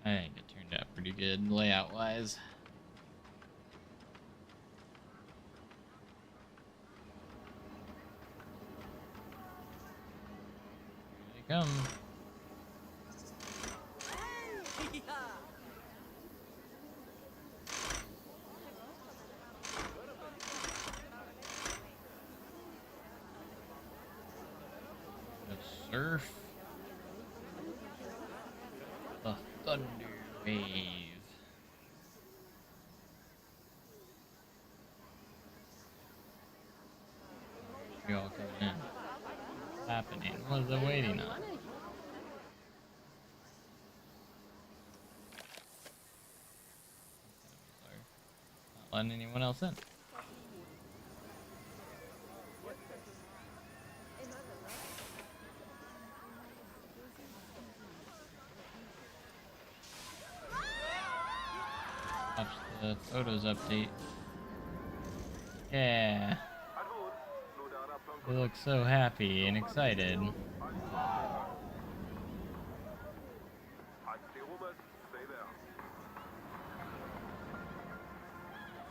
A: I think it turned out pretty good layout wise. Here they come. The surf. The thunder wave. You all coming in. What's happening? What is it waiting on? Not letting anyone else in. Watch the photos update. Yeah. They look so happy and excited.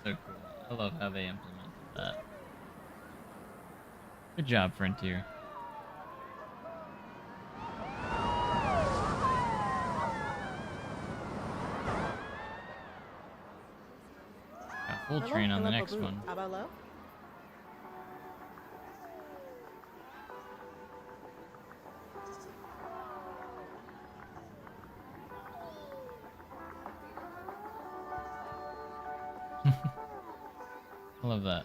A: So cool. I love how they implemented that. Good job, Frontier. Got full train on the next one. I love that.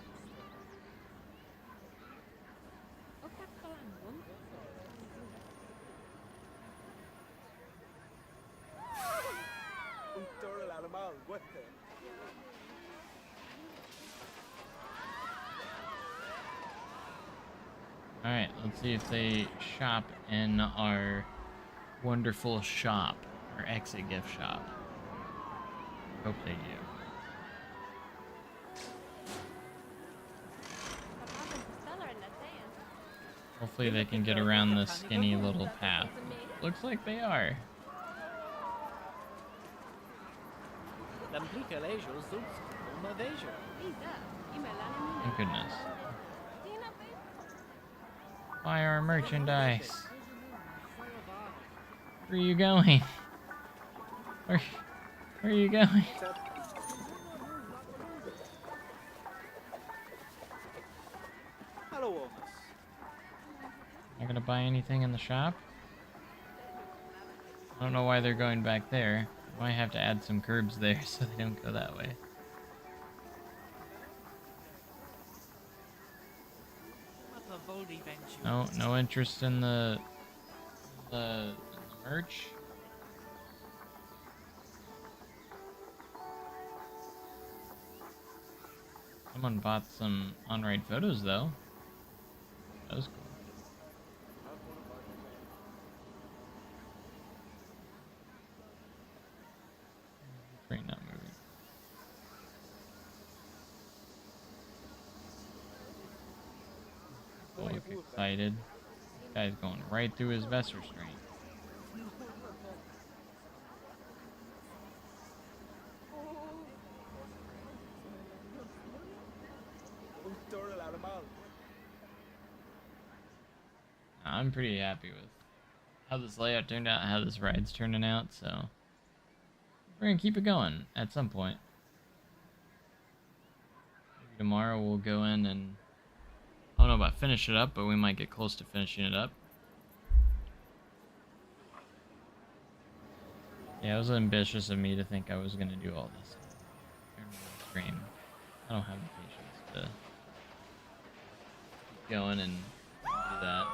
A: Alright, let's see if they shop in our wonderful shop, our exit gift shop. Hope they do. Hopefully they can get around this skinny little path. Looks like they are. Thank goodness. Buy our merchandise. Where are you going? Where are you going? Not gonna buy anything in the shop? I don't know why they're going back there. Might have to add some curbs there so they don't go that way. No, no interest in the merch. Someone bought some on-ride photos though. That was cool. Train not moving. look excited. This guy's going right through his vest restraint. I'm pretty happy with how this layout turned out, how this ride's turning out, so we're gonna keep it going at some point. Maybe tomorrow we'll go in and I don't know about finish it up, but we might get close to finishing it up. Yeah, it was ambitious of me to think I was gonna do all this in one stream. I don't have the patience to keep going and do that.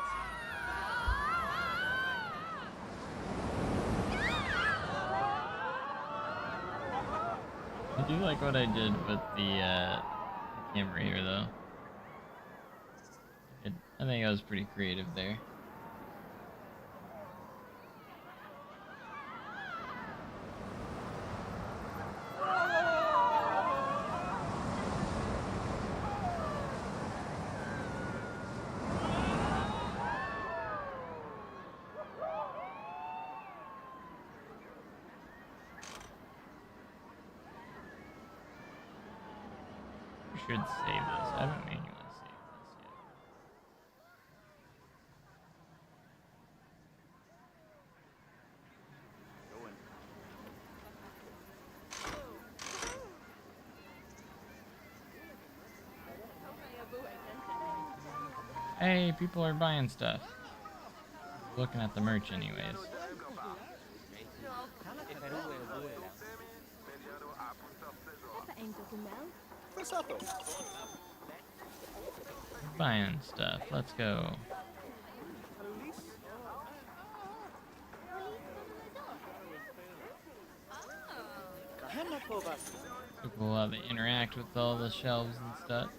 A: I do like what I did with the camera here, though. I think I was pretty creative there. Should save this. I haven't manually saved this yet. Hey, people are buying stuff. Looking at the merch anyways. Buying stuff. Let's go. So cool how they interact with all the shelves and stuff.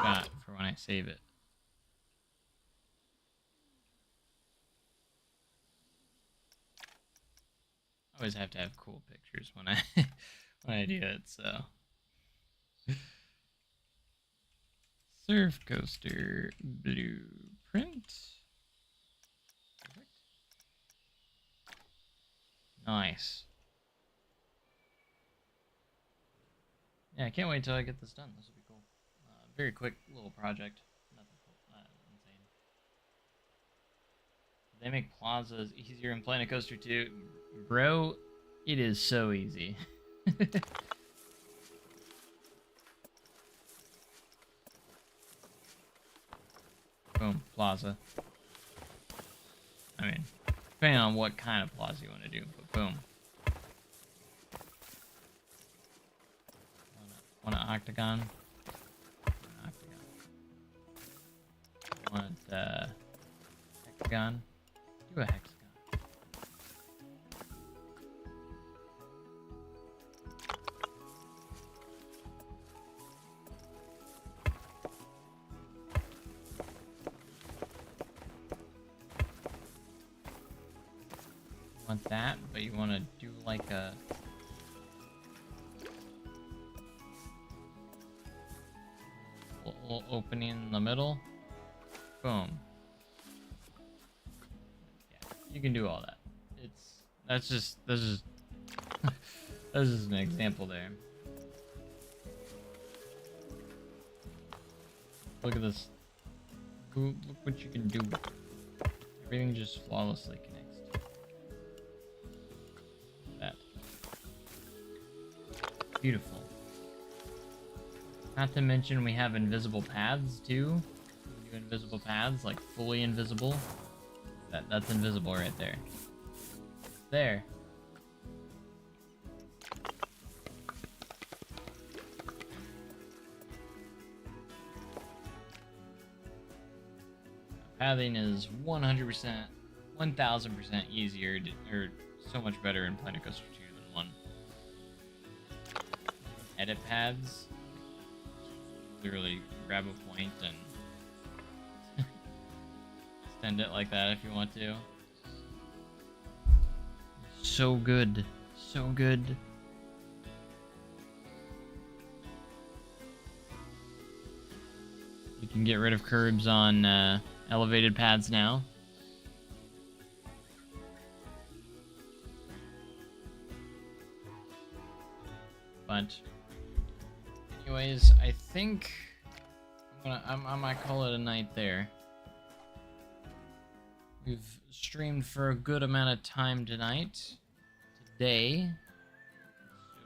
A: Shot for when I save it. I always have to have cool pictures when I when I do it, so. Surf coaster blueprint. Perfect. Nice. Yeah, I can't wait until I get this done. This will be cool. Very quick little project. Nothing insane. They make plazas easier in Planet Coaster 2. Bro, it is so easy. Boom, plaza. I mean, depending on what kind of plaza you want to do, but boom. Want an octagon? Want hexagon? Do a hexagon. Want that, but you want to do like a little opening in the middle. Boom. You can do all that. That's just this is this is an example there. Look at this. Look what you can do. Everything just flawlessly connects. That. Beautiful. Not to mention we have invisible paths too. We do invisible paths, like fully invisible. That's invisible right there. There. Pathing is 100%, 1000% easier, or so much better in Planet Coaster 2 than 1. Edit paths. Literally grab a point and extend it like that if you want to. So good. So good. You can get rid of curbs on elevated paths now. But anyways, I think I might call it a night there. We've streamed for a good amount of time today. It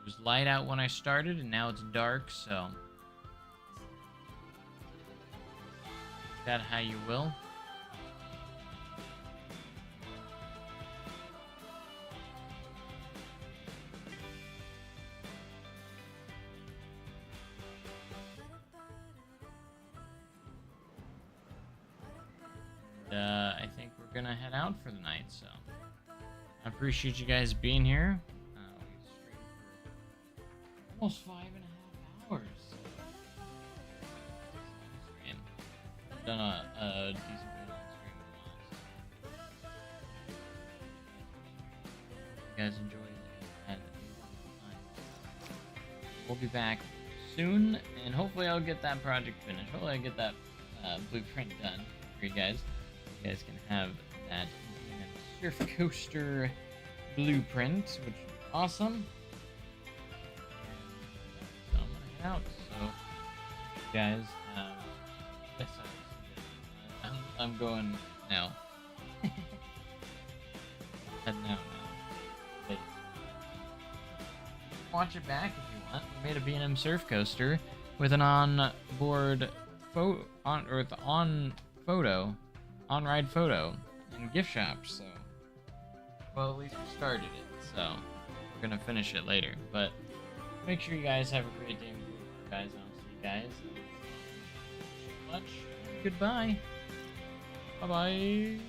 A: was light out when I started, and now it's dark, so take that how you will. I think we're gonna head out for the night, so I appreciate you guys being here. We streamed for almost 5.5 hours. I've done a decent bit of stream in a while. You guys enjoyed it and had a time. We'll be back soon, and hopefully I'll get that project finished. Hopefully I'll get that blueprint done for you guys. You guys can have that surf coaster blueprint, which is awesome. So I'm gonna head out. So you guys have I'm going now. Heading out now. But watch it back if you want. We made a B&M surf coaster with an on-board on-ride photo and gift shop, so well, at least we started it, so we're gonna finish it later. But make sure you guys have a great day, guys. I'll see you guys much. Goodbye. Bye bye.